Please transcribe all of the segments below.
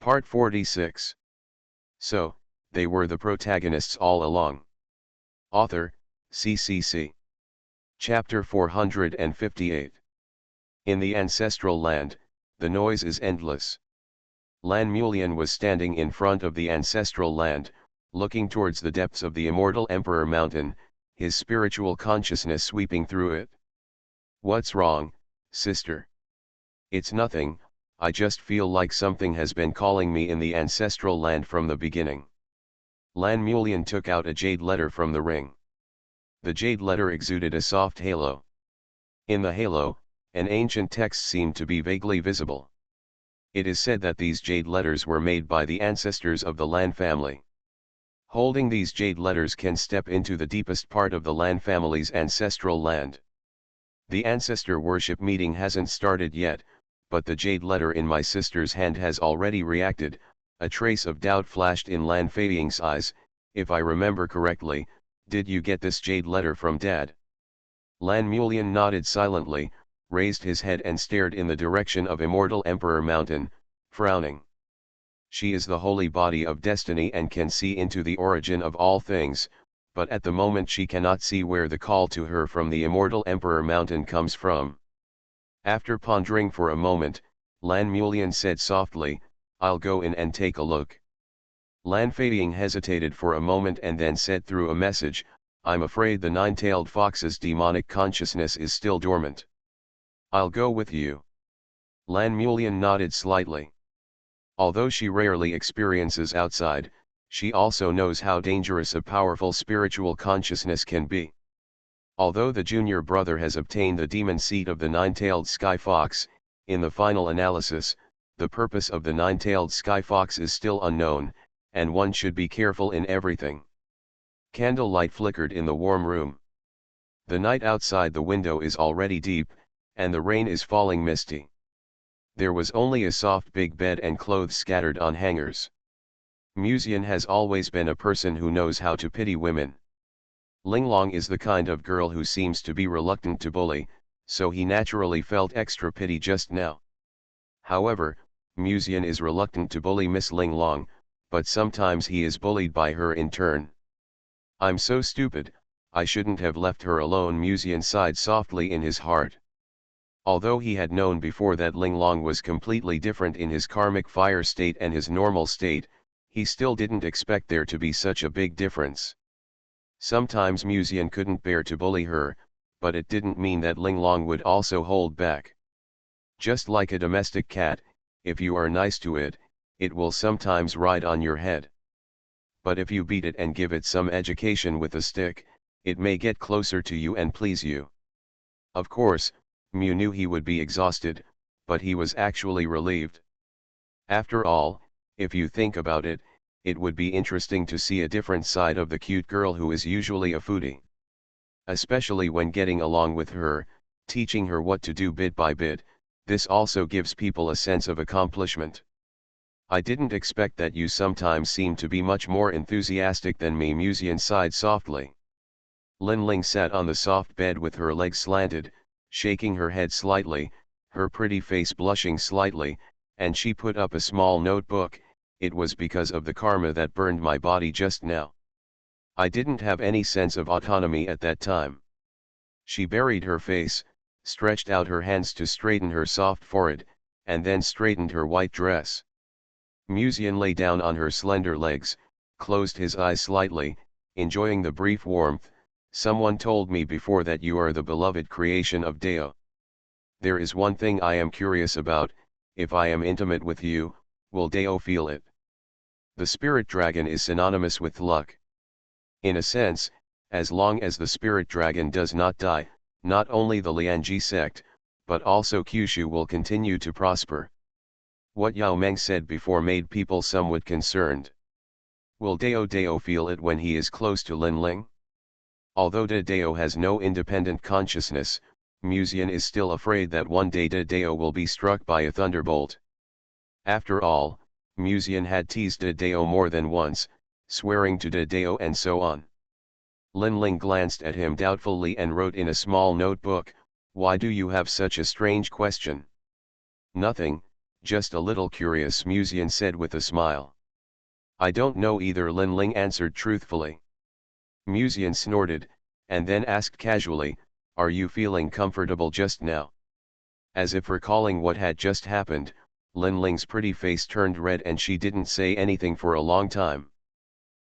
Part 46. So, they were the protagonists all along. Author, CCC. Chapter 458. In the ancestral land, the noise is endless. Lan Mulian was standing in front of the ancestral land, looking towards the depths of the immortal Emperor Mountain, his spiritual consciousness sweeping through it. "What's wrong, sister?" "It's nothing, I just feel like something has been calling me in the ancestral land from the beginning." Lan Mulian took out a jade letter from the ring. The jade letter exuded a soft halo. In the halo, an ancient text seemed to be vaguely visible. It is said that these jade letters were made by the ancestors of the Lan family. Holding these jade letters can step into the deepest part of the Lan family's ancestral land. The ancestor worship meeting hasn't started yet, but the jade letter in my sister's hand has already reacted. A trace of doubt flashed in Lan Feiying's eyes. "If I remember correctly, did you get this jade letter from Dad?" Lan Mulian nodded silently, raised his head and stared in the direction of Immortal Emperor Mountain, frowning. She is the holy body of destiny and can see into the origin of all things, but at the moment she cannot see where the call to her from the Immortal Emperor Mountain comes from. After pondering for a moment, Lan Mulian said softly, "I'll go in and take a look." Lan Feiying hesitated for a moment and then said through a message, "I'm afraid the nine-tailed fox's demonic consciousness is still dormant." "I'll go with you." Lan Mulian nodded slightly. Although she rarely experiences outside, she also knows how dangerous a powerful spiritual consciousness can be. Although the junior brother has obtained the demon seed of the nine-tailed sky fox, in the final analysis, the purpose of the nine-tailed sky fox is still unknown, and one should be careful in everything. Candlelight flickered in the warm room. The night outside the window is already deep, and the rain is falling misty. There was only a soft big bed and clothes scattered on hangers. Musian has always been a person who knows how to pity women. Linglong is the kind of girl who seems to be reluctant to bully, so he naturally felt extra pity just now. However, Musian is reluctant to bully Miss Linglong, but sometimes he is bullied by her in turn. "I'm so stupid, I shouldn't have left her alone," Musian sighed softly in his heart. Although he had known before that Linglong was completely different in his karmic fire state and his normal state, he still didn't expect there to be such a big difference. Sometimes Musian couldn't bear to bully her, but it didn't mean that Linglong would also hold back. Just like a domestic cat, if you are nice to it, it will sometimes ride on your head. But if you beat it and give it some education with a stick, it may get closer to you and please you. Of course, Mew knew he would be exhausted, but he was actually relieved. After all, if you think about it, it would be interesting to see a different side of the cute girl who is usually a foodie. Especially when getting along with her, teaching her what to do bit by bit, this also gives people a sense of accomplishment. "I didn't expect that. You sometimes seem to be much more enthusiastic than me," Musian sighed softly. Lin Ling sat on the soft bed with her legs slanted, shaking her head slightly, her pretty face blushing slightly, and she put up a small notebook. "It was because of the karma that burned my body just now. I didn't have any sense of autonomy at that time." She buried her face, stretched out her hands to straighten her soft forehead, and then straightened her white dress. Musian lay down on her slender legs, closed his eyes slightly, enjoying the brief warmth. "Someone told me before that you are the beloved creation of Deo. There is one thing I am curious about: if I am intimate with you, will Deo feel it?" The spirit dragon is synonymous with luck. In a sense, as long as the spirit dragon does not die, not only the Lianji sect, but also Kyushu will continue to prosper. What Yao Meng said before made people somewhat concerned. Will Deo feel it when he is close to Lin Ling? Although Deo has no independent consciousness, Musian is still afraid that one day Deo will be struck by a thunderbolt. After all, Musian had teased Deo more than once, swearing to Deo and so on. Lin Ling glanced at him doubtfully and wrote in a small notebook, "Why do you have such a strange question?" "Nothing, Just a little curious, Musian said with a smile. I don't know either, Lin Ling answered truthfully. Musian snorted, and then asked casually, are you feeling comfortable just now? As if recalling what had just happened, Lin Ling's pretty face turned red and she didn't say anything for a long time.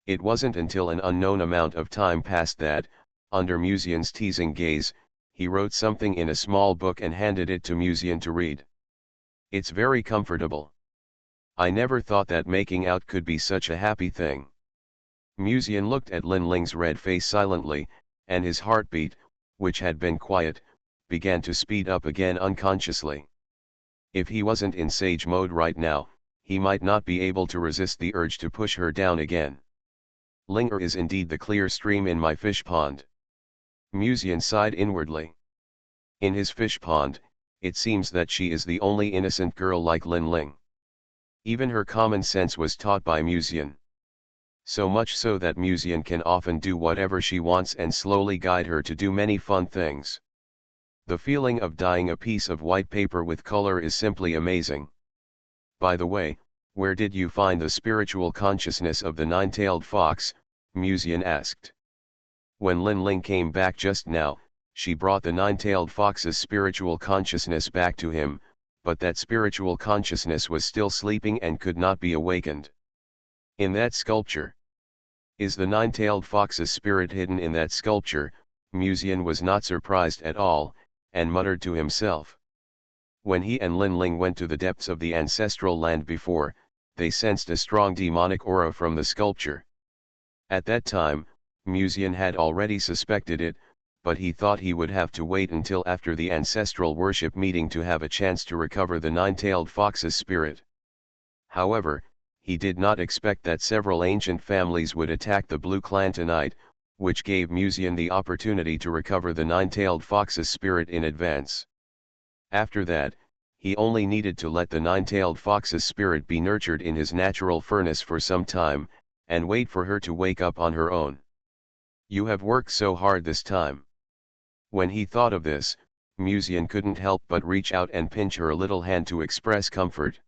It wasn't until an unknown amount of time passed that, under Musian's teasing gaze, he wrote something in a small book and handed it to Musian to read. It's very comfortable. I never thought that making out could be such a happy thing. Musian looked at Lin Ling's red face silently, and his heartbeat, which had been quiet, began to speed up again unconsciously. If he wasn't in sage mode right now, he might not be able to resist the urge to push her down again. Linger is indeed the clear stream in my fish pond. Musian sighed inwardly. In his fish pond, it seems that she is the only innocent girl like Lin Ling. Even her common sense was taught by Musian. So much so that Musian can often do whatever she wants and slowly guide her to do many fun things. The feeling of dyeing a piece of white paper with color is simply amazing. By the way, where did you find the spiritual consciousness of the nine-tailed fox? Musian asked. When Lin Ling came back just now, she brought the nine-tailed fox's spiritual consciousness back to him, but that spiritual consciousness was still sleeping and could not be awakened. In that sculpture. Is the nine-tailed fox's spirit hidden in that sculpture? Musian was not surprised at all, and muttered to himself. When he and Lin Ling went to the depths of the ancestral land before, they sensed a strong demonic aura from the sculpture. At that time, Musian had already suspected it, but he thought he would have to wait until after the ancestral worship meeting to have a chance to recover the nine-tailed fox's spirit. However, he did not expect that several ancient families would attack the Blue Clan tonight, which gave Musian the opportunity to recover the nine-tailed fox's spirit in advance. After that, he only needed to let the nine-tailed fox's spirit be nurtured in his natural furnace for some time, and wait for her to wake up on her own. You have worked so hard this time. When he thought of this, Musian couldn't help but reach out and pinch her little hand to express comfort.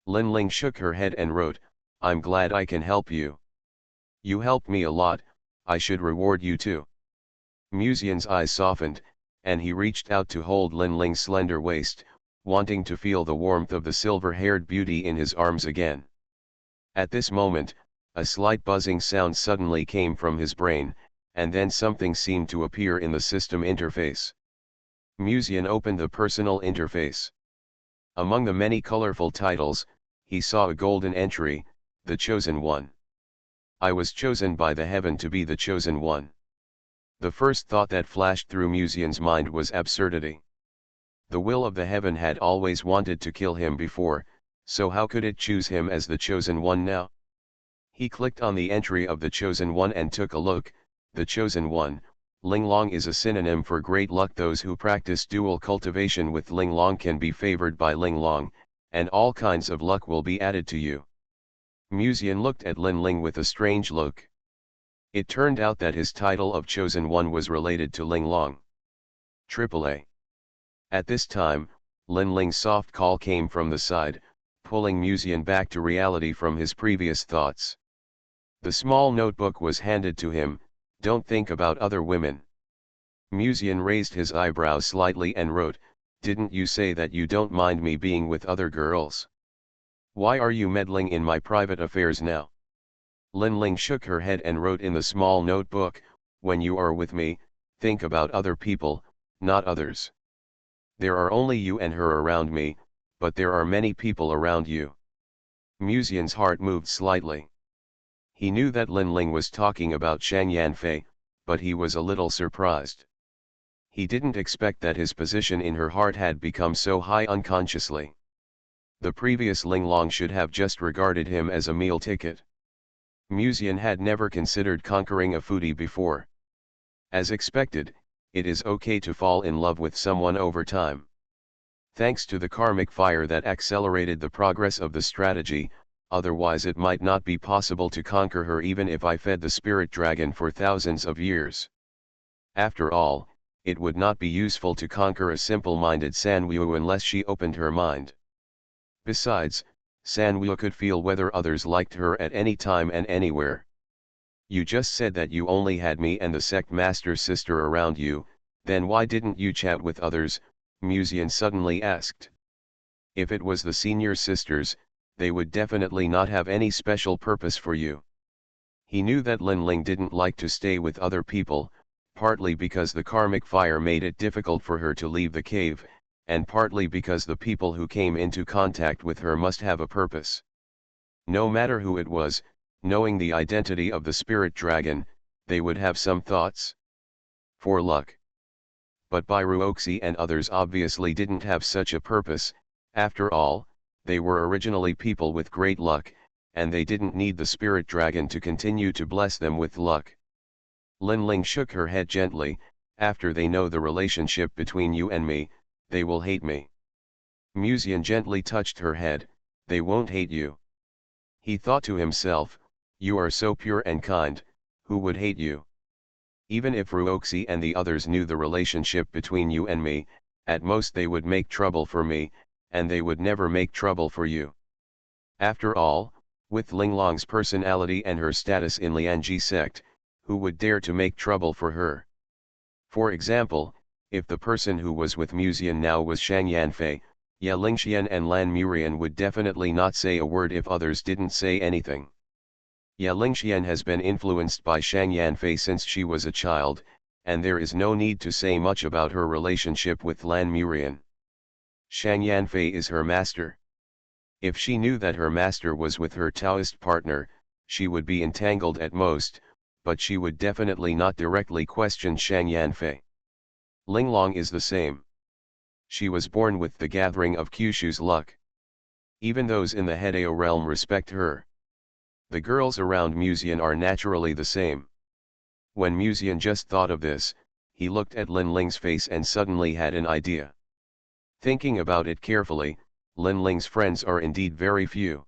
Lin Ling shook her head and wrote, I'm glad I can help you. You helped me a lot, I should reward you too. Musian's eyes softened, and he reached out to hold Lin Ling's slender waist, wanting to feel the warmth of the silver-haired beauty in his arms again. At this moment, a slight buzzing sound suddenly came from his brain, and then something seemed to appear in the system interface. Musian opened the personal interface. Among the many colorful titles, he saw a golden entry, The Chosen One. I was chosen by the heaven to be the chosen one. The first thought that flashed through Musian's mind was absurdity. The will of the heaven had always wanted to kill him before, so how could it choose him as the chosen one now? He clicked on the entry of the chosen one and took a look. The chosen one, Linglong, is a synonym for great luck. Those who practice dual cultivation with Linglong can be favored by Linglong, and all kinds of luck will be added to you. Musian looked at Lin Ling with a strange look. It turned out that his title of Chosen One was related to Linglong. AAA. At this time, Lin Ling's soft call came from the side, pulling Musian back to reality from his previous thoughts. The small notebook was handed to him. Don't think about other women. Musian raised his eyebrows slightly and wrote, Didn't you say that you don't mind me being with other girls? Why are you meddling in my private affairs now? Lin Ling shook her head and wrote in the small notebook, When you are with me, think about other people, not others. There are only you and her around me, but there are many people around you. Musian's heart moved slightly. He knew that Lin Ling was talking about Shang Yanfei, but he was a little surprised. He didn't expect that his position in her heart had become so high unconsciously. The previous Linglong should have just regarded him as a meal ticket. Musian had never considered conquering a foodie before. As expected, it is okay to fall in love with someone over time. Thanks to the karmic fire that accelerated the progress of the strategy, otherwise it might not be possible to conquer her even if I fed the spirit dragon for thousands of years. After all, it would not be useful to conquer a simple-minded Sanwu unless she opened her mind. Besides, Sanwoo could feel whether others liked her at any time and anywhere. You just said that you only had me and the sect master's sister around you, then why didn't you chat with others? Musian suddenly asked. If it was the senior sisters, they would definitely not have any special purpose for you. He knew that Lin Ling didn't like to stay with other people, partly because the karmic fire made it difficult for her to leave the cave, and partly because the people who came into contact with her must have a purpose. No matter who it was, knowing the identity of the spirit dragon, they would have some thoughts. For luck. But Byruoxi and others obviously didn't have such a purpose. After all, they were originally people with great luck, and they didn't need the spirit dragon to continue to bless them with luck. Lin Ling shook her head gently. After they know the relationship between you and me, they will hate me. Musian gently touched her head. They won't hate you. He thought to himself, you are so pure and kind, who would hate you? Even if Ruoxi and the others knew the relationship between you and me, at most they would make trouble for me, and they would never make trouble for you. After all, with Linglong's personality and her status in Lianji sect, who would dare to make trouble for her? For example, if the person who was with Musian now was Shang Yanfei, Ya Lingxian and Lan Murian would definitely not say a word if others didn't say anything. Ya Lingxian has been influenced by Shang Yanfei since she was a child, and there is no need to say much about her relationship with Lan Murian. Shang Yanfei is her master. If she knew that her master was with her Taoist partner, she would be entangled at most, but she would definitely not directly question Shang Yanfei. Linglong is the same. She was born with the gathering of Kyushu's luck. Even those in the Hedeo realm respect her. The girls around Musian are naturally the same. When Musian just thought of this, he looked at Lin Ling's face and suddenly had an idea. Thinking about it carefully, Lin Ling's friends are indeed very few.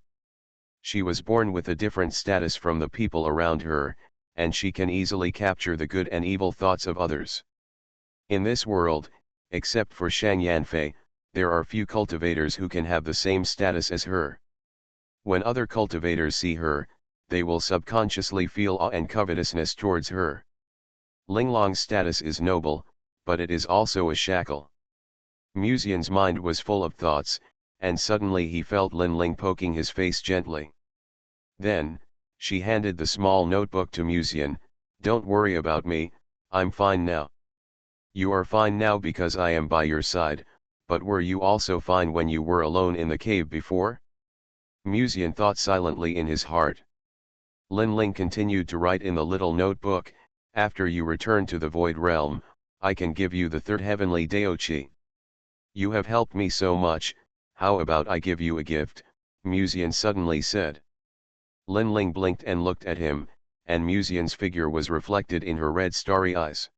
She was born with a different status from the people around her, and she can easily capture the good and evil thoughts of others. In this world, except for Shang Yanfei, there are few cultivators who can have the same status as her. When other cultivators see her, they will subconsciously feel awe and covetousness towards her. Linglong's status is noble, but it is also a shackle. Musian's mind was full of thoughts, and suddenly he felt Lin Ling poking his face gently. Then, she handed the small notebook to Musian. Don't worry about me, I'm fine now. You are fine now because I am by your side, but were you also fine when you were alone in the cave before? Musian thought silently in his heart. Lin Ling continued to write in the little notebook, after you return to the Void Realm, I can give you the third heavenly Daochi. You have helped me so much, how about I give you a gift? Musian suddenly said. Lin Ling blinked and looked at him, and Musian's figure was reflected in her red starry eyes.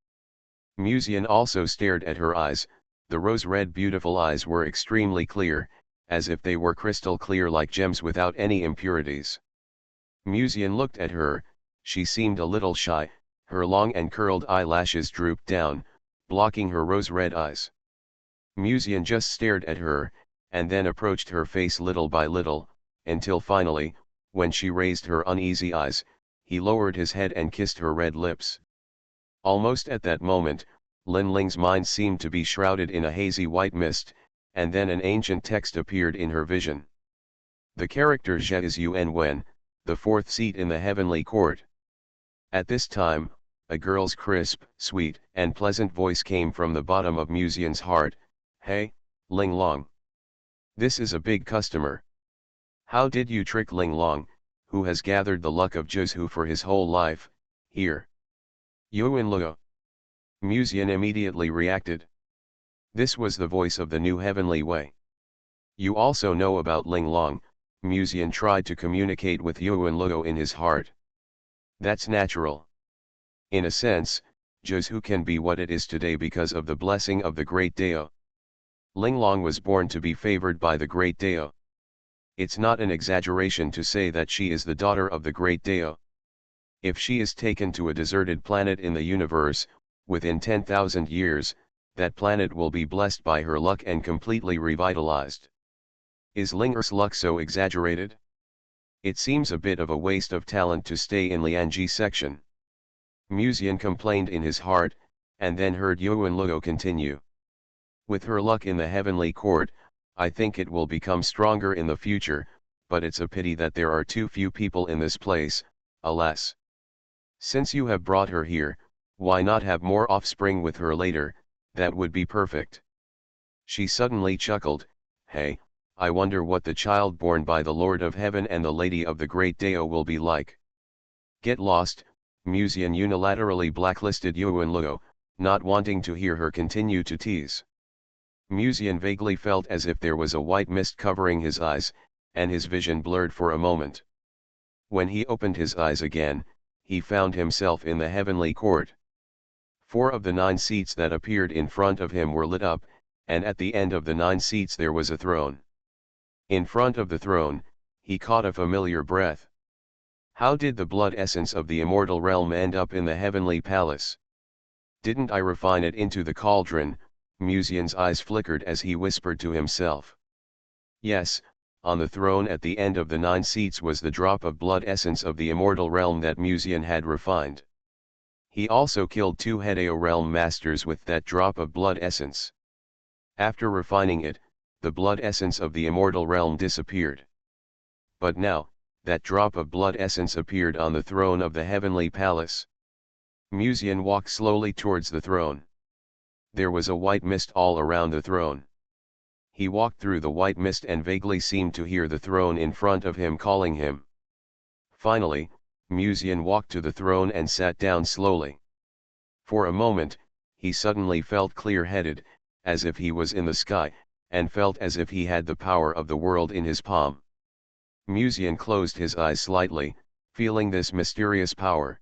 Musian also stared at her eyes. The rose-red beautiful eyes were extremely clear, as if they were crystal clear like gems without any impurities. Musian looked at her. She seemed a little shy, her long and curled eyelashes drooped down, blocking her rose-red eyes. Musian just stared at her, and then approached her face little by little, until finally, when she raised her uneasy eyes, he lowered his head and kissed her red lips. Almost at that moment, Lin Ling's mind seemed to be shrouded in a hazy white mist, and then an ancient text appeared in her vision. The character Zhe is Yuan Wen, the fourth seat in the heavenly court. At this time, a girl's crisp, sweet, and pleasant voice came from the bottom of Musian's heart. Hey, Ling Long. This is a big customer. How did you trick Ling Long, who has gathered the luck of Zhu for his whole life, here? Yuan Luo. Musian immediately reacted. This was the voice of the new heavenly way. You also know about Ling Long. Musian tried to communicate with Yuan Luo in his heart. That's natural. In a sense, Zhu can be what it is today because of the blessing of the great Dao. Ling Long was born to be favored by the great Dao. It's not an exaggeration to say that she is the daughter of the great Dao. If she is taken to a deserted planet in the universe, within 10,000 years, that planet will be blessed by her luck and completely revitalized. Is Linger's luck so exaggerated? It seems a bit of a waste of talent to stay in Lianji section. Musian complained in his heart, and then heard Yuan Luo continue. With her luck in the heavenly court, I think it will become stronger in the future, but it's a pity that there are too few people in this place, alas. Since you have brought her here, why not have more offspring with her later? That would be perfect. She suddenly chuckled, hey, I wonder what the child born by the Lord of Heaven and the Lady of the Great Dao will be like. Get lost, Musian unilaterally blacklisted Yuan Luo, not wanting to hear her continue to tease. Musian vaguely felt as if there was a white mist covering his eyes, and his vision blurred for a moment. When he opened his eyes again, he found himself in the heavenly court. 4 of the 9 seats that appeared in front of him were lit up, and at the end of the 9 seats there was a throne. In front of the throne, he caught a familiar breath. How did the blood essence of the immortal realm end up in the heavenly palace? Didn't I refine it into the cauldron? Musian's eyes flickered as he whispered to himself. Yes, on the throne at the end of the 9 seats was the drop of blood essence of the immortal realm that Musian had refined. He also killed 2 Hedeo realm masters with that drop of blood essence. After refining it, the blood essence of the immortal realm disappeared. But now, that drop of blood essence appeared on the throne of the heavenly palace. Musian walked slowly towards the throne. There was a white mist all around the throne. He walked through the white mist and vaguely seemed to hear the throne in front of him calling him. Finally, Musian walked to the throne and sat down slowly. For a moment, he suddenly felt clear-headed, as if he was in the sky, and felt as if he had the power of the world in his palm. Musian closed his eyes slightly, feeling this mysterious power.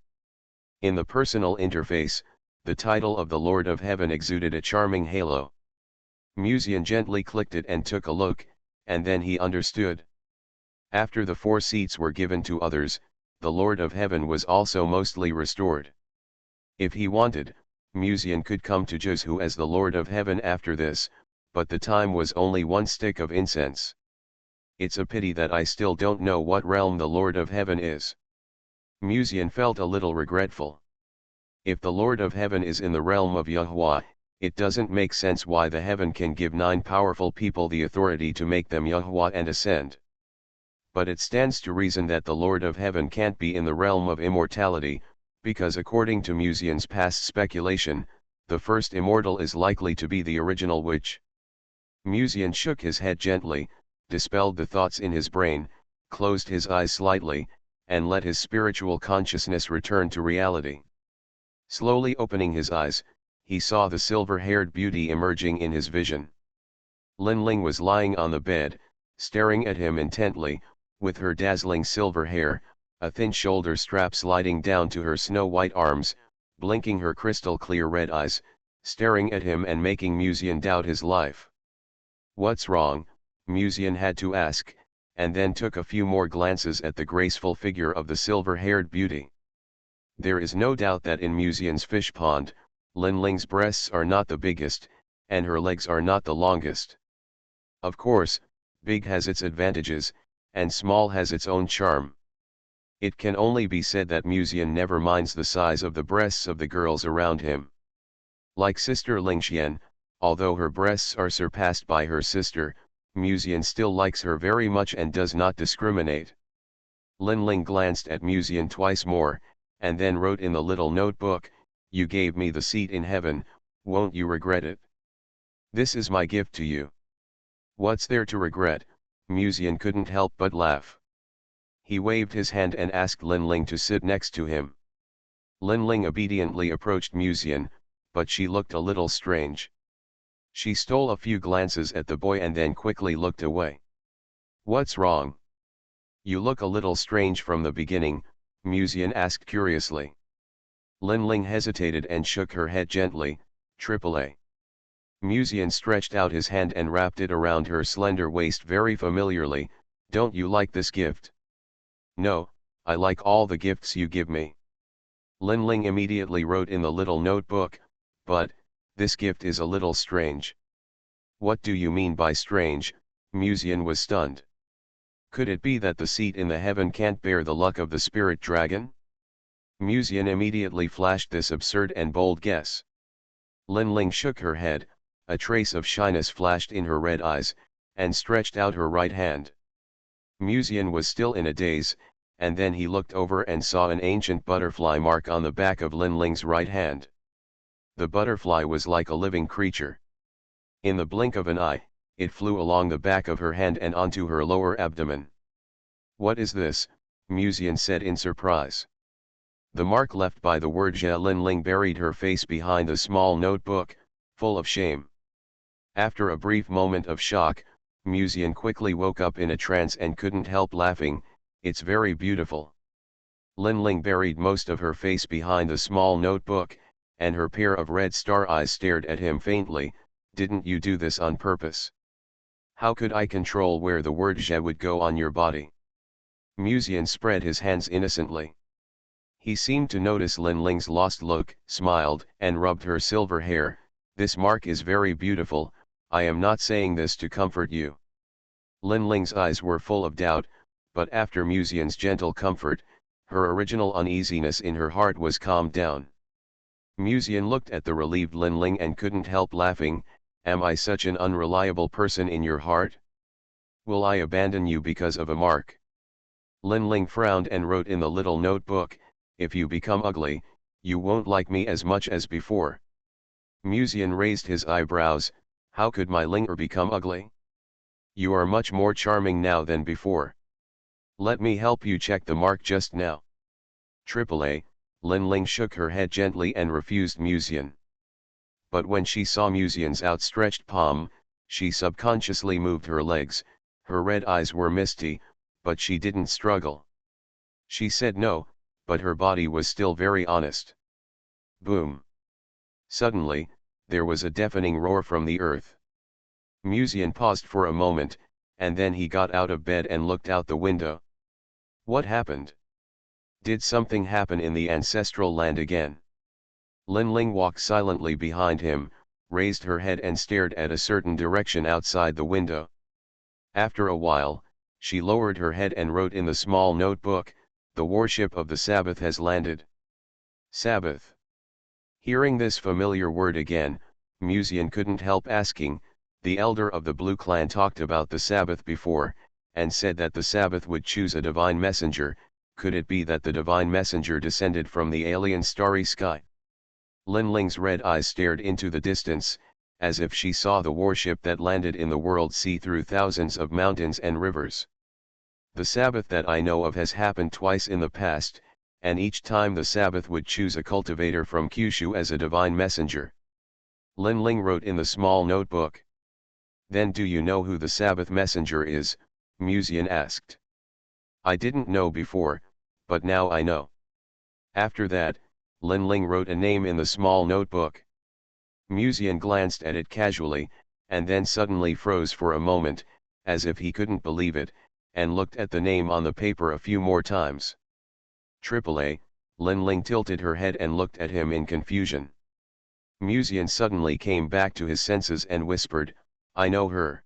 In the personal interface, the title of the Lord of Heaven exuded a charming halo. Musian gently clicked it and took a look, and then he understood. After the 4 seats were given to others, the Lord of Heaven was also mostly restored. If he wanted, Musian could come to Zhu as the Lord of Heaven after this, but the time was only 1 stick of incense. It's a pity that I still don't know what realm the Lord of Heaven is. Musian felt a little regretful. If the Lord of Heaven is in the realm of Yahua, it doesn't make sense why the heaven can give 9 powerful people the authority to make them Yahua and ascend. But it stands to reason that the Lord of Heaven can't be in the realm of immortality, because according to Musian's past speculation, the first immortal is likely to be the original witch. Musian shook his head gently, dispelled the thoughts in his brain, closed his eyes slightly, and let his spiritual consciousness return to reality. Slowly opening his eyes, he saw the silver-haired beauty emerging in his vision. Lin Ling was lying on the bed, staring at him intently, with her dazzling silver hair, a thin shoulder strap sliding down to her snow-white arms, blinking her crystal-clear red eyes, staring at him and making Musian doubt his life. What's wrong? Musian had to ask, and then took a few more glances at the graceful figure of the silver-haired beauty. There is no doubt that in Musian's fish pond, Lin Ling's breasts are not the biggest, and her legs are not the longest. Of course, big has its advantages, and small has its own charm. It can only be said that Musian never minds the size of the breasts of the girls around him. Like sister Lingxian, although her breasts are surpassed by her sister, Musian still likes her very much and does not discriminate. Lin Ling glanced at Musian twice more, and then wrote in the little notebook, "You gave me the seat in heaven, won't you regret it? This is my gift to you." What's there to regret? Musian couldn't help but laugh. He waved his hand and asked Lin Ling to sit next to him. Lin Ling obediently approached Musian, but she looked a little strange. She stole a few glances at the boy and then quickly looked away. What's wrong? You look a little strange from the beginning, Musian asked curiously. Lin Ling hesitated and shook her head gently, AAA. Musian stretched out his hand and wrapped it around her slender waist very familiarly. Don't you like this gift? No, I like all the gifts you give me. Lin Ling immediately wrote in the little notebook, but, this gift is a little strange. What do you mean by strange? Musian was stunned. Could it be that the seat in the heaven can't bear the luck of the spirit dragon? Musian immediately flashed this absurd and bold guess. Linling shook her head, a trace of shyness flashed in her red eyes, and stretched out her right hand. Musian was still in a daze, and then he looked over and saw an ancient butterfly mark on the back of Linling's right hand. The butterfly was like a living creature. In the blink of an eye, it flew along the back of her hand and onto her lower abdomen. "What is this?" Musian said in surprise. The mark left by the word "Ja." Linling buried her face behind the small notebook, full of shame. After a brief moment of shock, Musian quickly woke up in a trance and couldn't help laughing. "It's very beautiful." Linling buried most of her face behind the small notebook, and her pair of red star eyes stared at him faintly. "Didn't you do this on purpose? How could I control where the word "Ja" would go on your body?" Musian spread his hands innocently. He seemed to notice Linling's lost look, smiled, and rubbed her silver hair. "This mark is very beautiful. I am not saying this to comfort you." Linling's eyes were full of doubt, but after Musian's gentle comfort, her original uneasiness in her heart was calmed down. Musian looked at the relieved Linling and couldn't help laughing. "Am I such an unreliable person in your heart? Will I abandon you because of a mark?" Linling frowned and wrote in the little notebook, "If you become ugly, you won't like me as much as before." Musian raised his eyebrows. "How could my Linger become ugly? You are much more charming now than before. Let me help you check the mark just now." "AAA." Linling shook her head gently and refused Musian. But when she saw Musian's outstretched palm, she subconsciously moved her legs. Her red eyes were misty, but she didn't struggle. She said no, but her body was still very honest. Boom! Suddenly, there was a deafening roar from the earth. Musian paused for a moment, and then he got out of bed and looked out the window. What happened? Did something happen in the ancestral land again? Linling walked silently behind him, raised her head and stared at a certain direction outside the window. After a while, she lowered her head and wrote in the small notebook, "The warship of the Sabbath has landed." Sabbath. Hearing this familiar word again, Musian couldn't help asking. The elder of the Blue Clan talked about the Sabbath before, and said that the Sabbath would choose a divine messenger. Could it be that the divine messenger descended from the alien starry sky? Linling's red eyes stared into the distance, as if she saw the warship that landed in the world sea through thousands of mountains and rivers. "The Sabbath that I know of has happened twice in the past, and each time the Sabbath would choose a cultivator from Kyushu as a divine messenger." Linling wrote in the small notebook. "Then do you know who the Sabbath messenger is?" Musian asked. "I didn't know before, but now I know." After that, Linling wrote a name in the small notebook. Musian glanced at it casually, and then suddenly froze for a moment, as if he couldn't believe it, and looked at the name on the paper a few more times. "AAA." Linling tilted her head and looked at him in confusion. Musian suddenly came back to his senses and whispered, "I know her."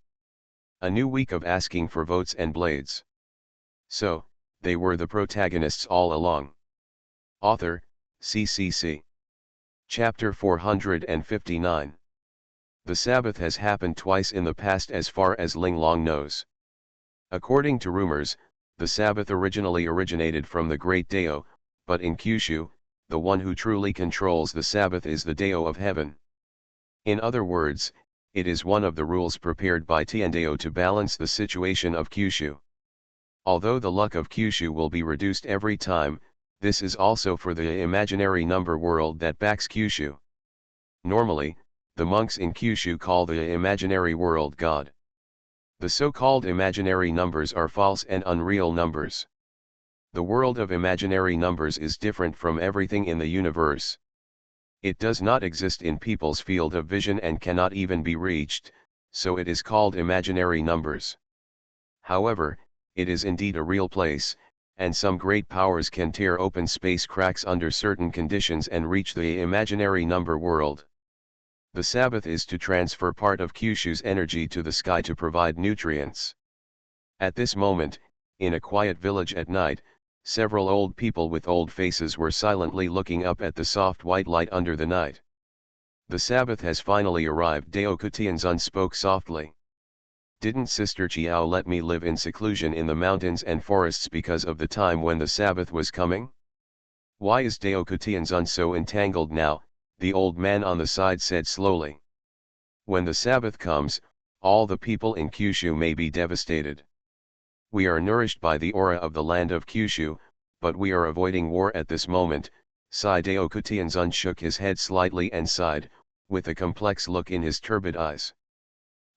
A new week of asking for votes and blades. So, they were the protagonists all along. Author, CCC. Chapter 459. The Sabbath has happened twice in the past as far as Ling Long knows. According to rumors, the Sabbath originally originated from the Great Dao, but in Kyushu, the one who truly controls the Sabbath is the Dao of Heaven. In other words, it is one of the rules prepared by Tiandao to balance the situation of Kyushu. Although the luck of Kyushu will be reduced every time, this is also for the imaginary number world that backs Kyushu. Normally, the monks in Kyushu call the imaginary world God. The so-called imaginary numbers are false and unreal numbers. The world of imaginary numbers is different from everything in the universe. It does not exist in people's field of vision and cannot even be reached, so it is called imaginary numbers. However, it is indeed a real place, and some great powers can tear open space cracks under certain conditions and reach the imaginary number world. The Sabbath is to transfer part of Kyushu's energy to the sky to provide nutrients. At this moment, in a quiet village at night, several old people with old faces were silently looking up at the soft white light under the night. The Sabbath has finally arrived, Daoku Tianzun spoke softly. Didn't Sister Chiao let me live in seclusion in the mountains and forests because of the time when the Sabbath was coming? Why is Daoku Tianzun so entangled now? The old man on the side said slowly. When the Sabbath comes, all the people in Kyushu may be devastated. We are nourished by the aura of the land of Kyushu, but we are avoiding war at this moment. Daoku Tianzun shook his head slightly and sighed, with a complex look in his turbid eyes.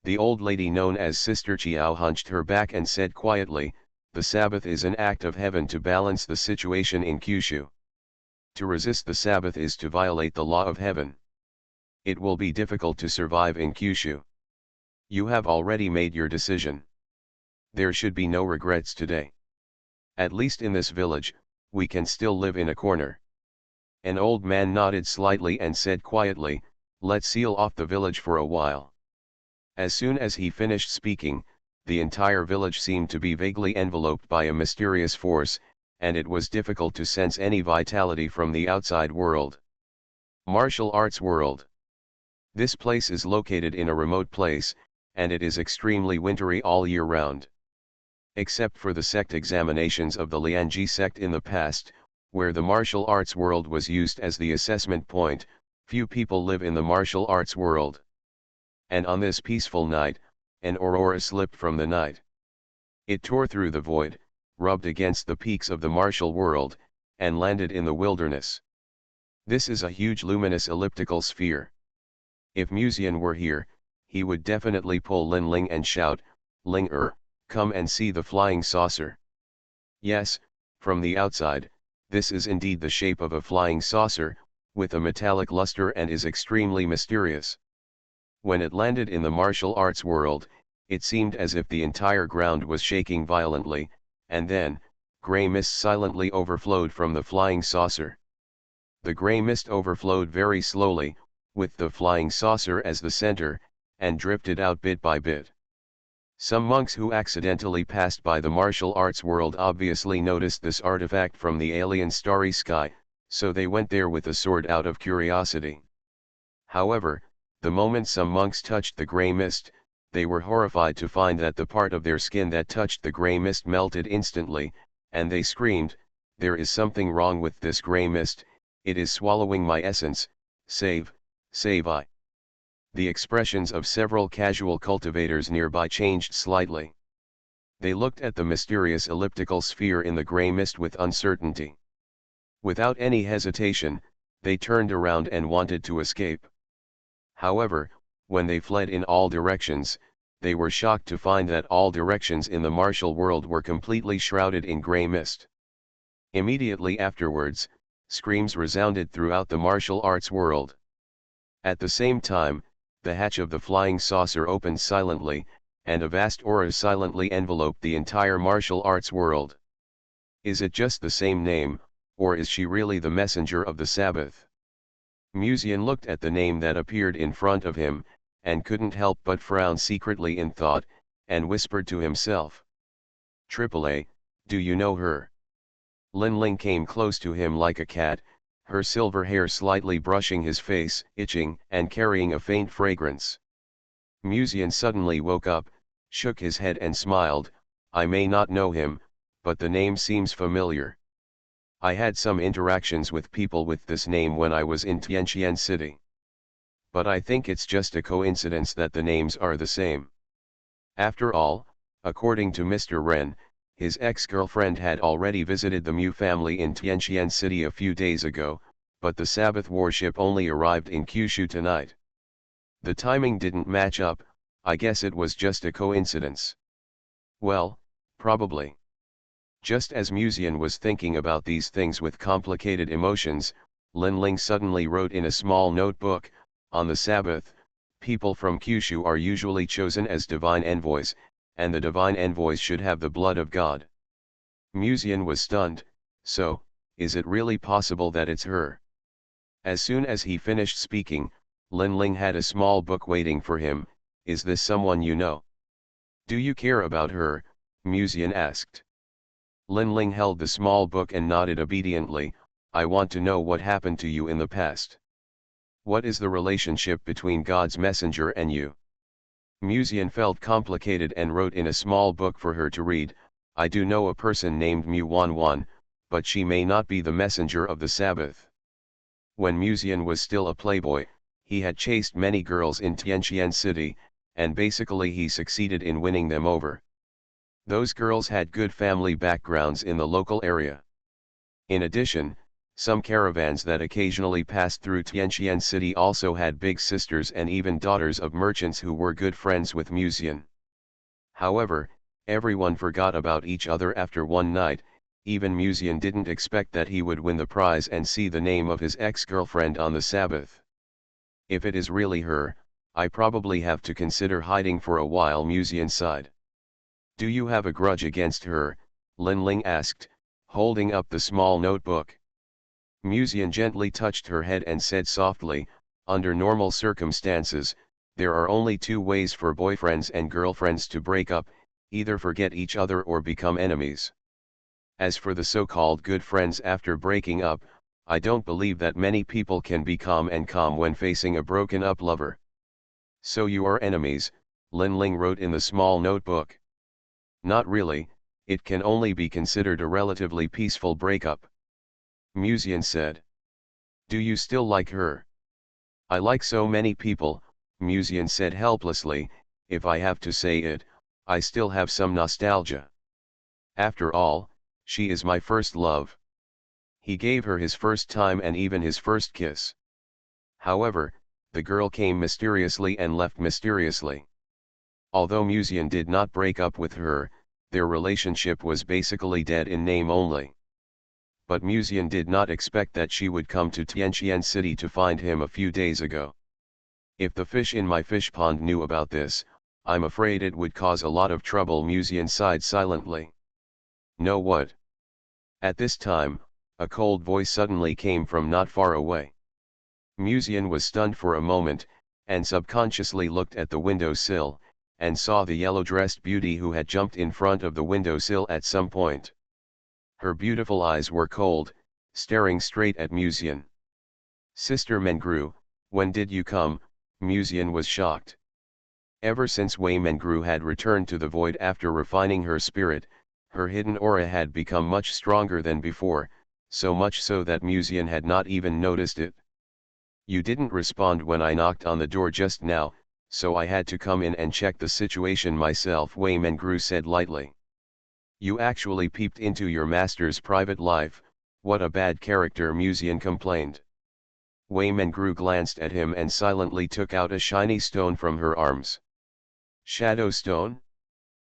The old lady known as Sister Chiao hunched her back and said quietly, the Sabbath is an act of heaven to balance the situation in Kyushu. To resist the Sabbath is to violate the law of heaven. It will be difficult to survive in Kyushu. You have already made your decision. There should be no regrets today. At least in this village, we can still live in a corner. An old man nodded slightly and said quietly, let's seal off the village for a while. As soon as he finished speaking, the entire village seemed to be vaguely enveloped by a mysterious force, and it was difficult to sense any vitality from the outside world. Martial arts world. This place is located in a remote place, and it is extremely wintry all year round. Except for the sect examinations of the Lianji sect in the past, where the martial arts world was used as the assessment point, few people live in the martial arts world. And on this peaceful night, an aurora slipped from the night. It tore through the void, rubbed against the peaks of the martial world, and landed in the wilderness. This is a huge luminous elliptical sphere. If Musian were here, he would definitely pull Lin Ling and shout, Ling-er, come and see the flying saucer. Yes, from the outside, this is indeed the shape of a flying saucer, with a metallic luster and is extremely mysterious. When it landed in the martial arts world, it seemed as if the entire ground was shaking violently, and then, grey mist silently overflowed from the flying saucer. The grey mist overflowed very slowly, with the flying saucer as the center, and drifted out bit by bit. Some monks who accidentally passed by the martial arts world obviously noticed this artifact from the alien starry sky, so they went there with a sword out of curiosity. However, the moment some monks touched the grey mist, they were horrified to find that the part of their skin that touched the grey mist melted instantly, and they screamed, there is something wrong with this grey mist, it is swallowing my essence, save I. The expressions of several casual cultivators nearby changed slightly. They looked at the mysterious elliptical sphere in the grey mist with uncertainty. Without any hesitation, they turned around and wanted to escape. However, when they fled in all directions, they were shocked to find that all directions in the martial world were completely shrouded in grey mist. Immediately afterwards, screams resounded throughout the martial arts world. At the same time, the hatch of the flying saucer opened silently, and a vast aura silently enveloped the entire martial arts world. Is it just the same name, or is she really the messenger of the Sabbath? Musian looked at the name that appeared in front of him, and couldn't help but frown secretly in thought, and whispered to himself. "AAA, do you know her?" Lin Ling came close to him like a cat, her silver hair slightly brushing his face, itching and carrying a faint fragrance. Musian suddenly woke up, shook his head and smiled, I may not know him, but the name seems familiar. I had some interactions with people with this name when I was in Tianqian City. But I think it's just a coincidence that the names are the same. After all, according to Mr. Ren, his ex-girlfriend had already visited the Mu family in Tianqian City a few days ago, but the Sabbath warship only arrived in Kyushu tonight. The timing didn't match up, I guess it was just a coincidence. Well, probably. Just as Musian was thinking about these things with complicated emotions, Lin Ling suddenly wrote in a small notebook, on the Sabbath, people from Kyushu are usually chosen as divine envoys, and the divine envoys should have the blood of God. Musian was stunned, so, is it really possible that it's her? As soon as he finished speaking, Lin Ling had a small book waiting for him. Is this someone you know? Do you care about her? Musian asked. Lin Ling held the small book and nodded obediently. I want to know what happened to you in the past. What is the relationship between God's messenger and you? Musian felt complicated and wrote in a small book for her to read. I do know a person named Mu Wan Wan, but she may not be the messenger of the Sabbath. When Musian was still a playboy, he had chased many girls in Tianqian City, and basically he succeeded in winning them over. Those girls had good family backgrounds in the local area. In addition, some caravans that occasionally passed through Tianqian City also had big sisters and even daughters of merchants who were good friends with Musian. However, everyone forgot about each other after one night. Even Musian didn't expect that he would win the prize and see the name of his ex-girlfriend on the Sabbath. If it is really her, I probably have to consider hiding for a while, Musian sighed. Do you have a grudge against her? Lin Ling asked, holding up the small notebook. Musian gently touched her head and said softly, under normal circumstances, there are only two ways for boyfriends and girlfriends to break up, either forget each other or become enemies. As for the so-called good friends after breaking up, I don't believe that many people can be calm when facing a broken-up lover. So you are enemies, Lin Ling wrote in the small notebook. Not really, it can only be considered a relatively peaceful breakup. Musian said. Do you still like her? I like so many people, Musian said helplessly. If I have to say it, I still have some nostalgia. After all, she is my first love. He gave her his first time and even his first kiss. However, the girl came mysteriously and left mysteriously. Although Musian did not break up with her, their relationship was basically dead in name only. But Musian did not expect that she would come to Tianqian City to find him a few days ago. If the fish in my fish pond knew about this, I'm afraid it would cause a lot of trouble, Musian sighed silently. Know what? At this time, a cold voice suddenly came from not far away. Musian was stunned for a moment, and subconsciously looked at the windowsill, and saw the yellow-dressed beauty who had jumped in front of the windowsill at some point. Her beautiful eyes were cold, staring straight at Musian. Sister Mengru, when did you come? Musian was shocked. Ever since Wei Mengru had returned to the void after refining her spirit, her hidden aura had become much stronger than before, so much so that Musian had not even noticed it. You didn't respond when I knocked on the door just now, so I had to come in and check the situation myself, Wei Mengru said lightly. You actually peeped into your master's private life, what a bad character, Musian complained. Wei Mengru glanced at him and silently took out a shiny stone from her arms. Shadow stone?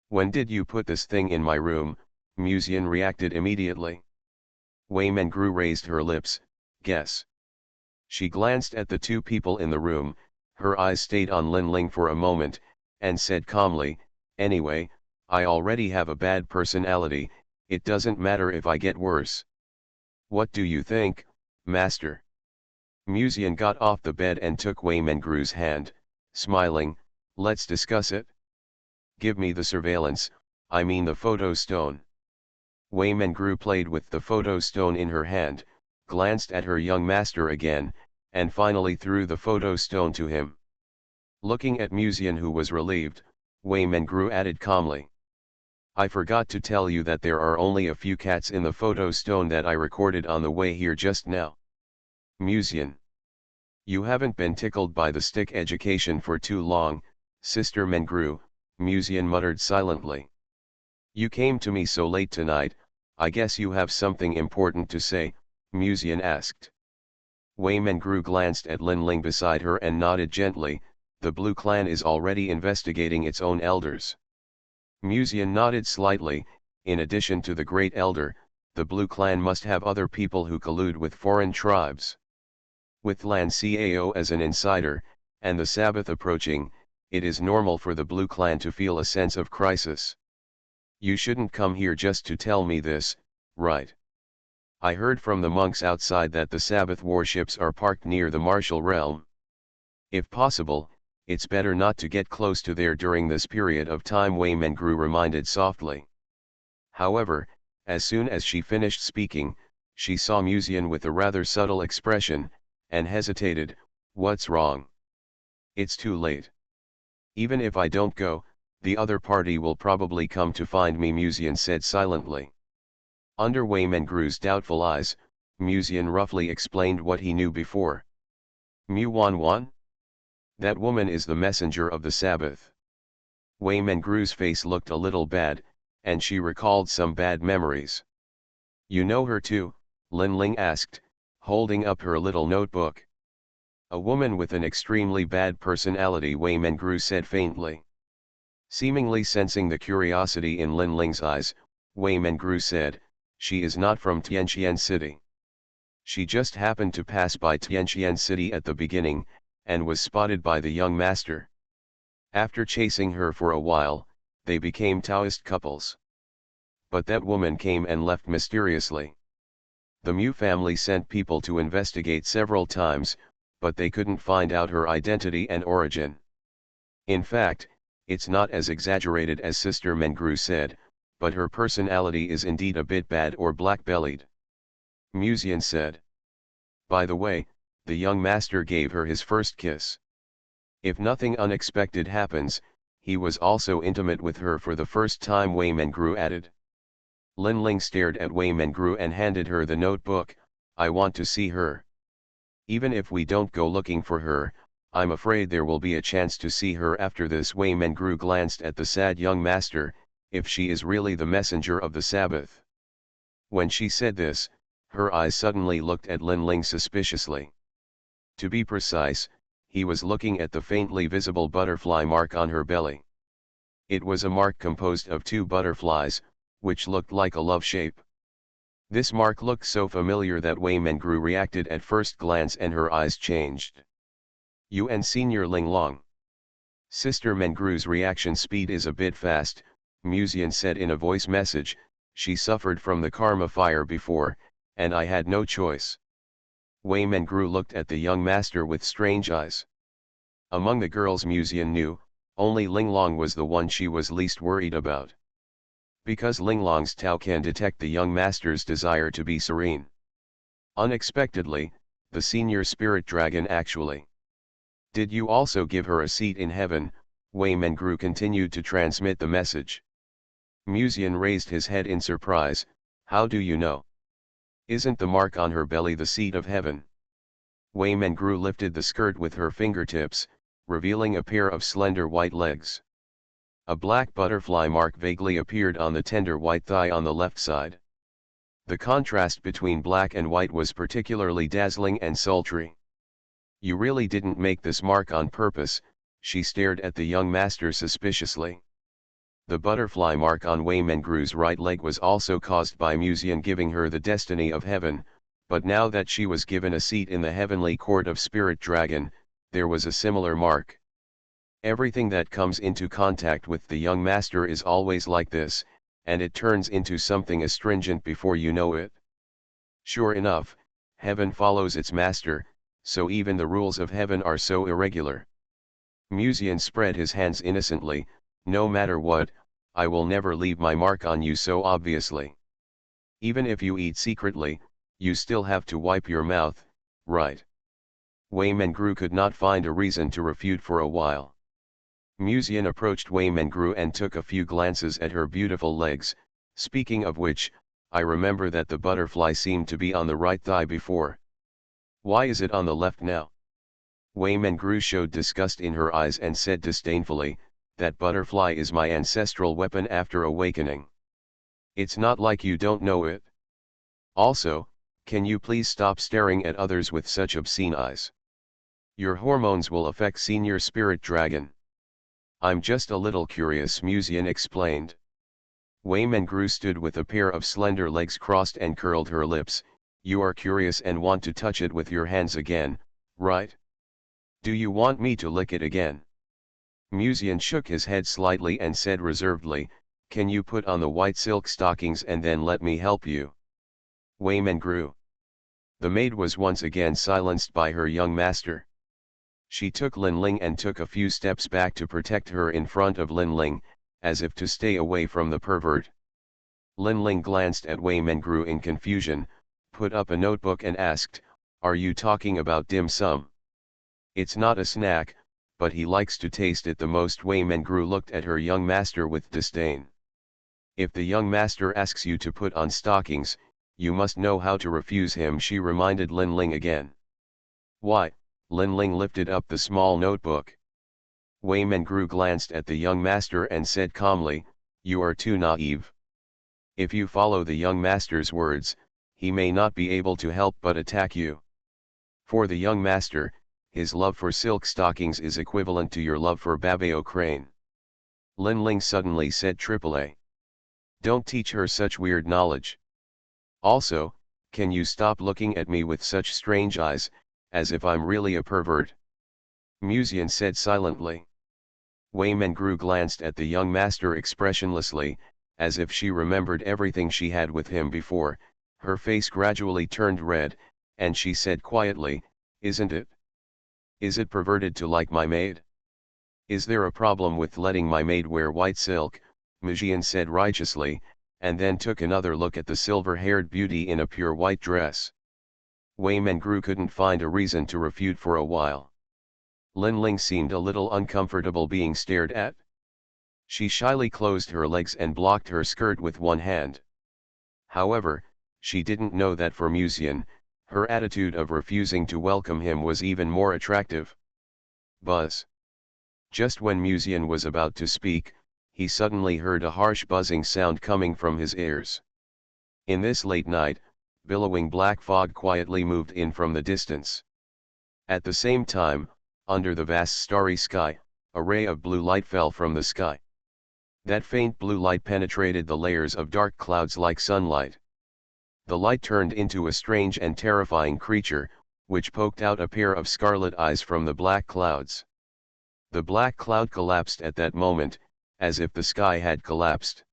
When did you put this thing in my room? Musian reacted immediately. Wei Mengru raised her lips, guess. She glanced at the two people in the room, her eyes stayed on Lin Ling for a moment, and said calmly, anyway, I already have a bad personality, it doesn't matter if I get worse. What do you think, master? Musian got off the bed and took Wei Mengru's hand, smiling, let's discuss it. Give me the surveillance, I mean the photo stone. Wei Mengru played with the photo stone in her hand, glanced at her young master again, and finally threw the photo stone to him. Looking at Musian, who was relieved, Wei Mengru added calmly. I forgot to tell you that there are only a few cats in the photo stone that I recorded on the way here just now. Musian. You haven't been tickled by the stick education for too long, Sister Mengru, Musian muttered silently. You came to me so late tonight, I guess you have something important to say, Musian asked. Wei Mengru glanced at Lin Ling beside her and nodded gently, the Blue Clan is already investigating its own elders. Musian nodded slightly, in addition to the Great Elder, the Blue Clan must have other people who collude with foreign tribes. With Lan Cao as an insider, and the Sabbath approaching, it is normal for the Blue Clan to feel a sense of crisis. You shouldn't come here just to tell me this, right? I heard from the monks outside that the Sabbath warships are parked near the martial realm. If possible, it's better not to get close to there during this period of time, Wei Mengru reminded softly. However, as soon as she finished speaking, she saw Musian with a rather subtle expression, and hesitated. What's wrong? It's too late. Even if I don't go, the other party will probably come to find me, Musian said silently. Under Wei Mengru's doubtful eyes, Musian roughly explained what he knew before. Mu Wan Wan? That woman is the messenger of the Sabbath. Wei Mengru's face looked a little bad, and she recalled some bad memories. You know her too? Lin Ling asked, holding up her little notebook. A woman with an extremely bad personality, Wei Mengru said faintly. Seemingly sensing the curiosity in Lin Ling's eyes, Wei Mengru said, she is not from Tianqian City. She just happened to pass by Tianqian City at the beginning, and was spotted by the young master. After chasing her for a while, they became Taoist couples. But that woman came and left mysteriously. The Mu family sent people to investigate several times, but they couldn't find out her identity and origin. In fact, it's not as exaggerated as Sister Mengru said, but her personality is indeed a bit bad or black-bellied. Musian said. By the way, the young master gave her his first kiss. If nothing unexpected happens, he was also intimate with her for the first time, Wei Mengru added. Lin Ling stared at Wei Mengru and handed her the notebook. I want to see her. Even if we don't go looking for her, I'm afraid there will be a chance to see her after this. Wei Mengru glanced at the sad young master. If she is really the messenger of the Sabbath. When she said this, her eyes suddenly looked at Lin Ling suspiciously. To be precise, he was looking at the faintly visible butterfly mark on her belly. It was a mark composed of two butterflies, which looked like a love shape. This mark looked so familiar that Wei Mengru reacted at first glance and her eyes changed. You and Senior Ling Long. Sister Mengru's reaction speed is a bit fast, Musian said in a voice message. She suffered from the karma fire before, and I had no choice. Wei Mengru looked at the young master with strange eyes. Among the girls Musian knew, only Ling Long was the one she was least worried about. Because Ling Long's Tao can detect the young master's desire to be serene. Unexpectedly, the senior spirit dragon actually. Did you also give her a seat in heaven? Wei Mengru continued to transmit the message. Musian raised his head in surprise. How do you know? Isn't the mark on her belly the seat of heaven? Wei Mengru lifted the skirt with her fingertips, revealing a pair of slender white legs. A black butterfly mark vaguely appeared on the tender white thigh on the left side. The contrast between black and white was particularly dazzling and sultry. You really didn't make this mark on purpose, she stared at the young master suspiciously. The butterfly mark on Wei Mengru's right leg was also caused by Musian giving her the destiny of heaven, but now that she was given a seat in the heavenly court of Spirit Dragon, there was a similar mark. Everything that comes into contact with the young master is always like this, and it turns into something astringent before you know it. Sure enough, heaven follows its master, so even the rules of heaven are so irregular. Musian spread his hands innocently. No matter what, I will never leave my mark on you so obviously. Even if you eat secretly, you still have to wipe your mouth, right? Wei Mengru could not find a reason to refute for a while. Musian approached Wei Mengru and took a few glances at her beautiful legs. Speaking of which, I remember that the butterfly seemed to be on the right thigh before. Why is it on the left now? Wei Mengru showed disgust in her eyes and said disdainfully, that butterfly is my ancestral weapon after awakening. It's not like you don't know it. Also, can you please stop staring at others with such obscene eyes? Your hormones will affect Senior Spirit Dragon. I'm just a little curious, Musian explained. Wei Mengru stood with a pair of slender legs crossed and curled her lips. You are curious and want to touch it with your hands again, right? Do you want me to lick it again? Musian shook his head slightly and said reservedly, can you put on the white silk stockings and then let me help you? Wei Mengru. The maid was once again silenced by her young master. She took Lin Ling and took a few steps back to protect her in front of Lin Ling, as if to stay away from the pervert. Lin Ling glanced at Wei Mengru in confusion, put up a notebook and asked, "Are you talking about dim sum?" "It's not a snack, but he likes to taste it the most." Wei Mengru looked at her young master with disdain. "If the young master asks you to put on stockings, you must know how to refuse him," she reminded Lin Ling again. "Why?" Lin Ling lifted up the small notebook. Wei Mengru glanced at the young master and said calmly, "You are too naive. If you follow the young master's words, he may not be able to help but attack you. For the young master, his love for silk stockings is equivalent to your love for Babao Crane." Lin Ling suddenly said AAA. "Don't teach her such weird knowledge. Also, can you stop looking at me with such strange eyes, as if I'm really a pervert?" Musian said silently. Wei Mengru glanced at the young master expressionlessly, as if she remembered everything she had with him before. Her face gradually turned red, and she said quietly, "Isn't it? Is it perverted to like my maid? Is there a problem with letting my maid wear white silk?" Musian said righteously, and then took another look at the silver-haired beauty in a pure white dress. Wei Mengru couldn't find a reason to refute for a while. Lin Ling seemed a little uncomfortable being stared at. She shyly closed her legs and blocked her skirt with one hand. However, she didn't know that for Musian, her attitude of refusing to welcome him was even more attractive. Buzz. Just when Musian was about to speak, he suddenly heard a harsh buzzing sound coming from his ears. In this late night, billowing black fog quietly moved in from the distance. At the same time, under the vast starry sky, a ray of blue light fell from the sky. That faint blue light penetrated the layers of dark clouds like sunlight. The light turned into a strange and terrifying creature, which poked out a pair of scarlet eyes from the black clouds. The black cloud collapsed at that moment, as if the sky had collapsed.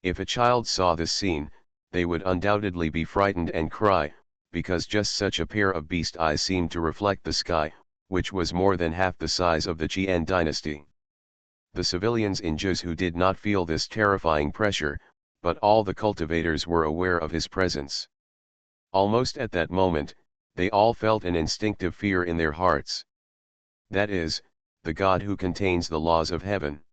If a child saw this scene, they would undoubtedly be frightened and cry, because just such a pair of beast eyes seemed to reflect the sky, which was more than half the size of the Qian dynasty. The civilians in Zhuzhou did not feel this terrifying pressure, but all the cultivators were aware of his presence. Almost at that moment, they all felt an instinctive fear in their hearts. That is, the God who contains the laws of heaven.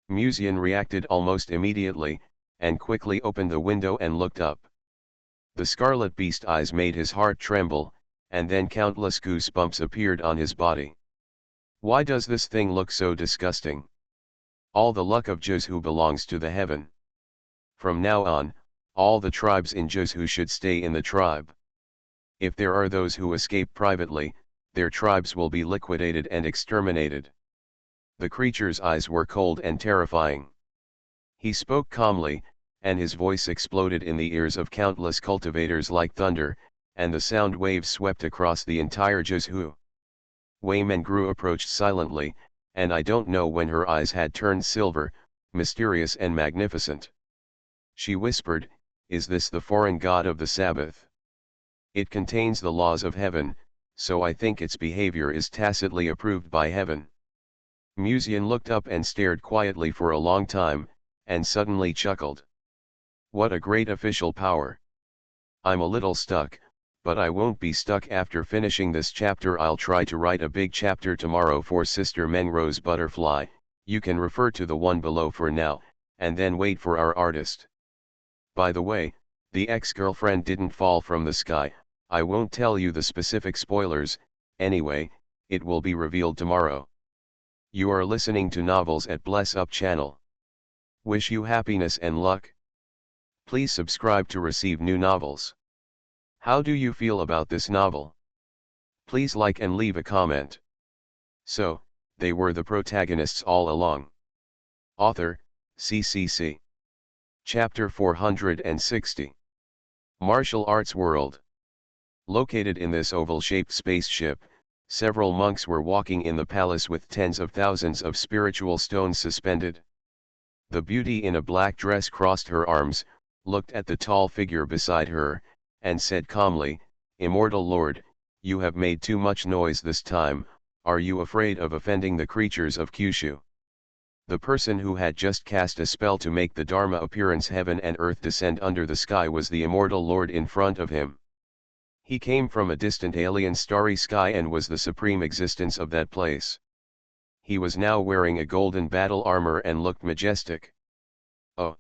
Musian reacted almost immediately, and quickly opened the window and looked up. The scarlet beast eyes made his heart tremble, and then countless goosebumps appeared on his body. Why does this thing look so disgusting? All the luck of Zhuzhou belongs to the heaven. From now on, all the tribes in Zhuzhou should stay in the tribe. If there are those who escape privately, their tribes will be liquidated and exterminated. The creature's eyes were cold and terrifying. He spoke calmly, and his voice exploded in the ears of countless cultivators like thunder, and the sound waves swept across the entire Zhuzhou. Wei Mengru approached silently, and I don't know when her eyes had turned silver, mysterious and magnificent. She whispered, "Is this the foreign god of the Sabbath? It contains the laws of heaven, so I think its behavior is tacitly approved by heaven." Musian looked up and stared quietly for a long time, and suddenly chuckled. "What a great official power! I'm a little stuck, but I won't be stuck after finishing this chapter. I'll try to write a big chapter tomorrow for Sister Mengro's Butterfly. You can refer to the one below for now, and then wait for our artist. By the way, the ex-girlfriend didn't fall from the sky. I won't tell you the specific spoilers, anyway, it will be revealed tomorrow. You are listening to Novels at Bless Up channel. Wish you happiness and luck. Please subscribe to receive new novels. How do you feel about this novel? Please like and leave a comment. So, they were the protagonists all along. Author, CCC. Chapter 460. Martial Arts World. Located in this oval-shaped spaceship, several monks were walking in the palace with tens of thousands of spiritual stones suspended. The beauty in a black dress crossed her arms, looked at the tall figure beside her, and said calmly, "Immortal Lord, you have made too much noise this time, Are you afraid of offending the creatures of Kyushu? The person who had just cast a spell to make the Dharma appearance heaven and earth descend under the sky was the immortal Lord in front of him. He came from a distant alien starry sky and was the supreme existence of that place. He was now wearing a golden battle armor and looked majestic. Oh!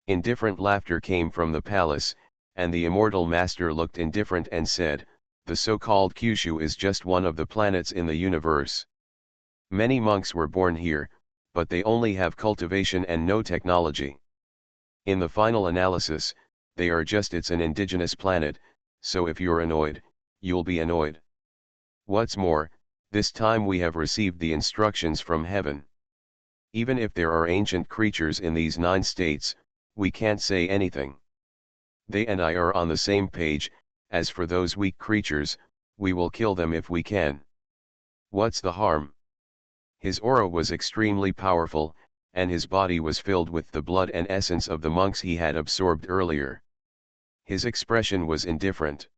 Indifferent laughter came from the palace, and the immortal master looked indifferent and said, "The so-called Kyushu is just one of the planets in the universe. Many monks were born here, but they only have cultivation and no technology. In the final analysis, they are just an indigenous planet, so if you're annoyed, you'll be annoyed. What's more, this time we have received the instructions from heaven. Even if there are ancient creatures in these 9 states, we can't say anything. They and I are on the same page. As for those weak creatures, we will kill them if we can. What's the harm?" His aura was extremely powerful, and his body was filled with the blood and essence of the monks he had absorbed earlier. His expression was indifferent.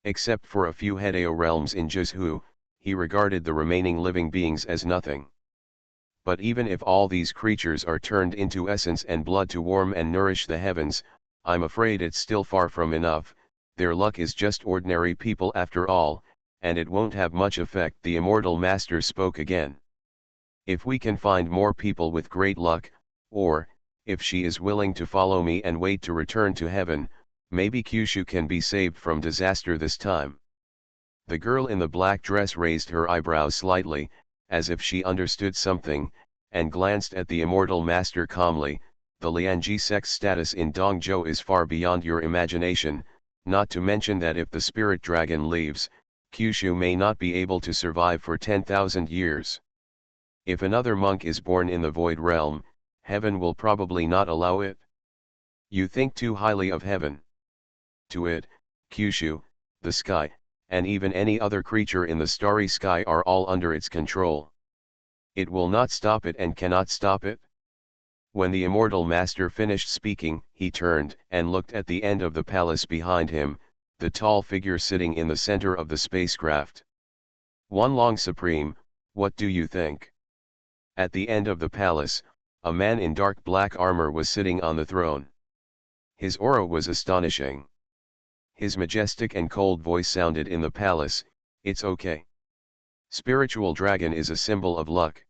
Except for a few Hedeo realms in Juzhu, he regarded the remaining living beings as nothing. But even if all these creatures are turned into essence and blood to warm and nourish the heavens, I'm afraid it's still far from enough. Their luck is just ordinary people after all, and it won't have much effect. The immortal master spoke again. If we can find more people with great luck, or, if she is willing to follow me and wait to return to heaven, maybe Kyushu can be saved from disaster this time. The girl in the black dress raised her eyebrows slightly, as if she understood something, and glanced at the immortal master calmly. The Lianji sect's status in Dongzhou is far beyond your imagination, not to mention that if the spirit dragon leaves, Kyushu may not be able to survive for 10,000 years. If another monk is born in the void realm, heaven will probably not allow it. You think too highly of heaven. To it, Kyushu, the sky, and even any other creature in the starry sky are all under its control. It will not stop it and cannot stop it. When the immortal master finished speaking, he turned and looked at the end of the palace behind him, the tall figure sitting in the center of the spacecraft. Wanlong Supreme, what do you think? At the end of the palace, a man in dark black armor was sitting on the throne. His aura was astonishing. His majestic and cold voice sounded in the palace, "It's okay. Spiritual dragon is a symbol of luck.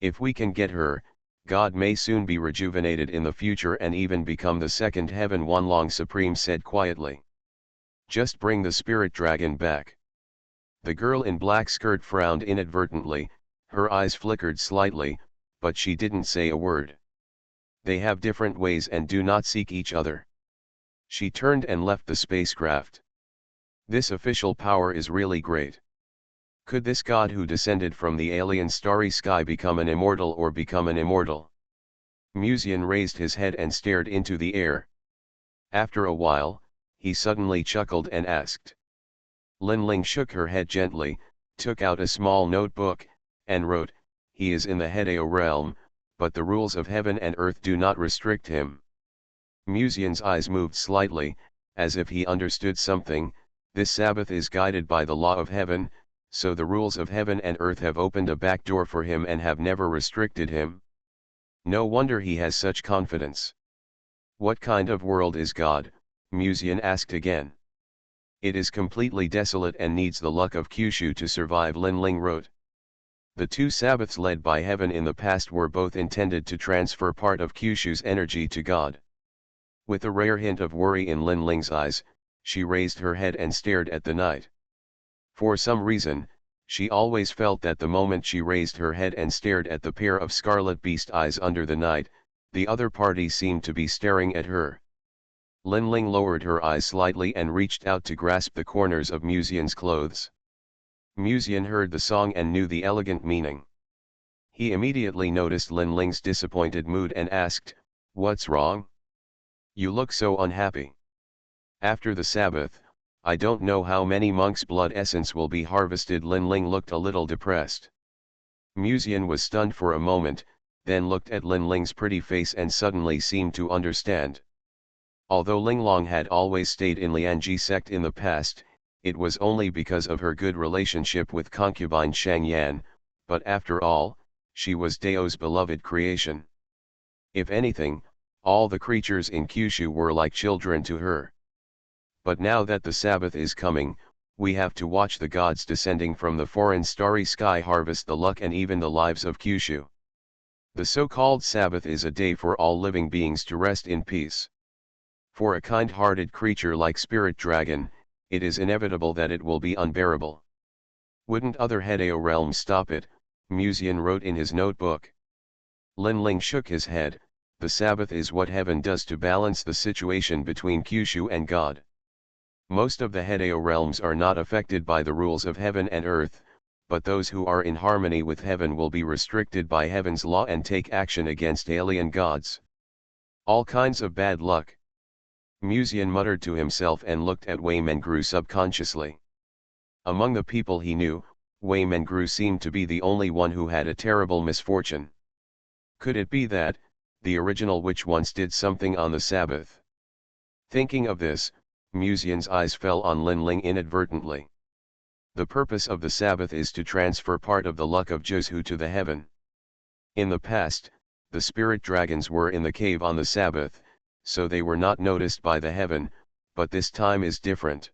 If we can get her, God may soon be rejuvenated in the future and even become the second heaven," Wanlong Supreme said quietly. "Just bring the spirit dragon back." The girl in black skirt frowned inadvertently, her eyes flickered slightly, but she didn't say a word. They have different ways and do not seek each other. She turned and left the spacecraft. This official power is really great. Could this god who descended from the alien starry sky become an immortal or become an immortal? Musian raised his head and stared into the air. After a while, he suddenly chuckled and asked. Linling shook her head gently, took out a small notebook, and wrote, "He is in the Hedeo realm, but the rules of heaven and earth do not restrict him." Musian's eyes moved slightly, as if he understood something. This Sabbath is guided by the law of heaven, so the rules of heaven and earth have opened a back door for him and have never restricted him. No wonder he has such confidence. What kind of world is God? Musian asked again. It is completely desolate and needs the luck of Kyushu to survive, Linling wrote. The 2 Sabbaths led by heaven in the past were both intended to transfer part of Kyushu's energy to God. With a rare hint of worry in Linling's eyes, she raised her head and stared at the night. For some reason, she always felt that the moment she raised her head and stared at the pair of scarlet beast eyes under the night, the other party seemed to be staring at her. Linling lowered her eyes slightly and reached out to grasp the corners of Musian's clothes. Musian heard the song and knew the elegant meaning. He immediately noticed Linling's disappointed mood and asked, "What's wrong? You look so unhappy. After the Sabbath, I don't know how many monks' blood essence will be harvested." Linling looked a little depressed. Musian was stunned for a moment, then looked at Linling's pretty face and suddenly seemed to understand. Although Linglong had always stayed in Lianji sect in the past, it was only because of her good relationship with concubine Shang Yan, but after all, she was Dao's beloved creation. If anything, all the creatures in Kyushu were like children to her. But now that the Sabbath is coming, we have to watch the gods descending from the foreign starry sky harvest the luck and even the lives of Kyushu. The so-called Sabbath is a day for all living beings to rest in peace. For a kind-hearted creature like Spirit Dragon, it is inevitable that it will be unbearable. Wouldn't other Hedeo realms stop it? Musian wrote in his notebook. Linling shook his head. The Sabbath is what heaven does to balance the situation between Kyushu and God. Most of the Hedeo realms are not affected by the rules of heaven and earth, but those who are in harmony with heaven will be restricted by heaven's law and take action against alien gods. All kinds of bad luck. Musian muttered to himself and looked at Wei Mengru subconsciously. Among the people he knew, Wei Mengru seemed to be the only one who had a terrible misfortune. Could it be that, the original witch once did something on the Sabbath? Thinking of this, Musian's eyes fell on Linling inadvertently. The purpose of the Sabbath is to transfer part of the luck of Juzhu to the heaven. In the past, the spirit dragons were in the cave on the Sabbath, so they were not noticed by the heaven, but this time is different.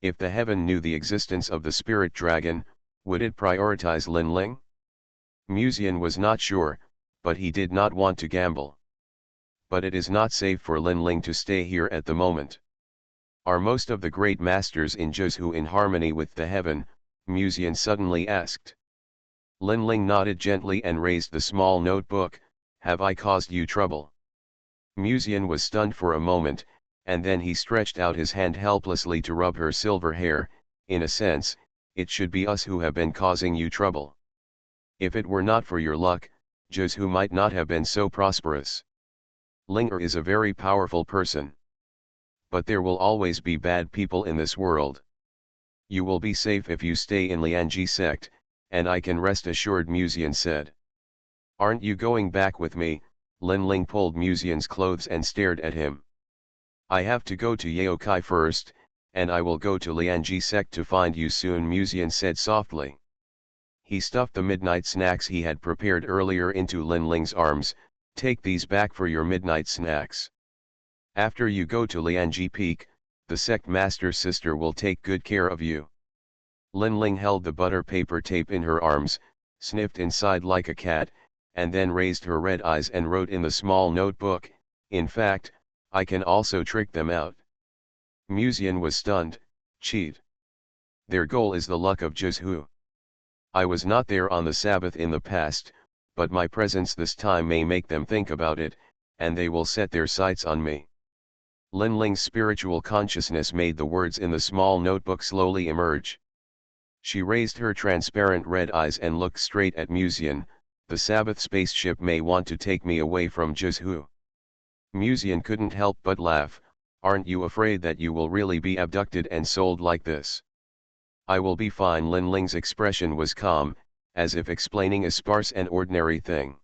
If the heaven knew the existence of the spirit dragon, would it prioritize Linling? Musian was not sure, but he did not want to gamble. But it is not safe for Linling to stay here at the moment. Are most of the great masters in Juzhu in harmony with the heaven? Musian suddenly asked. Linling nodded gently and raised the small notebook. Have I caused you trouble? Musian was stunned for a moment, and then he stretched out his hand helplessly to rub her silver hair. In a sense, it should be us who have been causing you trouble. If it were not for your luck, Juzhu might not have been so prosperous. Linger is a very powerful person. But there will always be bad people in this world. You will be safe if you stay in Lianji sect, and I can rest assured, Musian said. Aren't you going back with me? Linling pulled Musian's clothes and stared at him. I have to go to Yaokai first, and I will go to Lianji sect to find you soon, Musian said softly. He stuffed the midnight snacks he had prepared earlier into Linling's arms. Take these back for your midnight snacks. After you go to Lianji Peak, the sect master sister will take good care of you. Linling held the butter paper tape in her arms, sniffed inside like a cat, and then raised her red eyes and wrote in the small notebook, in fact, I can also trick them out. Musian was stunned. Cheat. Their goal is the luck of Juzhu. I was not there on the Sabbath in the past, but my presence this time may make them think about it, and they will set their sights on me. Linling's spiritual consciousness made the words in the small notebook slowly emerge. She raised her transparent red eyes and looked straight at Musian. The Sabbath spaceship may want to take me away from Juzhu. Musian couldn't help but laugh. Aren't you afraid that you will really be abducted and sold like this? I will be fine. Linling's expression was calm, as if explaining a sparse and ordinary thing.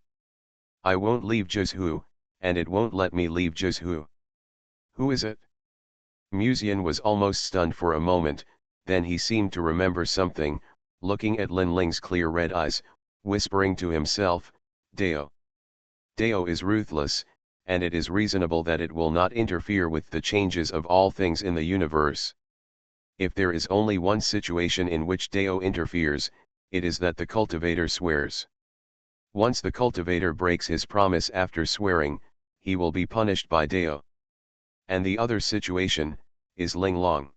I won't leave Juzhu, and it won't let me leave Juzhu. Who is it? Musian was almost stunned for a moment, then he seemed to remember something, looking at Linling's clear red eyes, whispering to himself, Dao. Dao is ruthless, and it is reasonable that it will not interfere with the changes of all things in the universe. If there is only one situation in which Dao interferes, it is that the cultivator swears. Once the cultivator breaks his promise after swearing, he will be punished by Dao. And the other situation, is Linglong.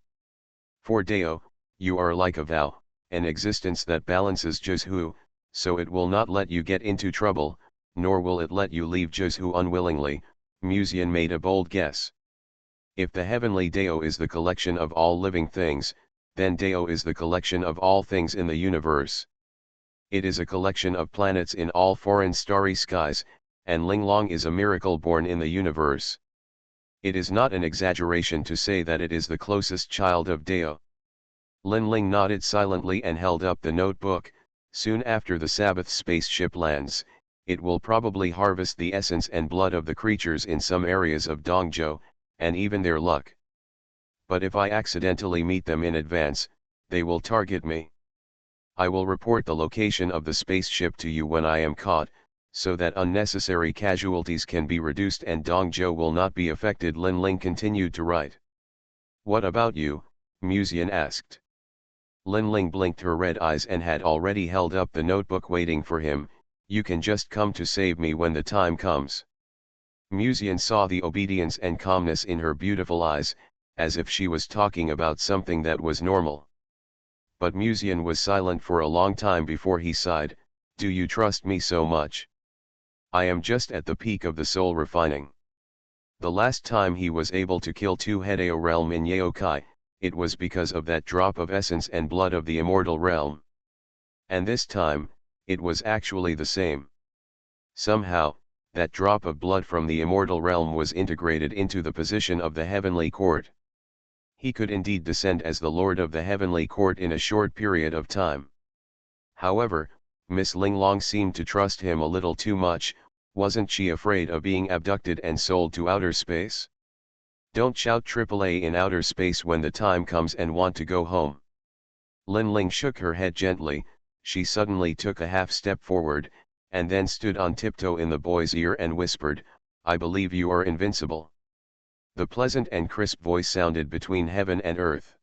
For Dao, you are like a vow, an existence that balances Juzhu, so it will not let you get into trouble, nor will it let you leave Juzhu unwillingly. Musian made a bold guess. If the heavenly Dao is the collection of all living things, then Dao is the collection of all things in the universe. It is a collection of planets in all foreign starry skies, and Linglong is a miracle born in the universe. It is not an exaggeration to say that it is the closest child of Dao. Linling nodded silently and held up the notebook. Soon after the Sabbath spaceship lands, it will probably harvest the essence and blood of the creatures in some areas of Dongzhou, and even their luck. But if I accidentally meet them in advance, they will target me. I will report the location of the spaceship to you when I am caught, so that unnecessary casualties can be reduced and Dong Zhou will not be affected. Lin Ling continued to write. What about you? Musian asked. Lin Ling blinked her red eyes and had already held up the notebook waiting for him. You can just come to save me when the time comes. Musian saw the obedience and calmness in her beautiful eyes, as if she was talking about something that was normal. But Musian was silent for a long time before he sighed. Do you trust me so much? I am just at the peak of the soul refining. The last time he was able to kill 2 Hedeo realm in Yaokai, it was because of that drop of essence and blood of the immortal realm. And this time, it was actually the same. Somehow, that drop of blood from the immortal realm was integrated into the position of the heavenly court. He could indeed descend as the lord of the heavenly court in a short period of time. However, Miss Ling Long seemed to trust him a little too much. Wasn't she afraid of being abducted and sold to outer space? Don't shout AAA in outer space when the time comes and want to go home. Lin Ling shook her head gently. She suddenly took a half step forward, and then stood on tiptoe in the boy's ear and whispered, I believe you are invincible. The pleasant and crisp voice sounded between heaven and earth.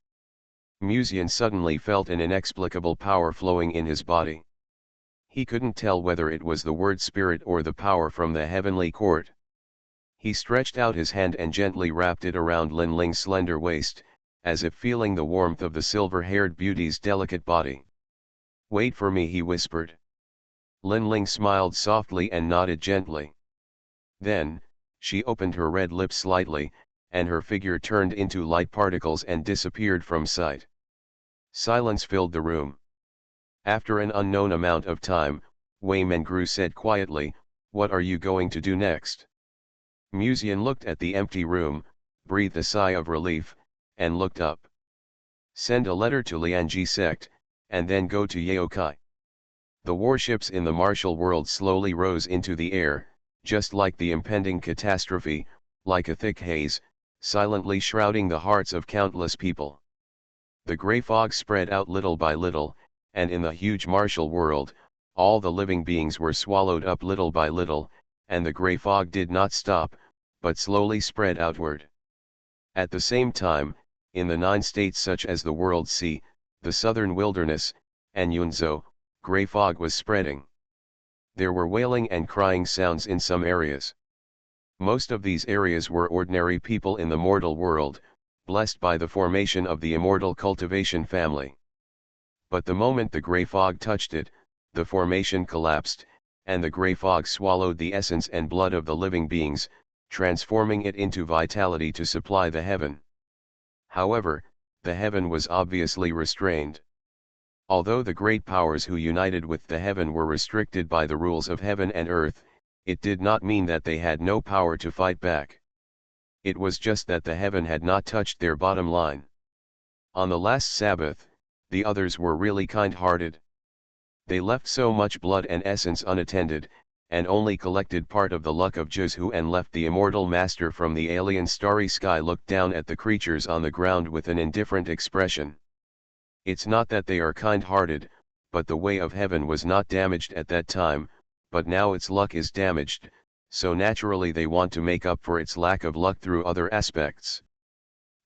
Musian suddenly felt an inexplicable power flowing in his body. He couldn't tell whether it was the word spirit or the power from the heavenly court. He stretched out his hand and gently wrapped it around Lin Ling's slender waist, as if feeling the warmth of the silver-haired beauty's delicate body. Wait for me, he whispered. Lin Ling smiled softly and nodded gently. Then, she opened her red lips slightly, and her figure turned into light particles and disappeared from sight. Silence filled the room. After an unknown amount of time, Wei Mengru said quietly, What are you going to do next? Musian looked at the empty room, breathed a sigh of relief, and looked up. Send a letter to Lianji sect, and then go to Yaokai. The warships in the martial world slowly rose into the air, just like the impending catastrophe, like a thick haze, silently shrouding the hearts of countless people. The grey fog spread out little by little, and in the huge martial world, all the living beings were swallowed up little by little, and the grey fog did not stop, but slowly spread outward. At the same time, in the 9 states such as the World Sea, the southern wilderness, and Yunzhou, grey fog was spreading. There were wailing and crying sounds in some areas. Most of these areas were ordinary people in the mortal world, blessed by the formation of the immortal cultivation family. But the moment the grey fog touched it, the formation collapsed, and the grey fog swallowed the essence and blood of the living beings, transforming it into vitality to supply the heaven. However, the heaven was obviously restrained. Although the great powers who united with the heaven were restricted by the rules of heaven and earth, it did not mean that they had no power to fight back. It was just that the heaven had not touched their bottom line. On the last Sabbath, the others were really kind-hearted. They left so much blood and essence unattended, and only collected part of the luck of Juzhu and left the immortal master from the alien starry sky looked down at the creatures on the ground with an indifferent expression. It's not that they are kind-hearted, but the way of heaven was not damaged at that time, but now its luck is damaged, so naturally they want to make up for its lack of luck through other aspects.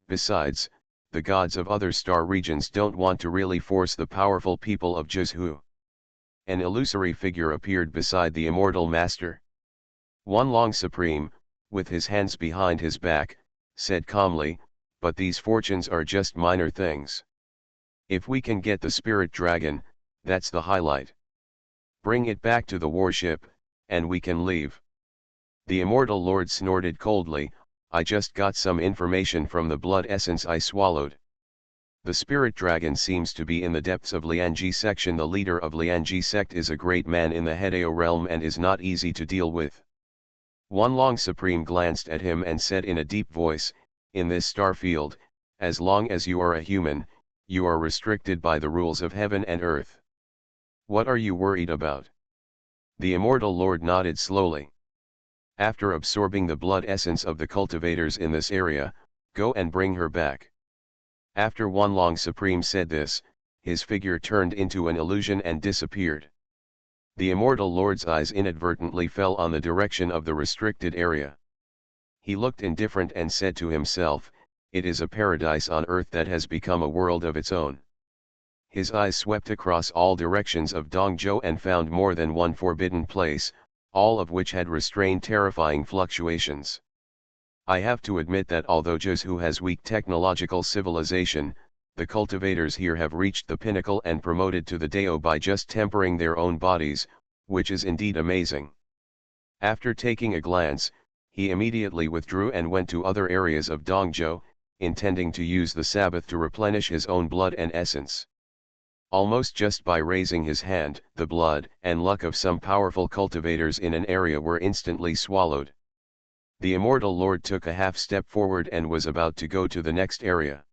Besides, the gods of other star regions don't want to really force the powerful people of Juzhu. An illusory figure appeared beside the immortal master. One Long Supreme, with his hands behind his back, said calmly, but these fortunes are just minor things. If we can get the spirit dragon, that's the highlight. Bring it back to the warship, and we can leave. The immortal lord snorted coldly, I just got some information from the blood essence I swallowed. The spirit dragon seems to be in the depths of Lianji section. The leader of Lianji sect is a great man in the Hedeo realm and is not easy to deal with. One Long Supreme glanced at him and said in a deep voice, in this star field, as long as you are a human, you are restricted by the rules of heaven and earth. What are you worried about? The immortal lord nodded slowly. After absorbing the blood essence of the cultivators in this area, go and bring her back. After Wan Long Supreme said this, his figure turned into an illusion and disappeared. The immortal lord's eyes inadvertently fell on the direction of the restricted area. He looked indifferent and said to himself, "It is a paradise on earth that has become a world of its own." His eyes swept across all directions of Dongzhou and found more than one forbidden place, all of which had restrained terrifying fluctuations. I have to admit that although Zhou has weak technological civilization, the cultivators here have reached the pinnacle and promoted to the Dao by just tempering their own bodies, which is indeed amazing. After taking a glance, he immediately withdrew and went to other areas of Dongzhou, intending to use the Sabbath to replenish his own blood and essence. Almost just by raising his hand, the blood and luck of some powerful cultivators in an area were instantly swallowed. The immortal lord took a half step forward and was about to go to the next area.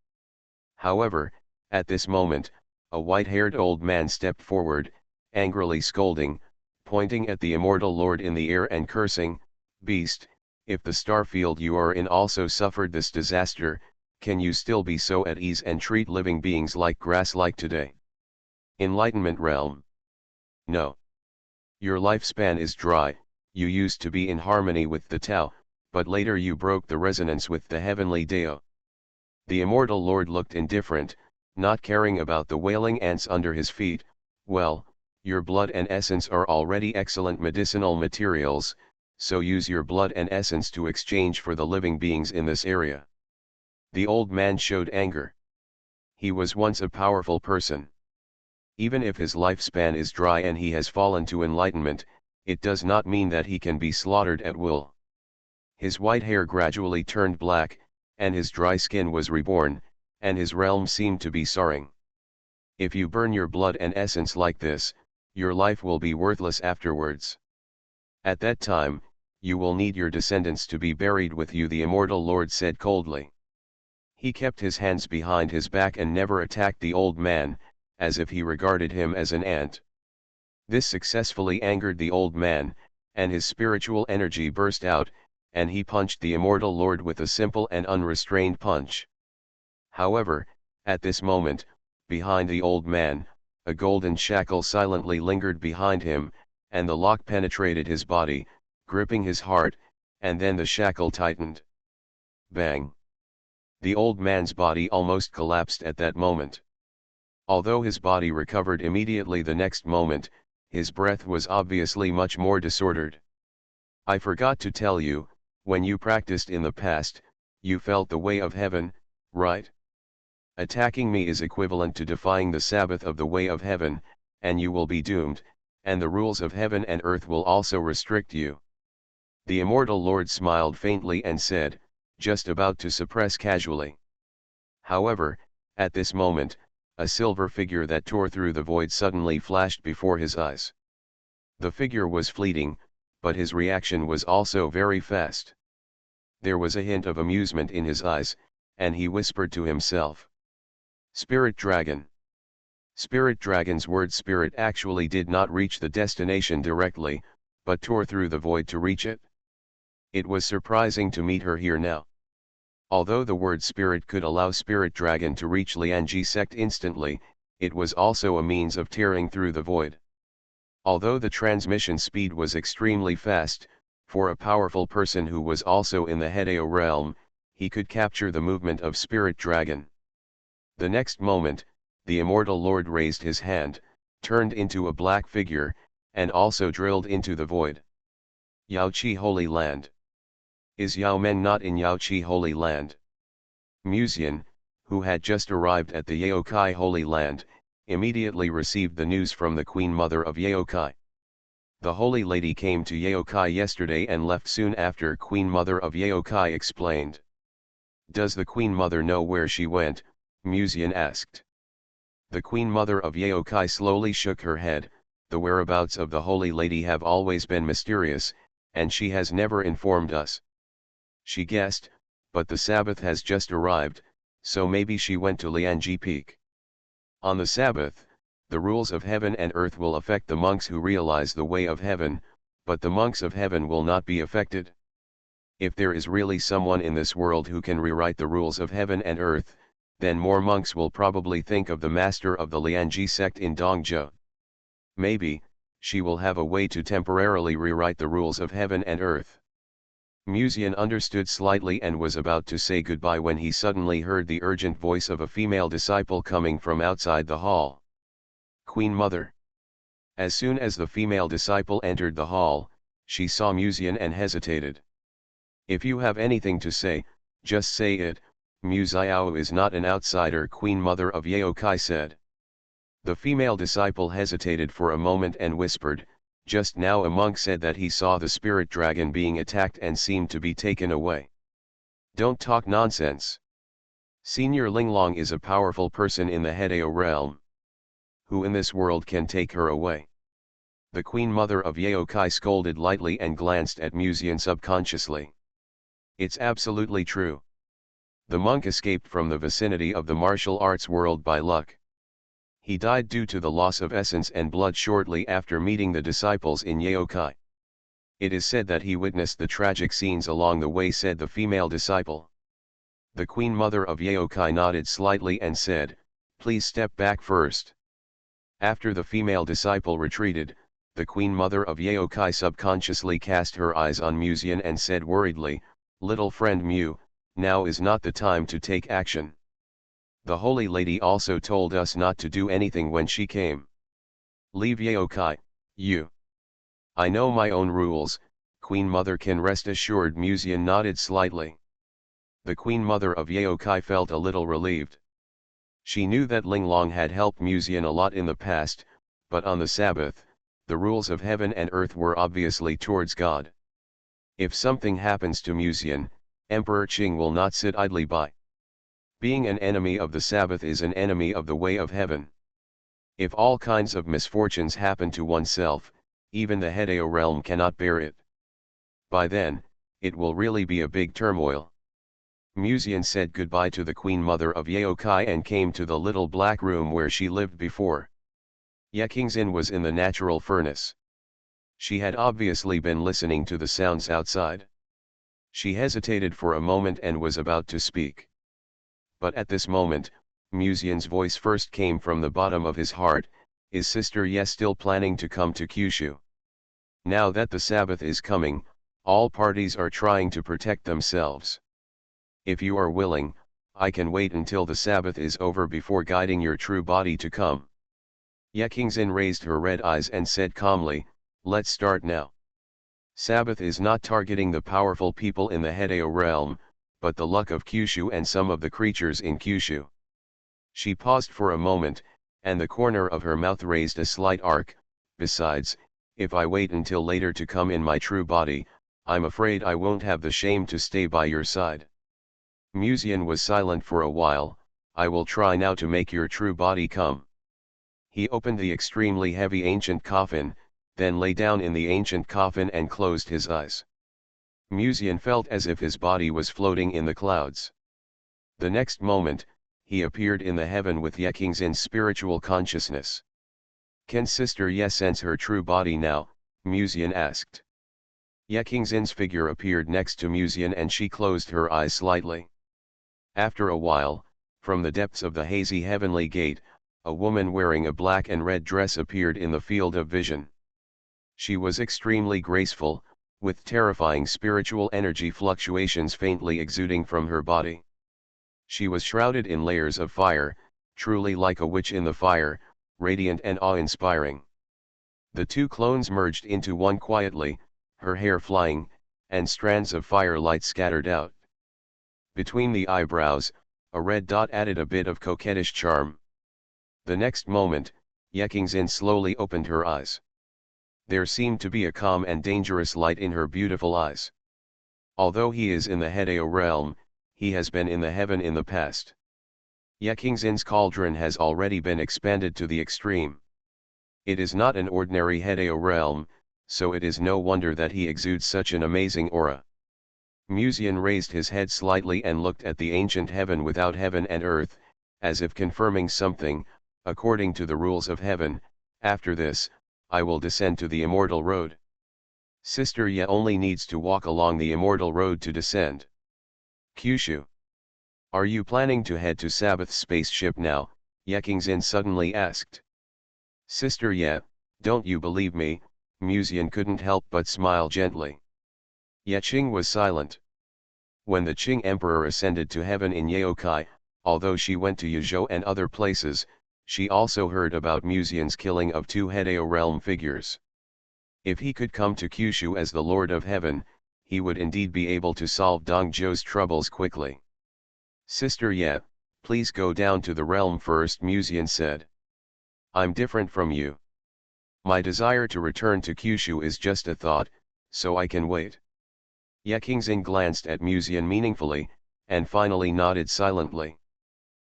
However, at this moment, a white-haired old man stepped forward, angrily scolding, pointing at the immortal lord in the air and cursing, "Beast, if the star field you are in also suffered this disaster, can you still be so at ease and treat living beings like grass like today? Enlightenment realm. No. Your lifespan is dry, you used to be in harmony with the Tao, but later you broke the resonance with the heavenly Dao." The immortal lord looked indifferent, not caring about the wailing ants under his feet. "Well, your blood and essence are already excellent medicinal materials, so use your blood and essence to exchange for the living beings in this area." The old man showed anger. He was once a powerful person. Even if his lifespan is dry and he has fallen to enlightenment, it does not mean that he can be slaughtered at will. His white hair gradually turned black, and his dry skin was reborn, and his realm seemed to be soaring. If you burn your blood and essence like this, your life will be worthless afterwards. At that time, you will need your descendants to be buried with you, the immortal lord said coldly. He kept his hands behind his back and never attacked the old man, as if he regarded him as an ant. This successfully angered the old man, and his spiritual energy burst out, and he punched the immortal lord with a simple and unrestrained punch. However, at this moment, behind the old man, a golden shackle silently lingered behind him, and the lock penetrated his body, gripping his heart, and then the shackle tightened. Bang! The old man's body almost collapsed at that moment. Although his body recovered immediately the next moment, his breath was obviously much more disordered. "I forgot to tell you, when you practiced in the past, you felt the way of heaven, right? Attacking me is equivalent to defying the Sabbath of the way of heaven, and you will be doomed, and the rules of heaven and earth will also restrict you." The immortal lord smiled faintly and said, just about to suppress casually. However, at this moment, a silver figure that tore through the void suddenly flashed before his eyes. The figure was fleeting, but his reaction was also very fast. There was a hint of amusement in his eyes, and he whispered to himself, "Spirit Dragon." Spirit Dragon's word spirit actually did not reach the destination directly, but tore through the void to reach it. It was surprising to meet her here now. Although the word spirit could allow Spirit Dragon to reach Lianji sect instantly, it was also a means of tearing through the void. Although the transmission speed was extremely fast, for a powerful person who was also in the Hedeo realm, he could capture the movement of Spirit Dragon. The next moment, the immortal lord raised his hand, turned into a black figure, and also drilled into the void. Yaoqi Holy Land. Is Yao Men not in Yaoqi Holy Land? Muzian, who had just arrived at the Yaokai Holy Land, immediately received the news from the Queen Mother of Yaokai. The Holy Lady came to Yaokai yesterday and left soon after, Queen Mother of Yaokai explained. Does the Queen Mother know where she went? Muzian asked. The Queen Mother of Yaokai slowly shook her head. The whereabouts of the Holy Lady have always been mysterious, and she has never informed us. She guessed, but the Sabbath has just arrived, so maybe she went to Lianji Peak. On the Sabbath, the rules of heaven and earth will affect the monks who realize the way of heaven, but the monks of heaven will not be affected. If there is really someone in this world who can rewrite the rules of heaven and earth, then more monks will probably think of the master of the Lianji sect in Dongzhou. Maybe, she will have a way to temporarily rewrite the rules of heaven and earth. Musian understood slightly and was about to say goodbye when he suddenly heard the urgent voice of a female disciple coming from outside the hall. Queen Mother. As soon as the female disciple entered the hall, she saw Musian and hesitated. If you have anything to say, just say it. Mu Xiao is not an outsider, Queen Mother of Yaokai said. The female disciple hesitated for a moment and whispered, just now a monk said that he saw the spirit dragon being attacked and seemed to be taken away. Don't talk nonsense. Senior Linglong is a powerful person in the Hedeo realm. Who in this world can take her away? The Queen Mother of Yaokai scolded lightly and glanced at Musian subconsciously. It's absolutely true. The monk escaped from the vicinity of the martial arts world by luck. He died due to the loss of essence and blood shortly after meeting the disciples in Yaokai. It is said that he witnessed the tragic scenes along the way, said the female disciple. The Queen Mother of Yaokai nodded slightly and said, please step back first. After the female disciple retreated, the Queen Mother of Yaokai subconsciously cast her eyes on Musian and said worriedly, little friend Mu, now is not the time to take action. The Holy Lady also told us not to do anything when she came. Leave Yaokai, you. I know my own rules, Queen Mother can rest assured. Musian nodded slightly. The Queen Mother of Yaokai felt a little relieved. She knew that Linglong had helped Musian a lot in the past, but on the Sabbath, the rules of heaven and earth were obviously towards God. If something happens to Musian, Emperor Qing will not sit idly by. Being an enemy of the Sabbath is an enemy of the way of heaven. If all kinds of misfortunes happen to oneself, even the Hedeo realm cannot bear it. By then, it will really be a big turmoil. Musian said goodbye to the Queen Mother of Yaokai and came to the little black room where she lived before. Ye Qingxin was in the natural furnace. She had obviously been listening to the sounds outside. She hesitated for a moment and was about to speak. But at this moment, Musian's voice first came from the bottom of his heart, is Sister Ye still planning to come to Kyushu? Now that the Sabbath is coming, all parties are trying to protect themselves. If you are willing, I can wait until the Sabbath is over before guiding your true body to come. Ye Qingxin raised her red eyes and said calmly, let's start now. Sabbath is not targeting the powerful people in the Hedeo realm, but the luck of Kyushu and some of the creatures in Kyushu. She paused for a moment, and the corner of her mouth raised a slight arc. Besides, if I wait until later to come in my true body, I'm afraid I won't have the shame to stay by your side. Musian was silent for a while. I will try now to make your true body come. He opened the extremely heavy ancient coffin, then lay down in the ancient coffin and closed his eyes. Musian felt as if his body was floating in the clouds. The next moment, he appeared in the heaven with Ye Qingxin's spiritual consciousness. Can Sister Ye sense her true body now? Musian asked. Ye Qingxin's figure appeared next to Musian and she closed her eyes slightly. After a while, from the depths of the hazy heavenly gate, a woman wearing a black and red dress appeared in the field of vision. She was extremely graceful, with terrifying spiritual energy fluctuations faintly exuding from her body. She was shrouded in layers of fire, truly like a witch in the fire, radiant and awe-inspiring. The two clones merged into one quietly, her hair flying, and strands of firelight scattered out. Between the eyebrows, a red dot added a bit of coquettish charm. The next moment, Ye Qingxin slowly opened her eyes. There seemed to be a calm and dangerous light in her beautiful eyes. Although he is in the Hedeo realm, he has been in the heaven in the past. Ye Qingxin's cauldron has already been expanded to the extreme. It is not an ordinary Hedeo realm, so it is no wonder that he exudes such an amazing aura. Musian raised his head slightly and looked at the ancient heaven without heaven and earth, as if confirming something. According to the rules of heaven, after this, I will descend to the immortal road. Sister Ye only needs to walk along the immortal road to descend. Kyushu. Are you planning to head to Sabbath's spaceship now? Yekingzin suddenly asked. Sister, yeah, don't you believe me? Musian couldn't help but smile gently. Yeqing was silent. When the Qing Emperor ascended to heaven in Yaokai, although she went to Yuzhou and other places, she also heard about Musian's killing of two Hedeo realm figures. If he could come to Kyushu as the Lord of Heaven, he would indeed be able to solve Dongzhou's troubles quickly. Sister, yeah, please go down to the realm first, Musian said. I'm different from you. My desire to return to Kyushu is just a thought, so I can wait. Yekingzin glanced at Musian meaningfully, and finally nodded silently.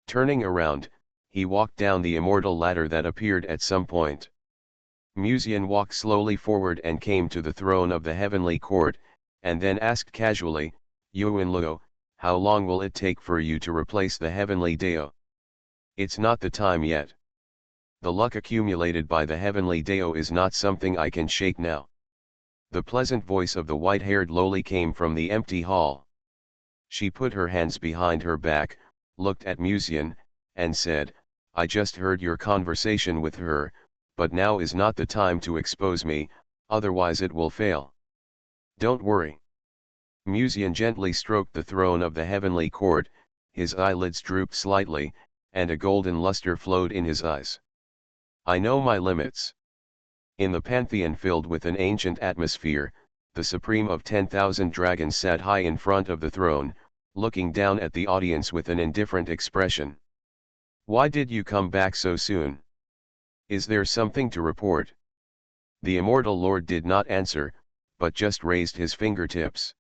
Turning around, he walked down the immortal ladder that appeared at some point. Musian walked slowly forward and came to the throne of the heavenly court, and then asked casually, Yuan Luo, how long will it take for you to replace the heavenly Dao? It's not the time yet. The luck accumulated by the heavenly Dao is not something I can shake now. The pleasant voice of the white-haired lowly came from the empty hall. She put her hands behind her back, looked at Musian, and said, I just heard your conversation with her, but now is not the time to expose me, otherwise it will fail. Don't worry. Musian gently stroked the throne of the heavenly court, his eyelids drooped slightly, and a golden luster flowed in his eyes. I know my limits. In the pantheon filled with an ancient atmosphere, the supreme of 10,000 dragons sat high in front of the throne, looking down at the audience with an indifferent expression. Why did you come back so soon? Is there something to report? The immortal lord did not answer, but just raised his fingertips.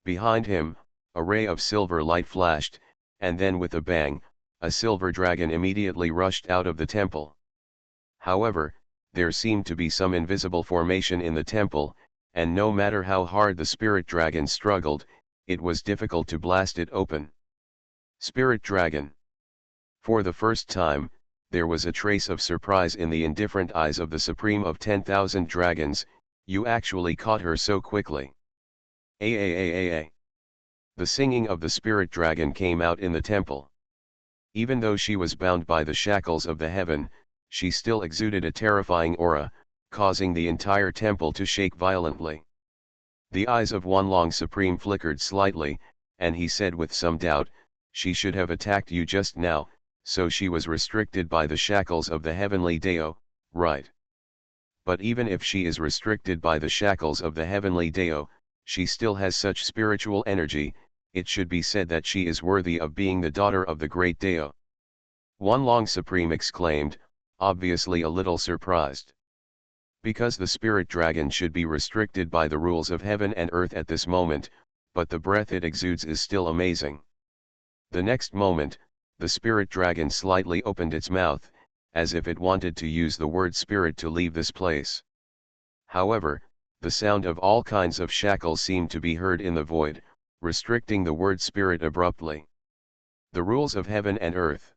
Behind him, a ray of silver light flashed, and then with a bang, a silver dragon immediately rushed out of the temple. However, there seemed to be some invisible formation in the temple, and no matter how hard the spirit dragon struggled, it was difficult to blast it open. Spirit dragon. For the first time, there was a trace of surprise in the indifferent eyes of the supreme of 10,000 dragons. You actually caught her so quickly. A. The singing of the spirit dragon came out in the temple. Even though she was bound by the shackles of the heaven, she still exuded a terrifying aura, causing the entire temple to shake violently. The eyes of Wanlong Supreme flickered slightly, and he said with some doubt, she should have attacked you just now, so she was restricted by the shackles of the heavenly Dao, right? But even if she is restricted by the shackles of the heavenly Dao, she still has such spiritual energy, it should be said that she is worthy of being the daughter of the great Dao. Wanlong Supreme exclaimed, obviously a little surprised. Because the spirit dragon should be restricted by the rules of heaven and earth at this moment, but the breath it exudes is still amazing. The next moment, the spirit dragon slightly opened its mouth, as if it wanted to use the word spirit to leave this place. However, the sound of all kinds of shackles seemed to be heard in the void, restricting the word spirit abruptly. The rules of heaven and earth.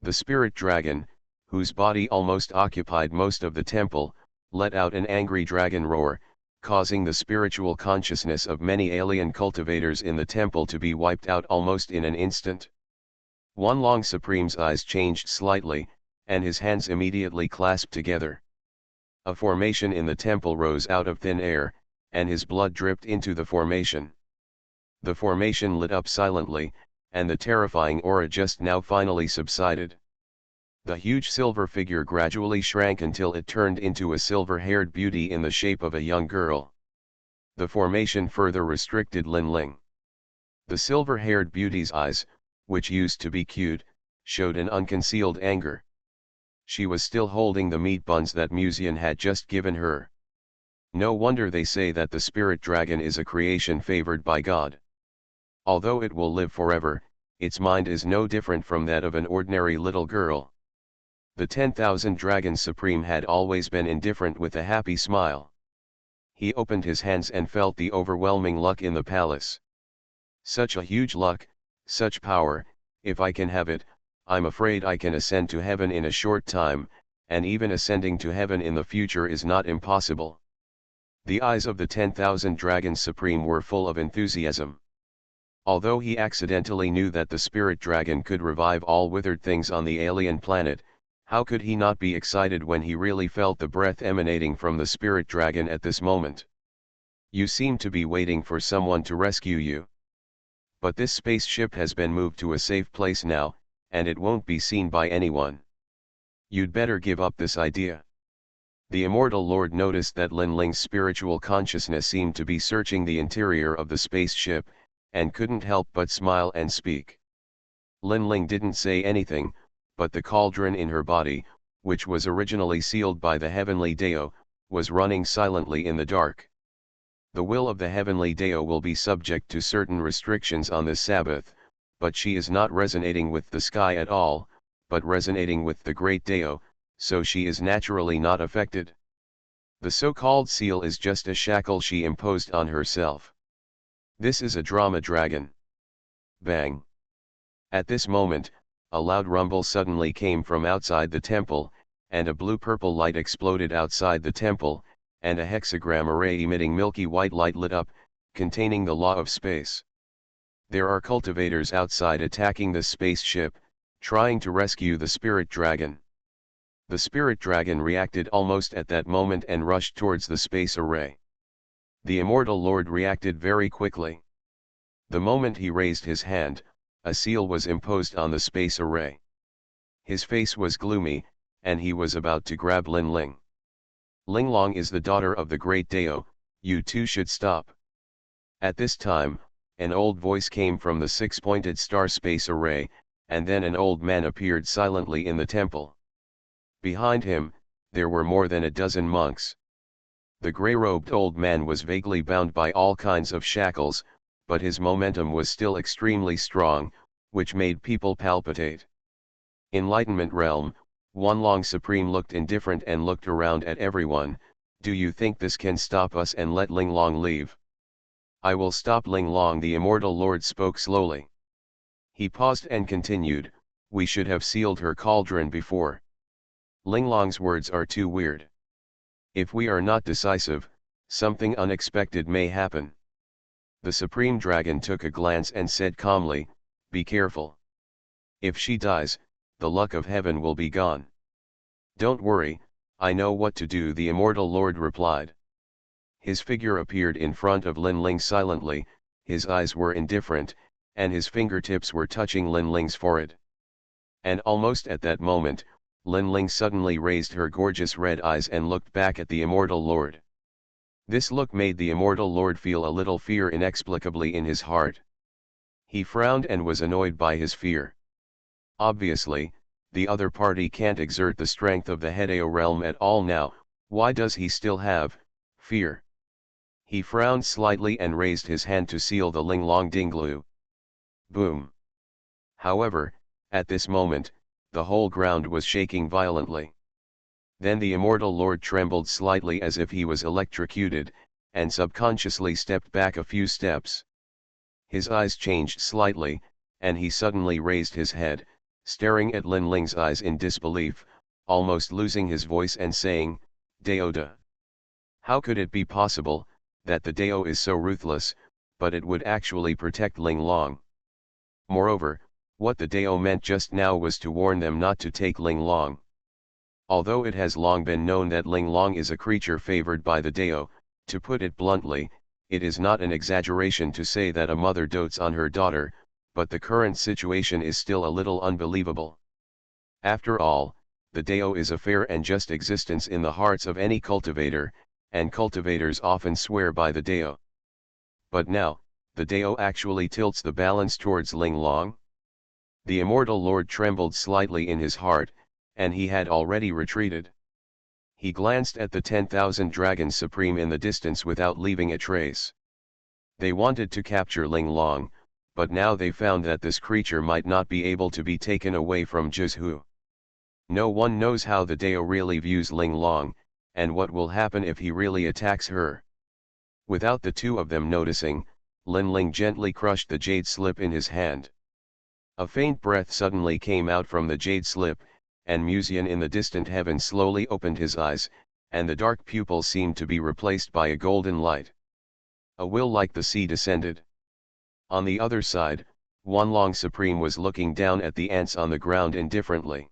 The spirit dragon, whose body almost occupied most of the temple, let out an angry dragon roar, causing the spiritual consciousness of many alien cultivators in the temple to be wiped out almost in an instant. Wanlong Supreme's eyes changed slightly, and his hands immediately clasped together. A formation in the temple rose out of thin air, and his blood dripped into the formation. The formation lit up silently, and the terrifying aura just now finally subsided. The huge silver figure gradually shrank until it turned into a silver-haired beauty in the shape of a young girl. The formation further restricted Lin Ling. The silver-haired beauty's eyes, which used to be cute, showed an unconcealed anger. She was still holding the meat buns that Musian had just given her. No wonder they say that the spirit dragon is a creation favored by God. Although it will live forever, its mind is no different from that of an ordinary little girl. The 10,000 Dragons Supreme had always been indifferent with a happy smile. He opened his hands and felt the overwhelming luck in the palace. Such a huge luck, such power, if I can have it, I'm afraid I can ascend to heaven in a short time, and even ascending to heaven in the future is not impossible. The eyes of the 10,000 Dragons Supreme were full of enthusiasm. Although he accidentally knew that the spirit dragon could revive all withered things on the alien planet, how could he not be excited when he really felt the breath emanating from the spirit dragon at this moment? You seem to be waiting for someone to rescue you. But this spaceship has been moved to a safe place now, and it won't be seen by anyone. You'd better give up this idea. The Immortal Lord noticed that Lin Ling's spiritual consciousness seemed to be searching the interior of the spaceship, and couldn't help but smile and speak. Lin Ling didn't say anything, but the cauldron in her body, which was originally sealed by the heavenly Dao, was running silently in the dark. The will of the heavenly Dao will be subject to certain restrictions on this Sabbath, but she is not resonating with the sky at all, but resonating with the great Dao, so she is naturally not affected. The so-called seal is just a shackle she imposed on herself. This is a drama dragon. Bang! At this moment, a loud rumble suddenly came from outside the temple, and a blue-purple light exploded outside the temple, and a hexagram array emitting milky white light lit up, containing the law of space. There are cultivators outside attacking the spaceship, trying to rescue the spirit dragon. The spirit dragon reacted almost at that moment and rushed towards the space array. The Immortal Lord reacted very quickly. The moment he raised his hand, a seal was imposed on the space array. His face was gloomy, and he was about to grab Lin Ling. Ling Long is the daughter of the great Dao, you two should stop. At this time, an old voice came from the six-pointed star space array, and then an old man appeared silently in the temple. Behind him, there were more than a dozen monks. The grey-robed old man was vaguely bound by all kinds of shackles, but his momentum was still extremely strong, which made people palpitate. Enlightenment realm, Wanlong Supreme looked indifferent and looked around at everyone. Do you think this can stop us and let Ling Long leave? I will stop Ling Long, the Immortal Lord spoke slowly. He paused and continued, we should have sealed her cauldron before. Ling Long's words are too weird. If we are not decisive, something unexpected may happen. The Supreme Dragon took a glance and said calmly, be careful. If she dies, the luck of heaven will be gone. Don't worry, I know what to do, the Immortal Lord replied. His figure appeared in front of Lin Ling silently, his eyes were indifferent, and his fingertips were touching Lin Ling's forehead. And almost at that moment, Lin Ling suddenly raised her gorgeous red eyes and looked back at the Immortal Lord. This look made the Immortal Lord feel a little fear inexplicably in his heart. He frowned and was annoyed by his fear. Obviously, the other party can't exert the strength of the Hedeo realm at all now, why does he still have fear? He frowned slightly and raised his hand to seal the Ling Long Dinglu. Boom! However, at this moment, the whole ground was shaking violently. Then the Immortal Lord trembled slightly as if he was electrocuted, and subconsciously stepped back a few steps. His eyes changed slightly, and he suddenly raised his head, staring at Lin Ling's eyes in disbelief, almost losing his voice and saying, Daoda. How could it be possible, that the Dao is so ruthless, but it would actually protect Ling Long? Moreover, what the Dao meant just now was to warn them not to take Ling Long. Although it has long been known that Ling Long is a creature favored by the Dao, to put it bluntly, it is not an exaggeration to say that a mother dotes on her daughter, but the current situation is still a little unbelievable. After all, the Dao is a fair and just existence in the hearts of any cultivator, and cultivators often swear by the Dao. But now, the Dao actually tilts the balance towards Ling Long? The Immortal Lord trembled slightly in his heart, and he had already retreated. He glanced at the 10,000 dragons supreme in the distance without leaving a trace. They wanted to capture Ling Long, but now they found that this creature might not be able to be taken away from Jizhu. No one knows how the Dao really views Ling Long, and what will happen if he really attacks her. Without the two of them noticing, Lin Ling gently crushed the jade slip in his hand. A faint breath suddenly came out from the jade slip, and Musian in the distant heaven slowly opened his eyes, and the dark pupil seemed to be replaced by a golden light. A will like the sea descended. On the other side, Wanlong Supreme was looking down at the ants on the ground indifferently.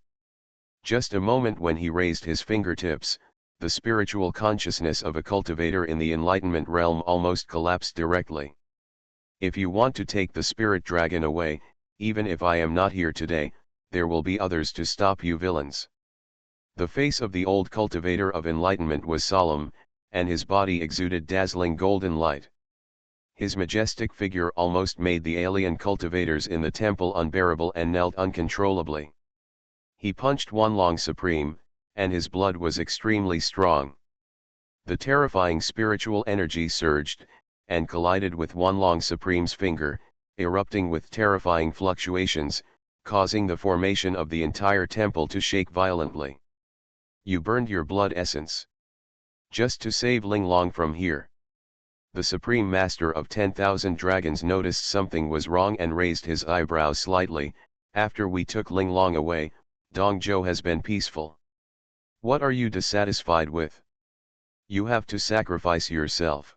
Just a moment when he raised his fingertips, the spiritual consciousness of a cultivator in the enlightenment realm almost collapsed directly. If you want to take the spirit dragon away, even if I am not here today, there will be others to stop you villains. The face of the old cultivator of enlightenment was solemn, and his body exuded dazzling golden light. His majestic figure almost made the alien cultivators in the temple unbearable and knelt uncontrollably. He punched Wanlong Supreme, and his blood was extremely strong. The terrifying spiritual energy surged, and collided with Wanlong Supreme's finger, erupting with terrifying fluctuations, causing the formation of the entire temple to shake violently. You burned your blood essence. Just to save Linglong from here. The Supreme Master of 10,000 Dragons noticed something was wrong and raised his eyebrows slightly. After we took Linglong away, Dongzhou has been peaceful. What are you dissatisfied with? You have to sacrifice yourself.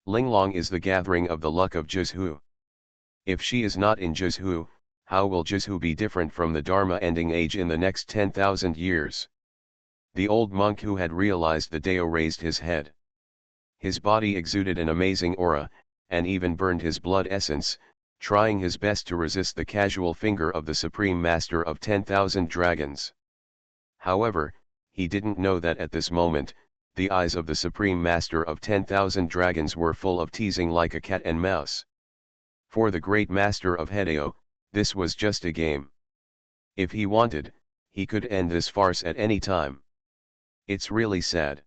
Linglong is the gathering of the luck of Jizhu. If she is not in Jizhu, how will Jizhu be different from the Dharma ending age in the next 10,000 years? The old monk who had realized the Dao raised his head. His body exuded an amazing aura, and even burned his blood essence, trying his best to resist the casual finger of the Supreme Master of 10,000 Dragons. However, he didn't know that at this moment, the eyes of the Supreme Master of 10,000 Dragons were full of teasing like a cat and mouse. For the great Master of Hedao, this was just a game. If he wanted, he could end this farce at any time. It's really sad.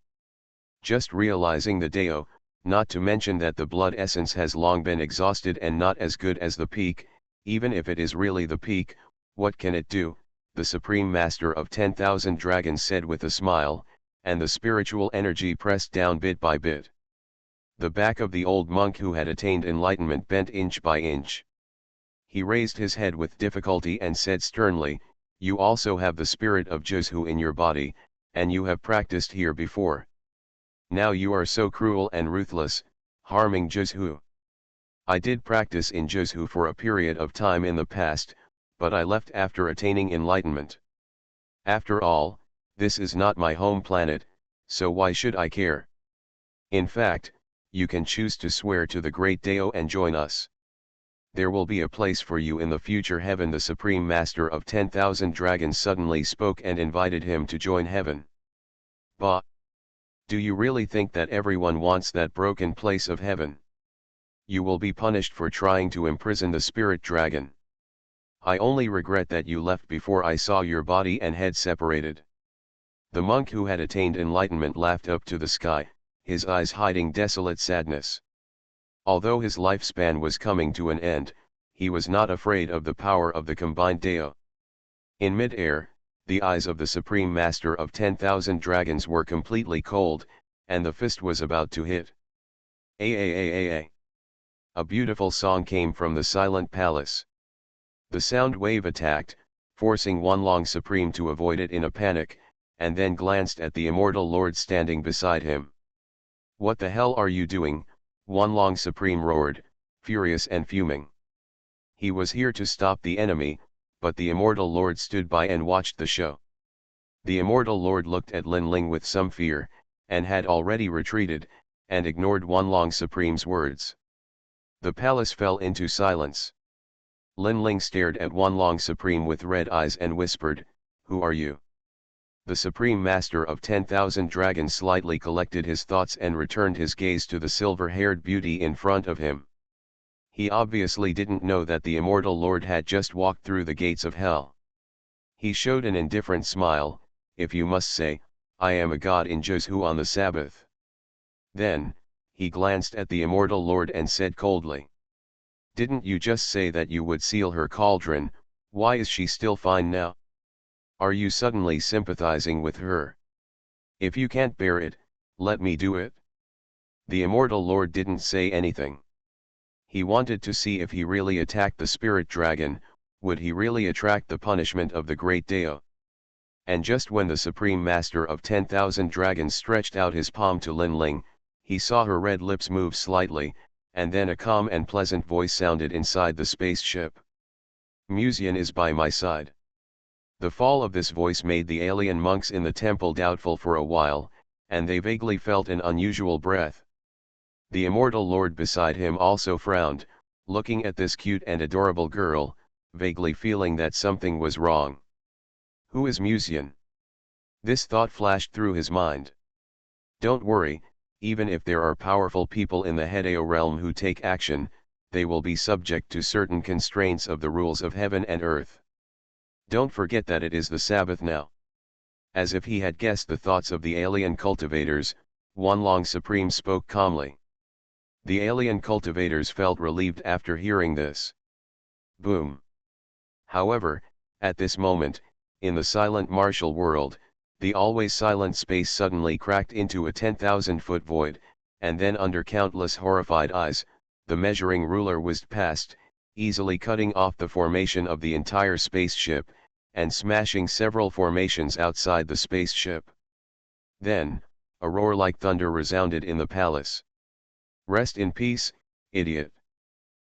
Just realizing the Dao, not to mention that the blood essence has long been exhausted and not as good as the peak, even if it is really the peak, what can it do? The Supreme Master of 10,000 Dragons said with a smile, and the spiritual energy pressed down bit by bit. The back of the old monk who had attained enlightenment bent inch by inch. He raised his head with difficulty and said sternly, "You also have the spirit of Jizhu in your body, and you have practiced here before. Now you are so cruel and ruthless, harming Jizhu. I did practice in Jizhu for a period of time in the past, but I left after attaining enlightenment. After all, this is not my home planet, so why should I care? In fact, you can choose to swear to the great Dao and join us. There will be a place for you in the future heaven." The Supreme Master of 10,000 Dragons suddenly spoke and invited him to join heaven. Bah! Do you really think that everyone wants that broken place of heaven? You will be punished for trying to imprison the spirit dragon. I only regret that you left before I saw your body and head separated. The monk who had attained enlightenment laughed up to the sky, his eyes hiding desolate sadness. Although his lifespan was coming to an end, he was not afraid of the power of the combined Dao. In mid-air, the eyes of the Supreme Master of 10,000 Dragons were completely cold, and the fist was about to hit. A beautiful song came from the silent palace. The sound wave attacked, forcing Wanlong Supreme to avoid it in a panic, and then glanced at the immortal lord standing beside him. "What the hell are you doing?" Wanlong Supreme roared, furious and fuming. He was here to stop the enemy, but the immortal lord stood by and watched the show. The immortal lord looked at Lin Ling with some fear, and had already retreated, and ignored Wanlong Supreme's words. The palace fell into silence. Lin Ling stared at Wanlong Supreme with red eyes and whispered, "Who are you?" The Supreme Master of 10,000 Dragons slightly collected his thoughts and returned his gaze to the silver-haired beauty in front of him. He obviously didn't know that the immortal lord had just walked through the gates of hell. He showed an indifferent smile, "If you must say, I am a god in Jizhu on the Sabbath." Then, he glanced at the immortal lord and said coldly, "Didn't you just say that you would seal her cauldron? Why is she still fine now? Are you suddenly sympathizing with her? If you can't bear it, let me do it." The immortal lord didn't say anything. He wanted to see if he really attacked the spirit dragon, would he really attract the punishment of the great Dao. And just when the Supreme Master of 10,000 Dragons stretched out his palm to Lin Ling, he saw her red lips move slightly, and then a calm and pleasant voice sounded inside the spaceship. Musian is by my side. The fall of this voice made the alien monks in the temple doubtful for a while, and they vaguely felt an unusual breath. The immortal lord beside him also frowned, looking at this cute and adorable girl, vaguely feeling that something was wrong. Who is Musian? This thought flashed through his mind. Don't worry, even if there are powerful people in the Hedeo realm who take action, they will be subject to certain constraints of the rules of heaven and earth. Don't forget that it is the Sabbath now. As if he had guessed the thoughts of the alien cultivators, Wanlong Supreme spoke calmly. The alien cultivators felt relieved after hearing this. Boom. However, at this moment, in the silent martial world, the always silent space suddenly cracked into a 10,000-foot void, and then under countless horrified eyes, the measuring ruler whizzed past, easily cutting off the formation of the entire spaceship, and smashing several formations outside the spaceship. Then, a roar like thunder resounded in the palace. Rest in peace, idiot.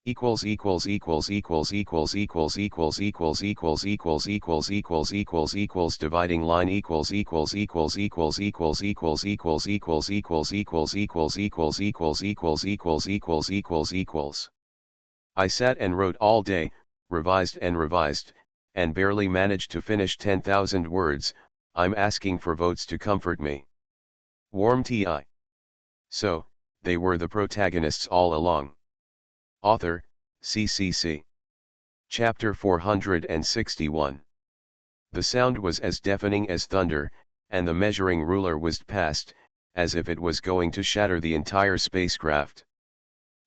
Equals equals equals equals equals equals equals equals equals equals equals equals equals equals dividing line equals equals equals equals equals equals equals equals equals equals equals equals equals equals equals equals equals equals. I sat and wrote all day, revised, and barely managed to finish 10,000 words. I'm asking for votes to comfort me. Warm TI. So, they were the protagonists all along. Author, CCC. Chapter 461. The sound was as deafening as thunder, and the measuring ruler whizzed past, as if it was going to shatter the entire spacecraft.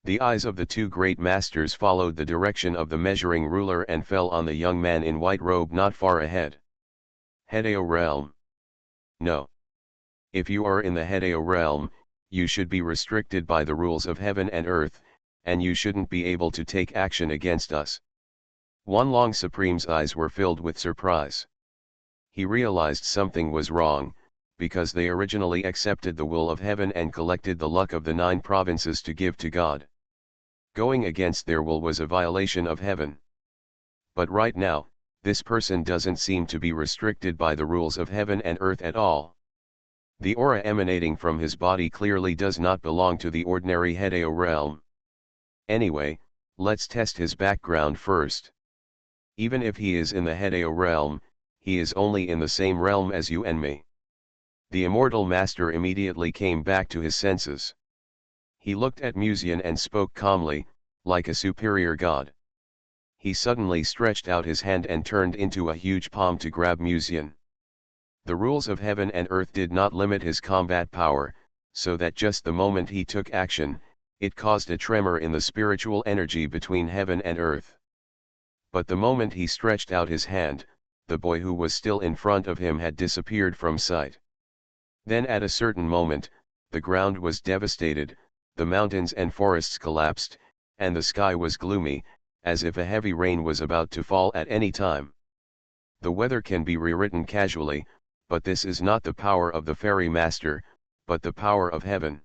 The eyes of the two great masters followed the direction of the measuring ruler and fell on the young man in white robe not far ahead. Hedeo realm. No. If you are in the Hedeo realm, you should be restricted by the rules of heaven and earth, and you shouldn't be able to take action against us. Wanlong Supreme's eyes were filled with surprise. He realized something was wrong, because they originally accepted the will of heaven and collected the luck of the 9 provinces to give to God. Going against their will was a violation of heaven. But right now, this person doesn't seem to be restricted by the rules of heaven and earth at all. The aura emanating from his body clearly does not belong to the ordinary Hedeo realm. Anyway, let's test his background first. Even if he is in the Hedeo realm, he is only in the same realm as you and me. The immortal master immediately came back to his senses. He looked at Musian and spoke calmly, like a superior god. He suddenly stretched out his hand and turned into a huge palm to grab Musian. The rules of heaven and earth did not limit his combat power, so that just the moment he took action, it caused a tremor in the spiritual energy between heaven and earth. But the moment he stretched out his hand, the boy who was still in front of him had disappeared from sight. Then at a certain moment, the ground was devastated, the mountains and forests collapsed, and the sky was gloomy, as if a heavy rain was about to fall at any time. The weather can be rewritten casually, but this is not the power of the fairy master, but the power of heaven.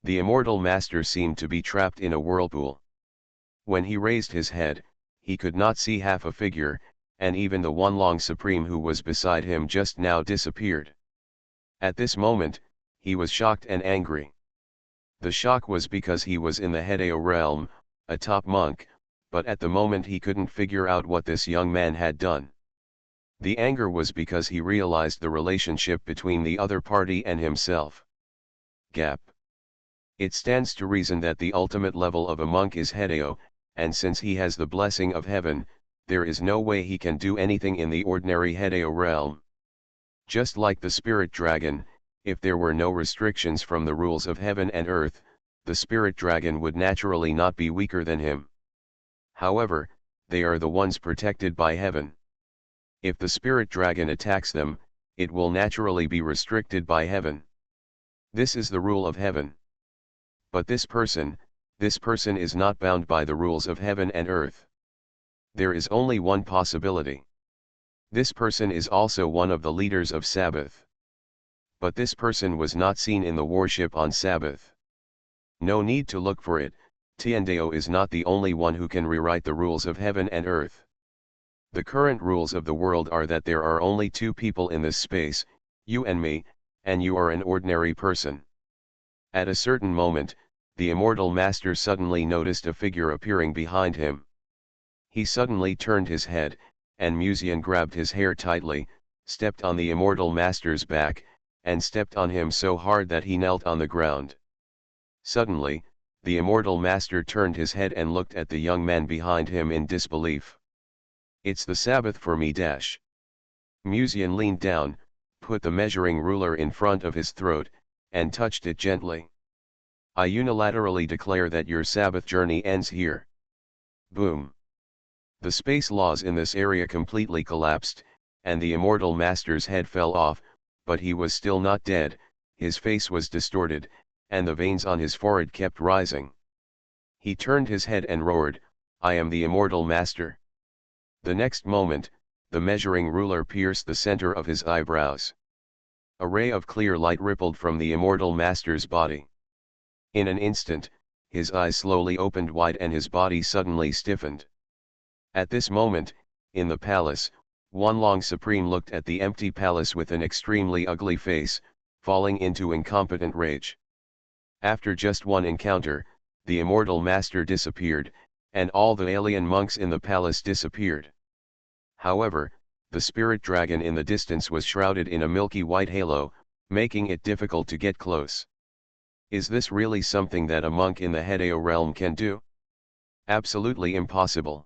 The immortal master seemed to be trapped in a whirlpool. When he raised his head, he could not see half a figure, and even the Wanlong Supreme who was beside him just now disappeared. At this moment, he was shocked and angry. The shock was because he was in the Hedeo realm, a top monk, but at the moment he couldn't figure out what this young man had done. The anger was because he realized the relationship between the other party and himself. Gap. It stands to reason that the ultimate level of a monk is Hedeo, and since he has the blessing of heaven, there is no way he can do anything in the ordinary Hedeo realm. Just like the spirit dragon, if there were no restrictions from the rules of heaven and earth, the spirit dragon would naturally not be weaker than him. However, they are the ones protected by heaven. If the spirit dragon attacks them, it will naturally be restricted by heaven. This is the rule of heaven. But this person is not bound by the rules of heaven and earth. There is only one possibility. This person is also one of the leaders of Sabbath. But this person was not seen in the warship on Sabbath. No need to look for it, Tiandao is not the only one who can rewrite the rules of heaven and earth. The current rules of the world are that there are only two people in this space, you and me, and you are an ordinary person. At a certain moment, the immortal master suddenly noticed a figure appearing behind him. He suddenly turned his head, and Musian grabbed his hair tightly, stepped on the immortal master's back, and stepped on him so hard that he knelt on the ground. Suddenly, the immortal master turned his head and looked at the young man behind him in disbelief. "It's the Sabbath for me dash." Musian leaned down, put the measuring ruler in front of his throat, and touched it gently. "I unilaterally declare that your Sabbath journey ends here." Boom. The space laws in this area completely collapsed, and the immortal master's head fell off, but he was still not dead, his face was distorted, and the veins on his forehead kept rising. He turned his head and roared, "I am the immortal master." The next moment, the measuring ruler pierced the center of his eyebrows. A ray of clear light rippled from the immortal master's body. In an instant, his eyes slowly opened wide and his body suddenly stiffened. At this moment, in the palace, Wanlong Supreme looked at the empty palace with an extremely ugly face, falling into incompetent rage. After just one encounter, the immortal master disappeared, and all the alien monks in the palace disappeared. However, the spirit dragon in the distance was shrouded in a milky white halo, making it difficult to get close. Is this really something that a monk in the Hedeo realm can do? Absolutely impossible.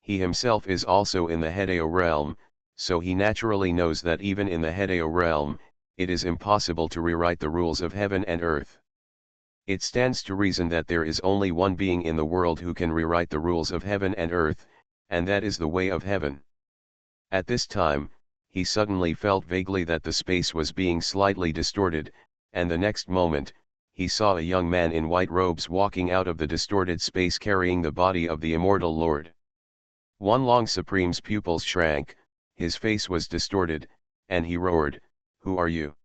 He himself is also in the Hedeo realm, so he naturally knows that even in the Hedeo realm, it is impossible to rewrite the rules of heaven and earth. It stands to reason that there is only one being in the world who can rewrite the rules of heaven and earth, and that is the way of heaven. At this time, he suddenly felt vaguely that the space was being slightly distorted, and the next moment, he saw a young man in white robes walking out of the distorted space carrying the body of the immortal Lord. Wanlong Supreme's pupils shrank, his face was distorted, and he roared, "Who are you?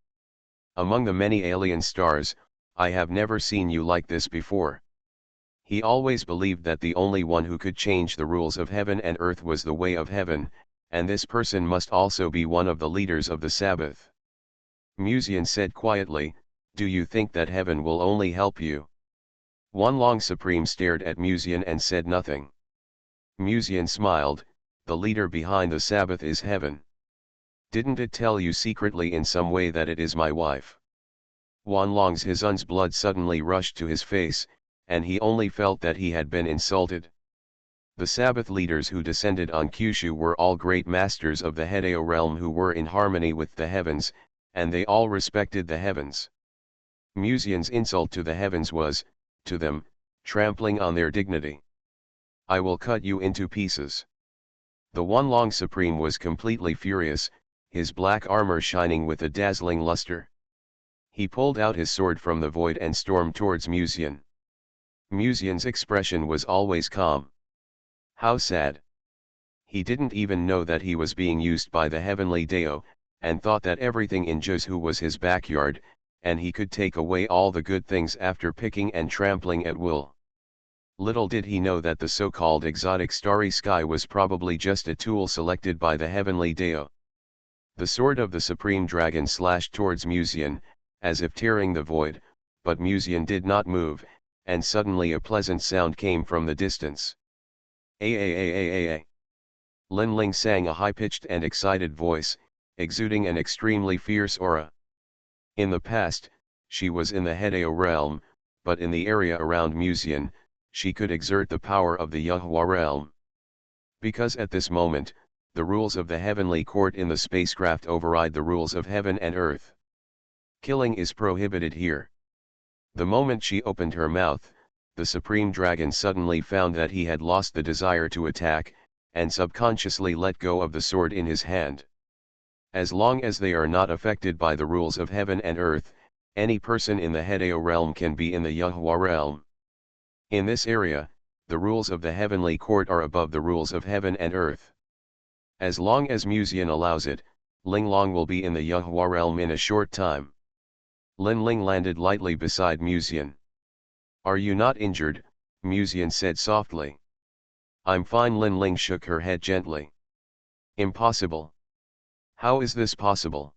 Among the many alien stars, I have never seen you like this before." He always believed that the only one who could change the rules of heaven and earth was the way of heaven, and this person must also be one of the leaders of the Sabbath. Musian said quietly, "Do you think that heaven will only help you?" Wanlong Supreme stared at Musian and said nothing. Musian smiled, "The leader behind the Sabbath is heaven. Didn't it tell you secretly in some way that it is my wife?" Wanlong's Hizun's blood suddenly rushed to his face, and he only felt that he had been insulted. The Sabbath leaders who descended on Kyushu were all great masters of the Hedeo realm who were in harmony with the heavens, and they all respected the heavens. Musian's insult to the heavens was, to them, trampling on their dignity. "I will cut you into pieces." The Wanlong Supreme was completely furious, his black armor shining with a dazzling luster. He pulled out his sword from the void and stormed towards Musian. Musian's expression was always calm. How sad. He didn't even know that he was being used by the heavenly Deo, and thought that everything in Jiuzhu was his backyard, and he could take away all the good things after picking and trampling at will. Little did he know that the so-called exotic starry sky was probably just a tool selected by the heavenly Deo. The sword of the supreme dragon slashed towards Musian, as if tearing the void, but Musian did not move, and suddenly a pleasant sound came from the distance. A. Lin Ling sang a high-pitched and excited voice, exuding an extremely fierce aura. In the past, she was in the Hedeo realm, but in the area around Musian, she could exert the power of the Yahua realm. Because at this moment, the rules of the heavenly court in the spacecraft override the rules of heaven and earth. Killing is prohibited here. The moment she opened her mouth, the supreme dragon suddenly found that he had lost the desire to attack, and subconsciously let go of the sword in his hand. As long as they are not affected by the rules of heaven and earth, any person in the Hedeo realm can be in the Yahua realm. In this area, the rules of the heavenly court are above the rules of heaven and earth. As long as Musian allows it, Ling Long will be in the Yahua realm in a short time. Lin Ling landed lightly beside Musian. "Are you not injured, Musian said softly. I'm fine. Lin Ling shook her head gently. Impossible. How is this possible?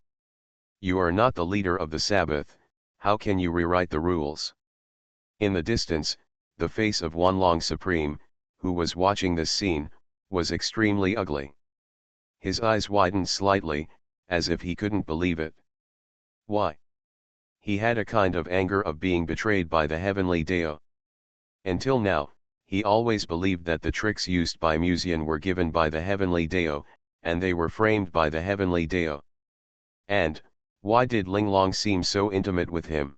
You are not the leader of the Sabbath, how can you rewrite the rules? In the distance, the face of Wanlong Supreme, who was watching this scene, was extremely ugly. His eyes widened slightly, as if he couldn't believe it. Why? He had a kind of anger of being betrayed by the heavenly Dao. Until now, he always believed that the tricks used by Musian were given by the heavenly Dao, and they were framed by the heavenly Dao. And, why did Linglong seem so intimate with him?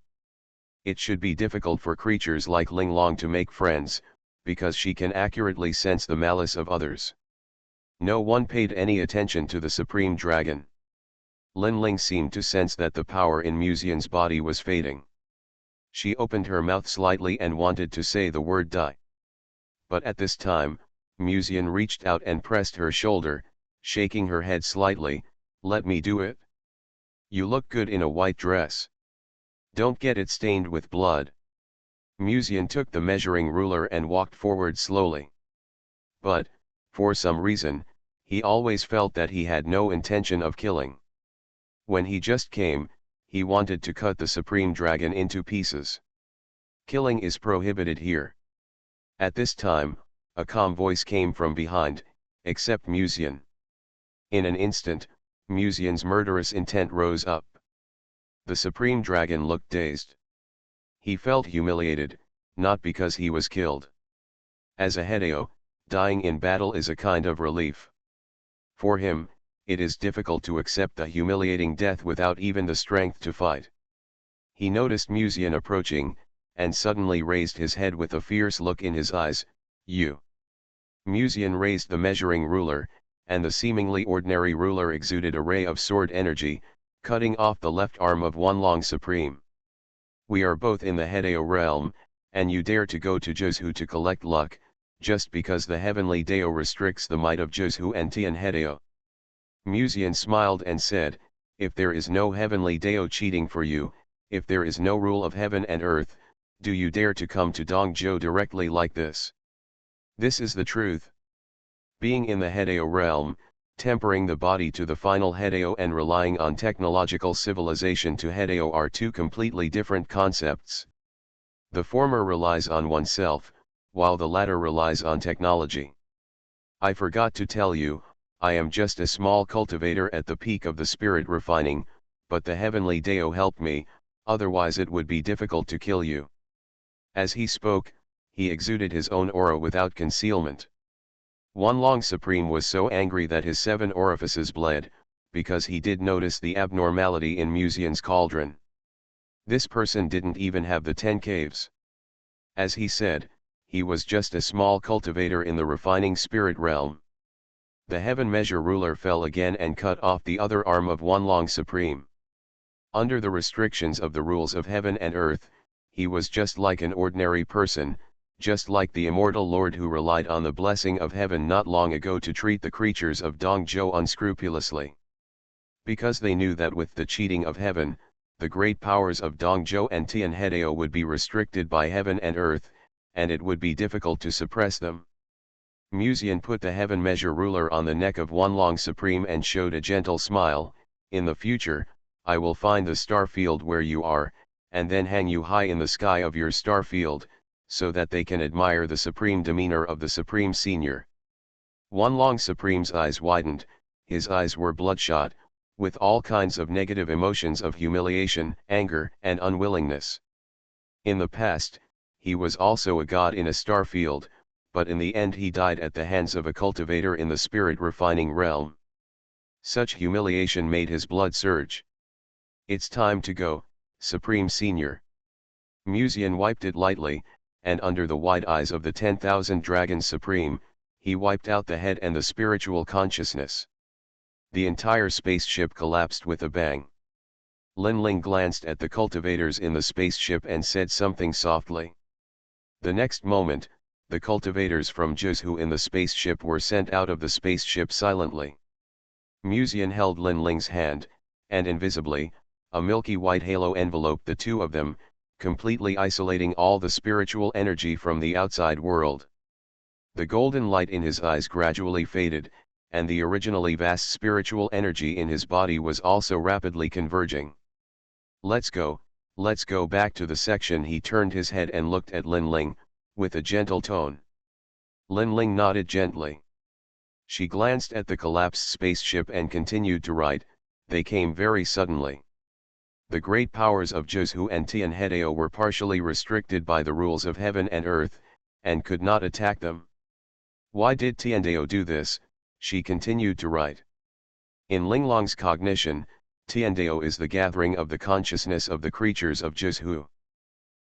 It should be difficult for creatures like Linglong to make friends, because she can accurately sense the malice of others. No one paid any attention to the Supreme Dragon. Lin Ling seemed to sense that the power in Musian's body was fading. She opened her mouth slightly and wanted to say the word die. But at this time, Musian reached out and pressed her shoulder, shaking her head slightly. Let me do it. You look good in a white dress. Don't get it stained with blood. Musian took the measuring ruler and walked forward slowly. But, for some reason, he always felt that he had no intention of killing. When he just came, he wanted to cut the Supreme Dragon into pieces. Killing is prohibited here. At this time, a calm voice came from behind, except Musian. In an instant, Musian's murderous intent rose up. The Supreme Dragon looked dazed. He felt humiliated, not because he was killed. As a Hedeo, dying in battle is a kind of relief. For him, it is difficult to accept the humiliating death without even the strength to fight. He noticed Musian approaching, and suddenly raised his head with a fierce look in his eyes. You. Musian raised the measuring ruler, and the seemingly ordinary ruler exuded a ray of sword energy, cutting off the left arm of Wanlong Supreme. We are both in the Hedeo realm, and you dare to go to Juzhu to collect luck, just because the heavenly Dao restricts the might of Juzhu and Tian Hedeo. Musian smiled and said, if there is no heavenly Dao cheating for you, if there is no rule of heaven and earth, do you dare to come to Dongzhou directly like this? This is the truth. Being in the Hedeo realm, tempering the body to the final Hedeo and relying on technological civilization to Hedeo are two completely different concepts. The former relies on oneself, while the latter relies on technology. I forgot to tell you, I am just a small cultivator at the peak of the spirit refining, but the heavenly Dao helped me, otherwise it would be difficult to kill you. As he spoke, he exuded his own aura without concealment. Wanlong Supreme was so angry that his 7 orifices bled, because he did notice the abnormality in Musian's cauldron. This person didn't even have the 10 caves. As he said, he was just a small cultivator in the refining spirit realm. The heaven measure ruler fell again and cut off the other arm of Wanlong Supreme. Under the restrictions of the rules of heaven and earth, he was just like an ordinary person, just like the immortal Lord who relied on the blessing of heaven not long ago to treat the creatures of Dongzhou unscrupulously. Because they knew that with the cheating of heaven, the great powers of Dongzhou and Tian Hedeo would be restricted by heaven and earth, and it would be difficult to suppress them. Musian put the heaven measure ruler on the neck of Wanlong Supreme and showed a gentle smile. In the future, I will find the star field where you are, and then hang you high in the sky of your star field, so that they can admire the supreme demeanor of the Supreme Senior. Wanlong Supreme's eyes widened, his eyes were bloodshot, with all kinds of negative emotions of humiliation, anger, and unwillingness. In the past, he was also a god in a star field, but in the end he died at the hands of a cultivator in the spirit refining realm. Such humiliation made his blood surge. It's time to go, Supreme Senior. Musian wiped it lightly, and under the wide eyes of the 10,000 Dragons Supreme, he wiped out the head and the spiritual consciousness. The entire spaceship collapsed with a bang. Lin Ling glanced at the cultivators in the spaceship and said something softly. The next moment, the cultivators from Juzhu in the spaceship were sent out of the spaceship silently. Musian held Lin Ling's hand, and invisibly, a milky white halo enveloped the two of them, completely isolating all the spiritual energy from the outside world. The golden light in his eyes gradually faded, and the originally vast spiritual energy in his body was also rapidly converging. Let's go back to the section." He turned his head and looked at Lin Ling, with a gentle tone. Lin Ling nodded gently. She glanced at the collapsed spaceship and continued to write. They came very suddenly. The great powers of Juzhu and Tianhedao were partially restricted by the rules of heaven and earth, and could not attack them. Why did Tianhedao do this? She continued to write. In Linglong's cognition, Tianhedao is the gathering of the consciousness of the creatures of Juzhu.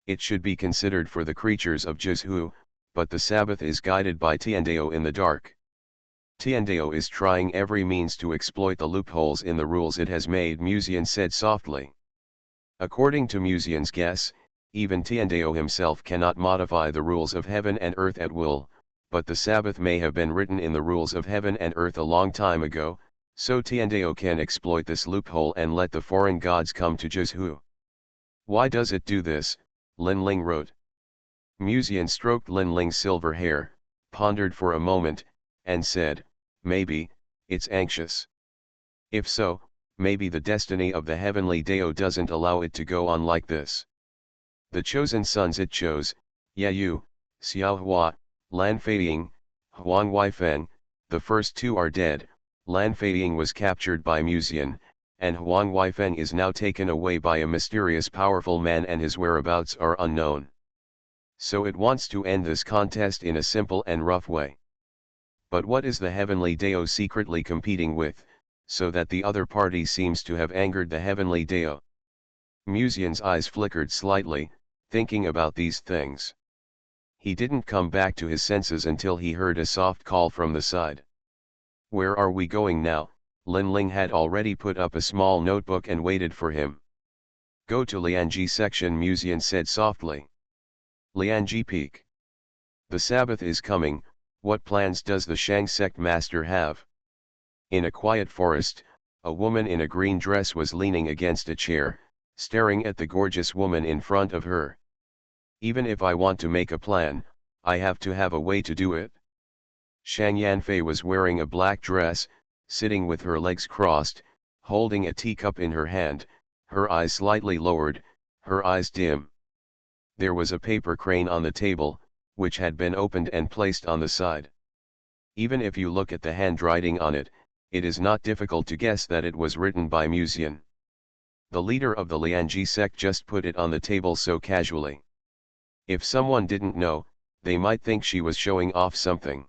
It should be considered for the creatures of Juzhu, but the Sabbath is guided by Tianhedao in the dark. Tianhedao is trying every means to exploit the loopholes in the rules it has made, Musian said softly. According to Musian's guess, even Tianhedao himself cannot modify the rules of heaven and earth at will, but the Sabbath may have been written in the rules of heaven and earth a long time ago, so Tianhedao can exploit this loophole and let the foreign gods come to Juzhu. Why does it do this? Lin Ling wrote. Musian stroked Lin Ling's silver hair, pondered for a moment, and said, maybe, it's anxious. If so, maybe the destiny of the heavenly Dao doesn't allow it to go on like this. The chosen sons it chose, Yayu, Xiaohua, Lan Feiying, Huang Weifeng, the first two are dead. Lan Feiying was captured by Musian, and Huang Weifeng is now taken away by a mysterious powerful man and his whereabouts are unknown. So it wants to end this contest in a simple and rough way. But what is the heavenly Dao secretly competing with, so that the other party seems to have angered the heavenly Dao? Musian's eyes flickered slightly, thinking about these things. He didn't come back to his senses until he heard a soft call from the side. Where are we going now? Lin Ling had already put up a small notebook and waited for him. Go to Lianji section, Musian said softly. Lianji Peak. The Sabbath is coming. What plans does the Shang sect master have? In a quiet forest, a woman in a green dress was leaning against a chair, staring at the gorgeous woman in front of her. Even if I want to make a plan, I have to have a way to do it. Shang Yanfei was wearing a black dress, sitting with her legs crossed, holding a teacup in her hand, her eyes slightly lowered, her eyes dim. There was a paper crane on the table, which had been opened and placed on the side. Even if you look at the handwriting on it, it is not difficult to guess that it was written by Musian. The leader of the Lianji sect just put it on the table so casually. If someone didn't know, they might think she was showing off something.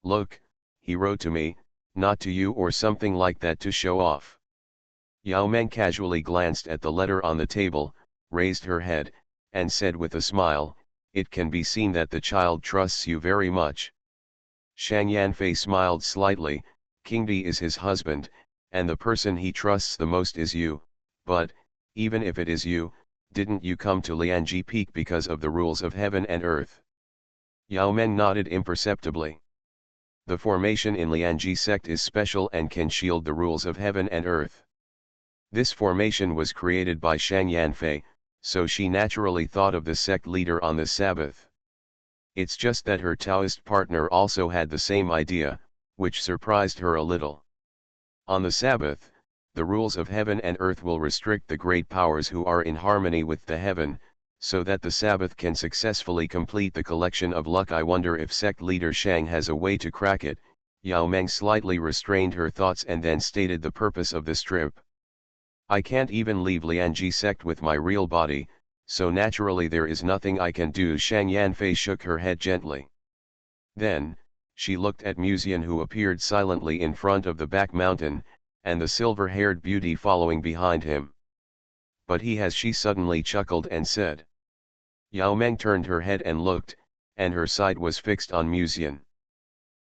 Look, he wrote to me, not to you or something like that to show off. Yao Meng casually glanced at the letter on the table, raised her head, and said with a smile, it can be seen that the child trusts you very much. Shang Yanfei smiled slightly. King Di is his husband, and the person he trusts the most is you, but, even if it is you, didn't you come to Lianji Peak because of the rules of heaven and earth? Yao Meng nodded imperceptibly. The formation in Lianji sect is special and can shield the rules of heaven and earth. This formation was created by Shang Yanfei, so she naturally thought of the sect leader on the Sabbath. It's just that her Taoist partner also had the same idea, which surprised her a little. On the Sabbath, the rules of heaven and earth will restrict the great powers who are in harmony with the heaven, so that the Sabbath can successfully complete the collection of luck. I wonder if sect leader Shang has a way to crack it. Yao Meng slightly restrained her thoughts and then stated the purpose of this trip. I can't even leave Lianji sect with my real body, so naturally there is nothing I can do. Shang Yanfei shook her head gently. Then, she looked at Musian, who appeared silently in front of the back mountain, and the silver-haired beauty following behind him. But he has, she suddenly chuckled and said. Yao Meng turned her head and looked, and her sight was fixed on Musian.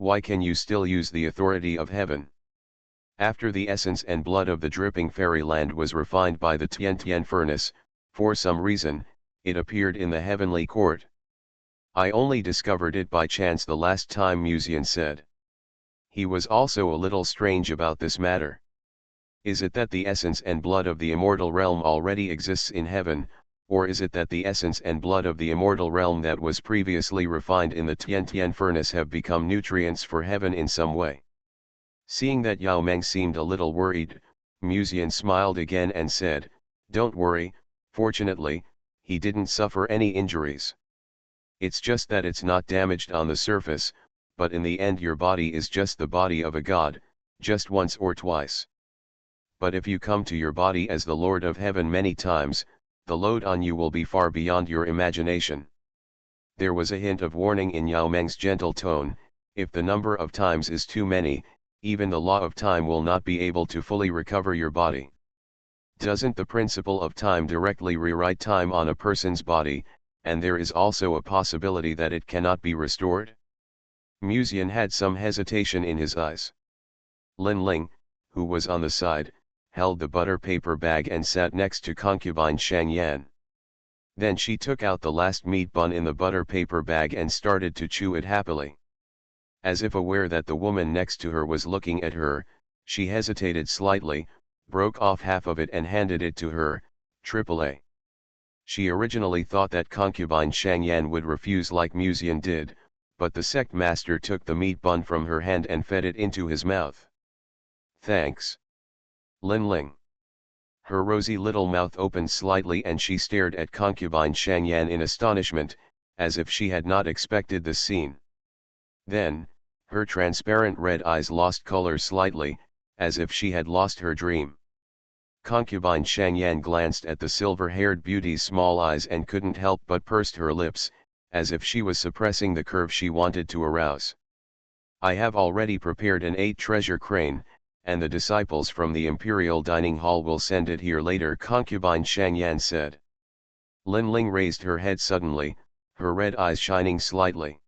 Why can you still use the authority of heaven? After the essence and blood of the dripping fairyland was refined by the Tian furnace, for some reason, it appeared in the heavenly court. I only discovered it by chance the last time, Musian said. He was also a little strange about this matter. Is it that the essence and blood of the immortal realm already exists in heaven, or is it that the essence and blood of the immortal realm that was previously refined in the Tian furnace have become nutrients for heaven in some way? Seeing that Yao Meng seemed a little worried, Musian smiled again and said, "Don't worry, fortunately, he didn't suffer any injuries. It's just that it's not damaged on the surface, but in the end your body is just the body of a god, just once or twice. But if you come to your body as the Lord of Heaven many times, the load on you will be far beyond your imagination." There was a hint of warning in Yao Meng's gentle tone. If the number of times is too many, even the law of time will not be able to fully recover your body. Doesn't the principle of time directly rewrite time on a person's body, and there is also a possibility that it cannot be restored? Musian had some hesitation in his eyes. Lin Ling, who was on the side, held the butter paper bag and sat next to concubine Shang Yan. Then she took out the last meat bun in the butter paper bag and started to chew it happily. As if aware that the woman next to her was looking at her, she hesitated slightly, broke off half of it and handed it to her, AAA. She originally thought that concubine Shang Yan would refuse like Musian did, but the sect master took the meat bun from her hand and fed it into his mouth. "Thanks, Lin Ling." Her rosy little mouth opened slightly and she stared at concubine Shang Yan in astonishment, as if she had not expected this scene. Then, her transparent red eyes lost color slightly, as if she had lost her dream. Concubine Shang Yan glanced at the silver-haired beauty's small eyes and couldn't help but pursed her lips, as if she was suppressing the curve she wanted to arouse. "I have already prepared an 8-treasure crane, and the disciples from the imperial dining hall will send it here later," concubine Shang Yan said. Lin Ling raised her head suddenly, her red eyes shining slightly.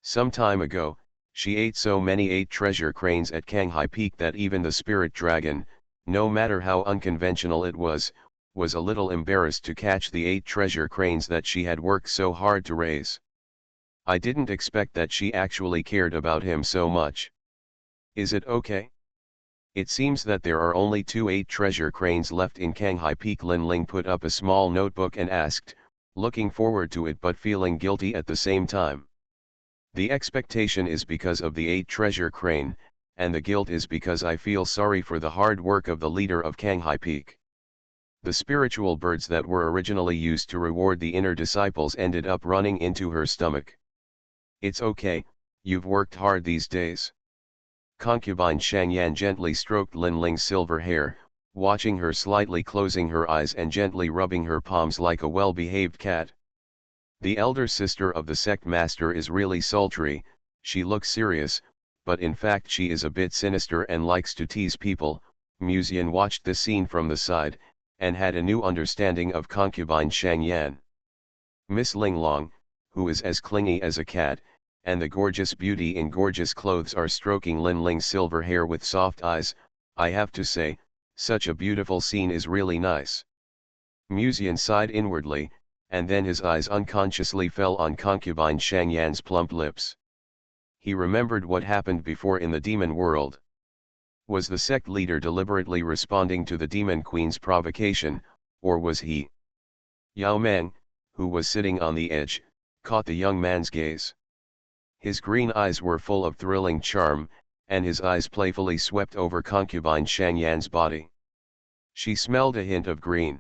Some time ago, she ate so many 8-treasure cranes at Kanghai Peak that even the spirit dragon, no matter how unconventional it was a little embarrassed to catch the 8-treasure cranes that she had worked so hard to raise. I didn't expect that she actually cared about him so much. Is it okay? It seems that there are only 2 8-treasure cranes left in Kanghai Peak. Lin Ling put up a small notebook and asked, looking forward to it but feeling guilty at the same time. The expectation is because of the 8-treasure crane, and the guilt is because I feel sorry for the hard work of the leader of Kanghai Peak. The spiritual birds that were originally used to reward the inner disciples ended up running into her stomach. It's okay, you've worked hard these days. Concubine Shang Yan gently stroked Lin Ling's silver hair, watching her slightly closing her eyes and gently rubbing her palms like a well-behaved cat. The elder sister of the sect master is really sultry. She looks serious, but in fact she is a bit sinister and likes to tease people. Musian watched this scene from the side, and had a new understanding of concubine Shang Yan. Miss Ling Long, who is as clingy as a cat, and the gorgeous beauty in gorgeous clothes are stroking Lin Ling's silver hair with soft eyes. I have to say, such a beautiful scene is really nice. Musian sighed inwardly, and then his eyes unconsciously fell on concubine Shang Yan's plump lips. He remembered what happened before in the demon world. Was the sect leader deliberately responding to the demon queen's provocation, or was he? Yao Meng, who was sitting on the edge, caught the young man's gaze. His green eyes were full of thrilling charm, and his eyes playfully swept over concubine Shang Yan's body. She smelled a hint of green.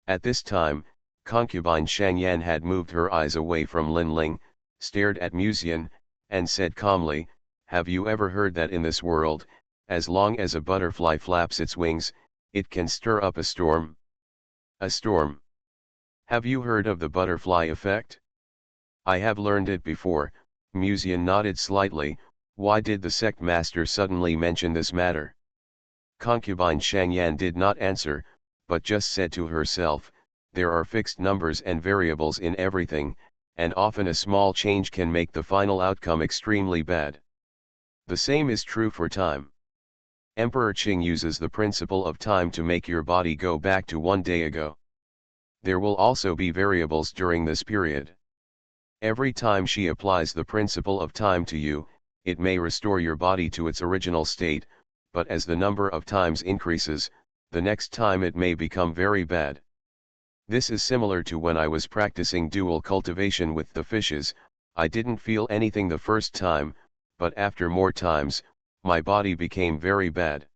At this time, concubine Shang Yan had moved her eyes away from Lin Ling, stared at Musian, and said calmly, "Have you ever heard that in this world, as long as a butterfly flaps its wings, it can stir up a storm?" "A storm? Have you heard of the butterfly effect?" "I have learned it before." Musian nodded slightly. Why did the sect master suddenly mention this matter? Concubine Shang Yan did not answer, but just said to herself, "There are fixed numbers and variables in everything, and often a small change can make the final outcome extremely bad." The same is true for time. Emperor Qing uses the principle of time to make your body go back to one day ago. There will also be variables during this period. Every time she applies the principle of time to you, it may restore your body to its original state, but as the number of times increases, the next time it may become very bad. This is similar to when I was practicing dual cultivation with the fishes. I didn't feel anything the first time, but after more times, my body became very bad.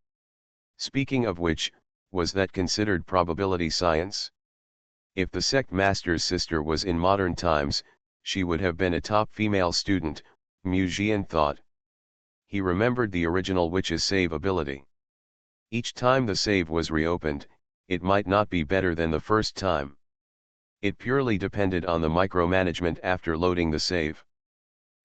Speaking of which, was that considered probability science? If the sect master's sister was in modern times, she would have been a top female student, Mu Jian thought. He remembered the original witch's save ability. Each time the save was reopened, it might not be better than the first time. It purely depended on the micromanagement after loading the save.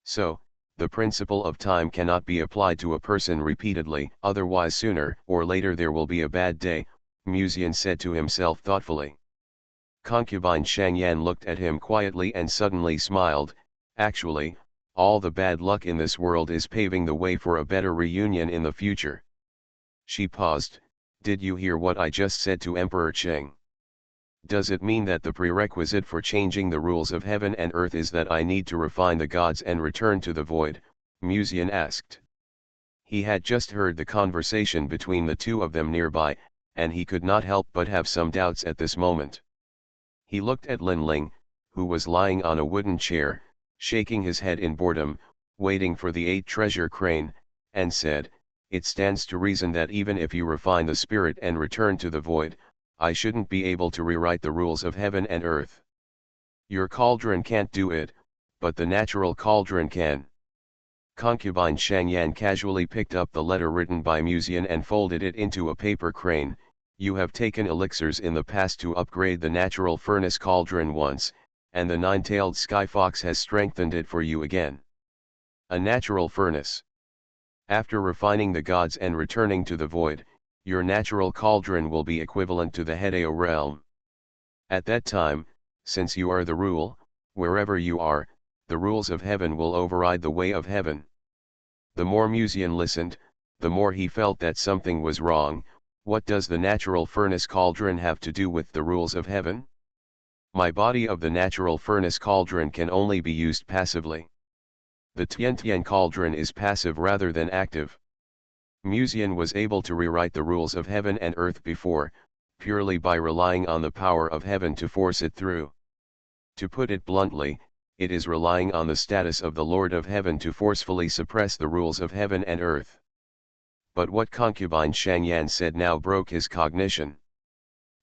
So, the principle of time cannot be applied to a person repeatedly, otherwise sooner or later there will be a bad day, Mu Jian said to himself thoughtfully. Concubine Shangyan looked at him quietly and suddenly smiled. Actually, all the bad luck in this world is paving the way for a better reunion in the future. She paused. Did you hear what I just said to Emperor Qing? Does it mean that the prerequisite for changing the rules of heaven and earth is that I need to refine the gods and return to the void? Mu Jian asked. He had just heard the conversation between the two of them nearby, and he could not help but have some doubts at this moment. He looked at Lin Ling, who was lying on a wooden chair, shaking his head in boredom, waiting for the 8 treasure crane, and said, "It stands to reason that even if you refine the spirit and return to the void, I shouldn't be able to rewrite the rules of heaven and earth. Your cauldron can't do it, but the natural cauldron can." Concubine Shangyan casually picked up the letter written by Mu Jian and folded it into a paper crane. You have taken elixirs in the past to upgrade the natural furnace cauldron once, and the 9-tailed sky fox has strengthened it for you again. A natural furnace. After refining the gods and returning to the void, your natural cauldron will be equivalent to the Hedeo realm. At that time, since you are the rule, wherever you are, the rules of heaven will override the way of heaven. The more Mu Jian listened, the more he felt that something was wrong. What does the natural furnace cauldron have to do with the rules of heaven? My body of the natural furnace cauldron can only be used passively. The Tian cauldron is passive rather than active. Mu Jian was able to rewrite the rules of heaven and earth before, purely by relying on the power of heaven to force it through. To put it bluntly, it is relying on the status of the Lord of Heaven to forcefully suppress the rules of heaven and earth. But what Concubine Shangyan said now broke his cognition.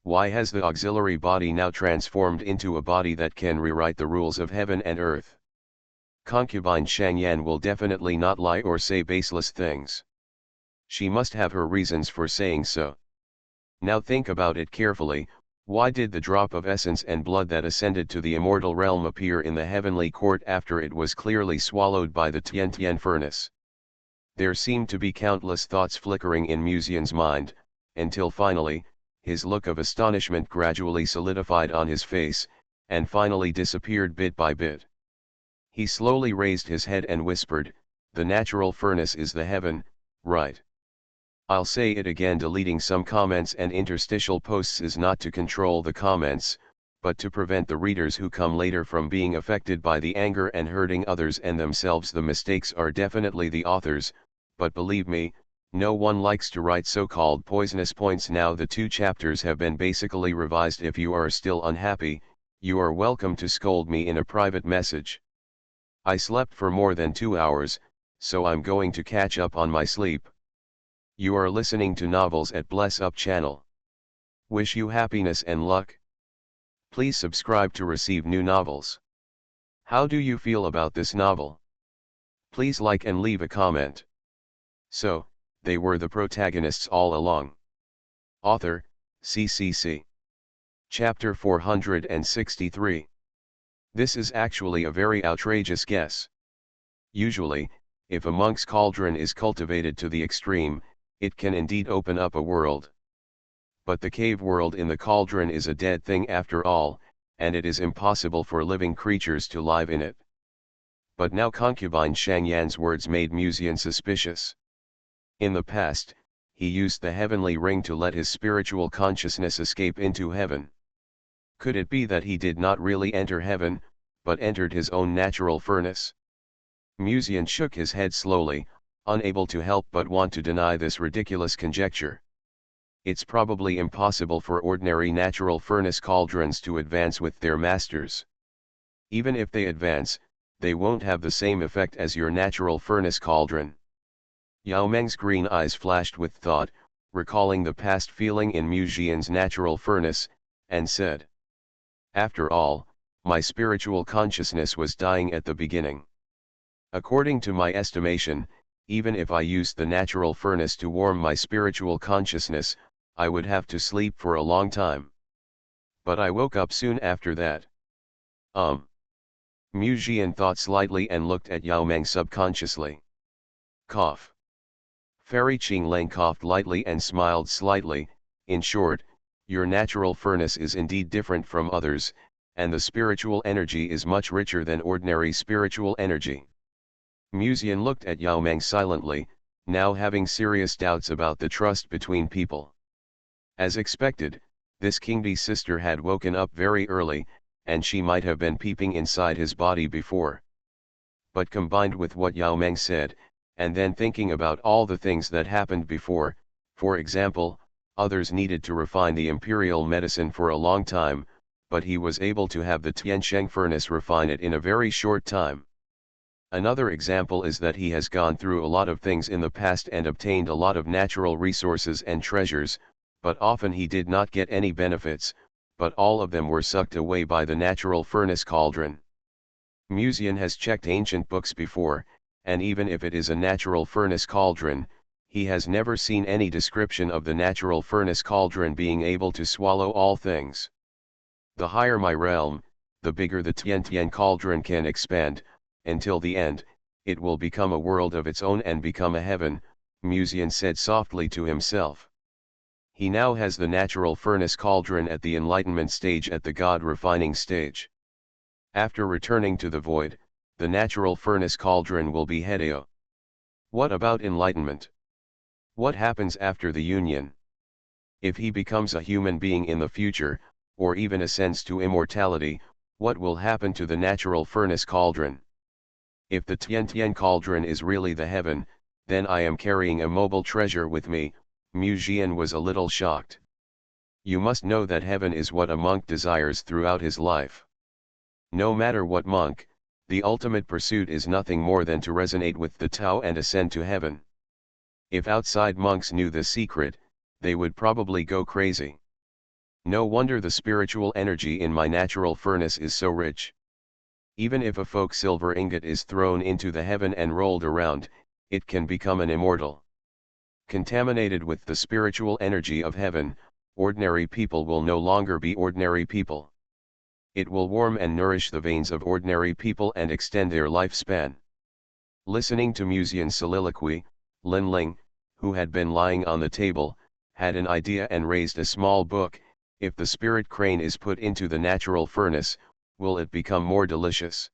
Why has the auxiliary body now transformed into a body that can rewrite the rules of heaven and earth? Concubine Shangyan will definitely not lie or say baseless things. She must have her reasons for saying so. Now think about it carefully. Why did the drop of essence and blood that ascended to the immortal realm appear in the heavenly court after it was clearly swallowed by the Tian furnace? There seemed to be countless thoughts flickering in Mu Jian's mind, until finally, his look of astonishment gradually solidified on his face, and finally disappeared bit by bit. He slowly raised his head and whispered, "The natural furnace is the heaven, right? I'll say it again, deleting some comments and interstitial posts is not to control the comments, but to prevent the readers who come later from being affected by the anger and hurting others and themselves. The mistakes are definitely the authors, but believe me, no one likes to write so-called poisonous points. Now the 2 chapters have been basically revised. If you are still unhappy, you are welcome to scold me in a private message. I slept for more than 2 hours, so I'm going to catch up on my sleep. You are listening to Novels at Bless Up channel. Wish you happiness and luck. Please subscribe to receive new novels. How do you feel about this novel? Please like and leave a comment. So, they were the protagonists all along. Author, CCC. Chapter 463. This is actually a very outrageous guess. Usually, if a monk's cauldron is cultivated to the extreme, it can indeed open up a world. But the cave world in the cauldron is a dead thing after all, and it is impossible for living creatures to live in it. But now concubine Shangyan's words made Musian suspicious. In the past, he used the heavenly ring to let his spiritual consciousness escape into heaven. Could it be that he did not really enter heaven, but entered his own natural furnace? Musian shook his head slowly, unable to help but want to deny this ridiculous conjecture. It's probably impossible for ordinary natural furnace cauldrons to advance with their masters. Even if they advance, they won't have the same effect as your natural furnace cauldron. Yao Meng's green eyes flashed with thought, recalling the past feeling in Musian's natural furnace, and said, "After all, my spiritual consciousness was dying at the beginning. According to my estimation, even if I used the natural furnace to warm my spiritual consciousness, I would have to sleep for a long time. But I woke up soon after that." Mu Jian thought slightly and looked at Yao Meng subconsciously. Cough. Fairy Qing Leng coughed lightly and smiled slightly. In short, your natural furnace is indeed different from others, and the spiritual energy is much richer than ordinary spiritual energy. Mu Jian looked at Yao Meng silently, now having serious doubts about the trust between people. As expected, this Kingbi sister had woken up very early, and she might have been peeping inside his body before. But combined with what Yao Meng said, and then thinking about all the things that happened before, for example, others needed to refine the imperial medicine for a long time, but he was able to have the Tiansheng furnace refine it in a very short time. Another example is that he has gone through a lot of things in the past and obtained a lot of natural resources and treasures, but often he did not get any benefits, but all of them were sucked away by the natural furnace cauldron. Musian has checked ancient books before, and even if it is a natural furnace cauldron, he has never seen any description of the natural furnace cauldron being able to swallow all things. The higher my realm, the bigger the Tian cauldron can expand, until the end, it will become a world of its own and become a heaven, Musian said softly to himself. He now has the natural furnace cauldron at the enlightenment stage at the God refining stage. After returning to the void, the natural furnace cauldron will be Hedeo. What about enlightenment? What happens after the union? If he becomes a human being in the future, or even ascends to immortality, what will happen to the natural furnace cauldron? If the Tian cauldron is really the heaven, then I am carrying a mobile treasure with me. Mu Jian was a little shocked. You must know that heaven is what a monk desires throughout his life. No matter what monk, the ultimate pursuit is nothing more than to resonate with the Tao and ascend to heaven. If outside monks knew the secret, they would probably go crazy. No wonder the spiritual energy in my natural furnace is so rich. Even if a folk silver ingot is thrown into the heaven and rolled around, it can become an immortal. Contaminated with the spiritual energy of heaven, ordinary people will no longer be ordinary people. It will warm and nourish the veins of ordinary people and extend their lifespan. Listening to Musian's soliloquy, Lin Ling, who had been lying on the table, had an idea and raised a small book. If the spirit crane is put into the natural furnace, will it become more delicious?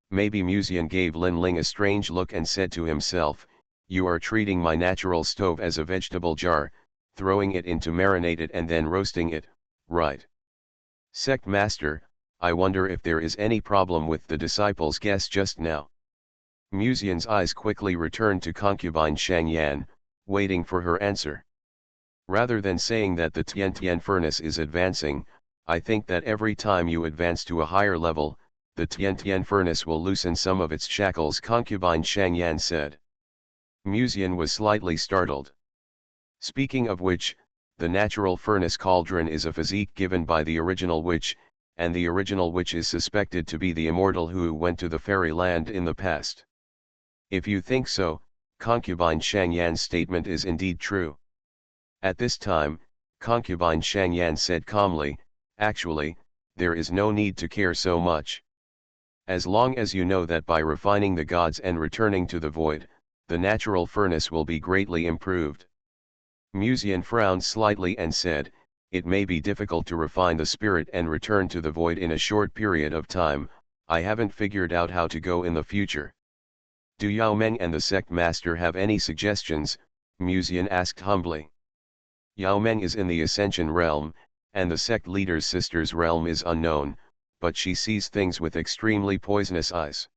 Maybe. Musian gave Lin Ling a strange look and said to himself, "You are treating my natural stove as a vegetable jar, throwing it into marinated and then roasting it, right? Sect Master, I wonder if there is any problem with the disciples' guess just now." Musian's eyes quickly returned to concubine Shangyan, waiting for her answer. Rather than saying that the Tian furnace is advancing, I think that every time you advance to a higher level, the Tian furnace will loosen some of its shackles, concubine Shangyan said. Musian was slightly startled. Speaking of which, the natural furnace cauldron is a physique given by the original witch, and the original witch is suspected to be the immortal who went to the fairyland in the past. If you think so, concubine Shangyan's statement is indeed true. At this time, concubine Shangyan said calmly, "Actually, there is no need to care so much. As long as you know that by refining the gods and returning to the void, the natural furnace will be greatly improved." Musian frowned slightly and said, "It may be difficult to refine the spirit and return to the void in a short period of time, I haven't figured out how to go in the future. Do Yao Meng and the sect master have any suggestions? Musian asked humbly. Yao Meng is in the Ascension realm, and the sect leader's sister's realm is unknown, but she sees things with extremely poisonous eyes.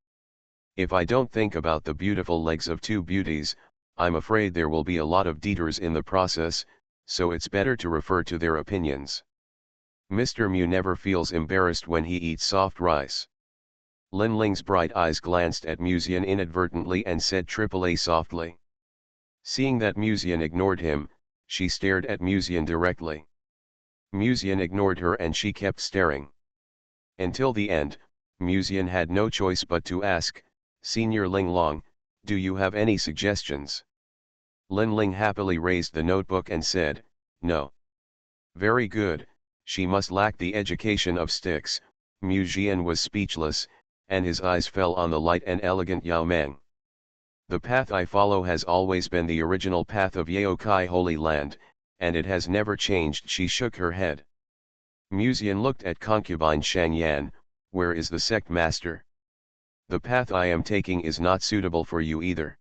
If I don't think about the beautiful legs of two beauties, I'm afraid there will be a lot of detours in the process, so it's better to refer to their opinions. Mr. Mu never feels embarrassed when he eats soft rice. Lin Ling's bright eyes glanced at Musian inadvertently and said AAA softly. Seeing that Musian ignored him, she stared at Musian directly. Musian ignored her and she kept staring. Until the end, Musian had no choice but to ask, Senior Ling Long, do you have any suggestions? Lin Ling happily raised the notebook and said, no. Very good, she must lack the education of sticks. Musian was speechless, and his eyes fell on the light and elegant Yao Meng. The path I follow has always been the original path of Yaokai Holy Land, and it has never changed. She shook her head. Musian looked at concubine Shang Yan. Where is the sect master? The path I am taking is not suitable for you either.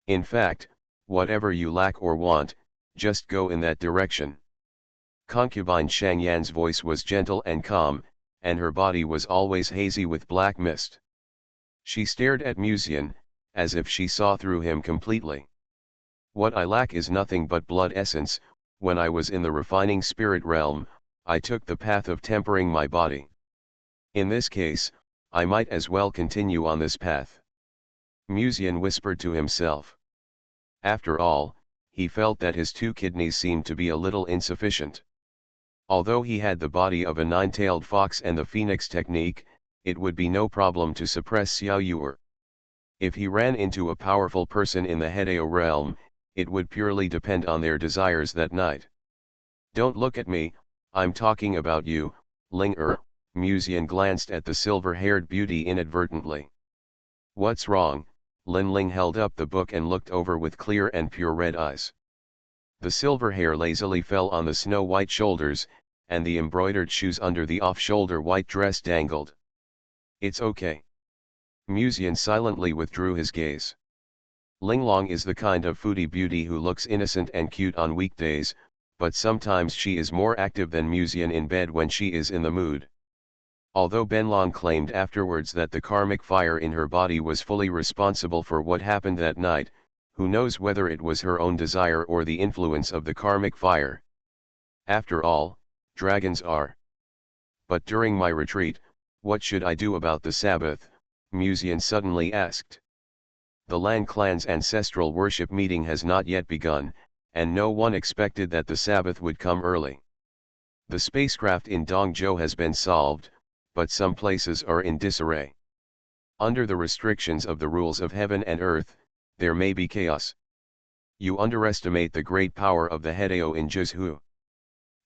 In fact, whatever you lack or want, just go in that direction. Concubine Shang Yan's voice was gentle and calm, and her body was always hazy with black mist. She stared at Musian, as if she saw through him completely. What I lack is nothing but blood essence. When I was in the refining spirit realm, I took the path of tempering my body. In this case, I might as well continue on this path. Musian whispered to himself. After all, he felt that his two kidneys seemed to be a little insufficient. Although he had the body of a nine-tailed fox and the phoenix technique, it would be no problem to suppress Xiao Yuer. If he ran into a powerful person in the Hedeo realm, it would purely depend on their desires that night. Don't look at me, I'm talking about you, Ling Er. Musian glanced at the silver-haired beauty inadvertently. What's wrong? Lin Ling held up the book and looked over with clear and pure red eyes. The silver hair lazily fell on the snow-white shoulders, and the embroidered shoes under the off-shoulder white dress dangled. It's okay. Musian silently withdrew his gaze. Linglong is the kind of foodie beauty who looks innocent and cute on weekdays, but sometimes she is more active than Musian in bed when she is in the mood. Although Benlong claimed afterwards that the karmic fire in her body was fully responsible for what happened that night, who knows whether it was her own desire or the influence of the karmic fire. After all, dragons are. But during my retreat, what should I do about the Sabbath? Musian suddenly asked. The Lan clan's ancestral worship meeting has not yet begun, and no one expected that the Sabbath would come early. The spacecraft in Dongzhou has been solved, but some places are in disarray. Under the restrictions of the rules of heaven and earth, there may be chaos. You underestimate the great power of the Hedeo in Zhuzhou.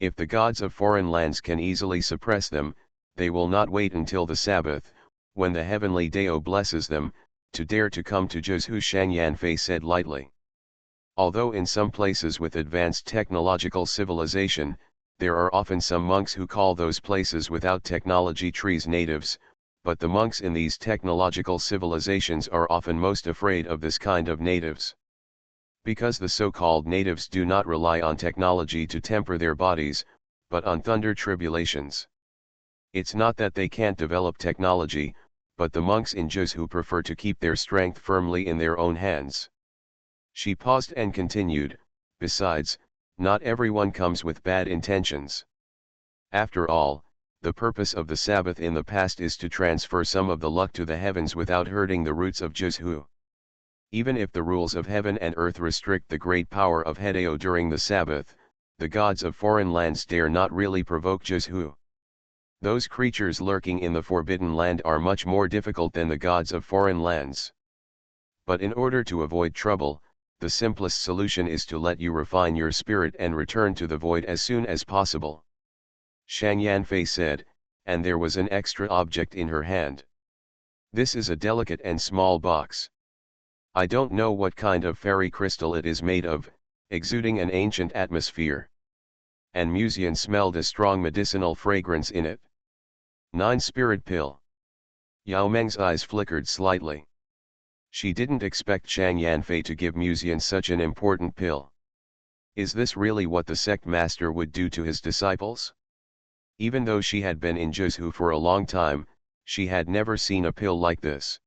If the gods of foreign lands can easily suppress them, they will not wait until the Sabbath, when the heavenly Deo blesses them, to dare to come to Zhuzhou. Shang Yanfei said lightly. Although in some places with advanced technological civilization, there are often some monks who call those places without technology trees natives, but the monks in these technological civilizations are often most afraid of this kind of natives. Because the so-called natives do not rely on technology to temper their bodies, but on thunder tribulations. It's not that they can't develop technology, but the monks in Zhuzhou prefer to keep their strength firmly in their own hands. She paused and continued, besides, not everyone comes with bad intentions. After all, the purpose of the Sabbath in the past is to transfer some of the luck to the heavens without hurting the roots of Zhuzhou. Even if the rules of heaven and earth restrict the great power of Hedeo during the Sabbath, the gods of foreign lands dare not really provoke Zhuzhou. Those creatures lurking in the Forbidden Land are much more difficult than the gods of foreign lands. But in order to avoid trouble, the simplest solution is to let you refine your spirit and return to the void as soon as possible. Shang Yanfei said, and there was an extra object in her hand. This is a delicate and small box. I don't know what kind of fairy crystal it is made of, exuding an ancient atmosphere. And Musian smelled a strong medicinal fragrance in it. 9 Spirit Pill. Yao Meng's eyes flickered slightly. She didn't expect Shang Yanfei to give Musian such an important pill. Is this really what the sect master would do to his disciples? Even though she had been in Zhuzhou for a long time, she had never seen a pill like this.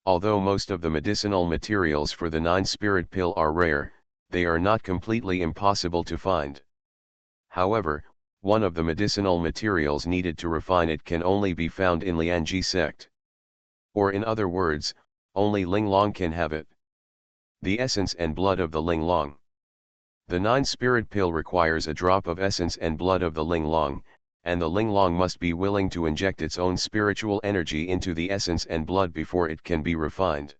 Although most of the medicinal materials for the 9-spirit pill are rare, they are not completely impossible to find. However, one of the medicinal materials needed to refine it can only be found in Lianji sect. Or in other words, only Linglong can have it. The essence and blood of the Linglong. The 9-spirit pill requires a drop of essence and blood of the Linglong, and the Linglong must be willing to inject its own spiritual energy into the essence and blood before it can be refined.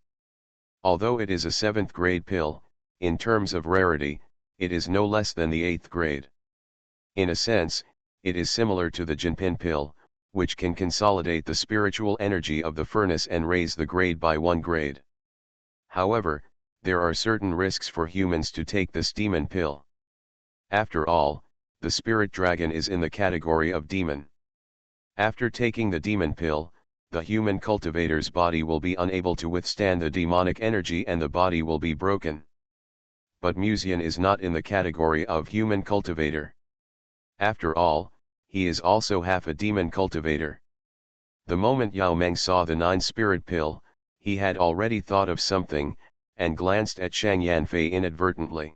Although it is a 7th grade pill, in terms of rarity, it is no less than the 8th grade. In a sense, it is similar to the Jinpin pill, which can consolidate the spiritual energy of the furnace and raise the grade by 1 grade. However, there are certain risks for humans to take this demon pill. After all, the spirit dragon is in the category of demon. After taking the demon pill, the human cultivator's body will be unable to withstand the demonic energy and the body will be broken. But Musian is not in the category of human cultivator. After all, he is also half a demon cultivator. The moment Yao Meng saw the 9-spirit pill, he had already thought of something, and glanced at Shang Yanfei inadvertently.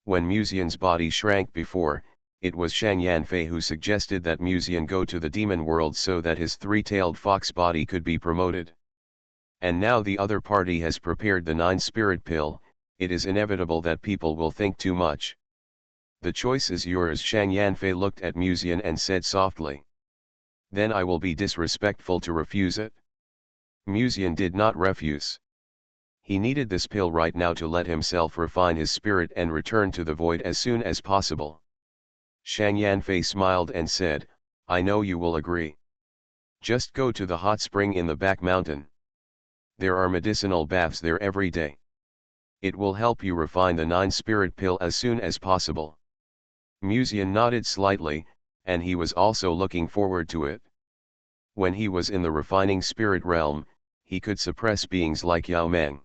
When Musian's body shrank before, it was Shang Yanfei who suggested that Musian go to the demon world so that his 3-tailed fox body could be promoted. And now the other party has prepared the 9-spirit pill, it is inevitable that people will think too much. The choice is yours. Shang Yanfei looked at Musian and said softly. Then I will be disrespectful to refuse it. Musian did not refuse. He needed this pill right now to let himself refine his spirit and return to the void as soon as possible. Shang Yanfei smiled and said, I know you will agree. Just go to the hot spring in the back mountain. There are medicinal baths there every day. It will help you refine the 9-spirit pill as soon as possible. Musian nodded slightly, and he was also looking forward to it. When he was in the refining spirit realm, he could suppress beings like Yao Meng.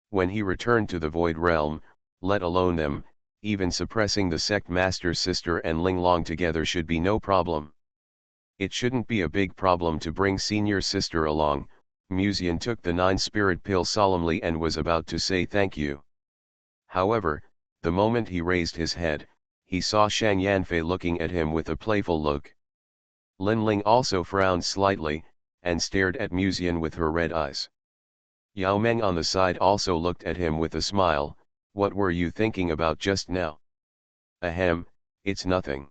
When he returned to the void realm, let alone them, even suppressing the sect master's sister and Linglong together should be no problem. It shouldn't be a big problem to bring senior sister along. Musian took the 9-spirit pill solemnly and was about to say thank you. However, the moment he raised his head, he saw Shang Yanfei looking at him with a playful look. Linling also frowned slightly, and stared at Musian with her red eyes. Yao Meng on the side also looked at him with a smile. What were you thinking about just now? Ahem, it's nothing.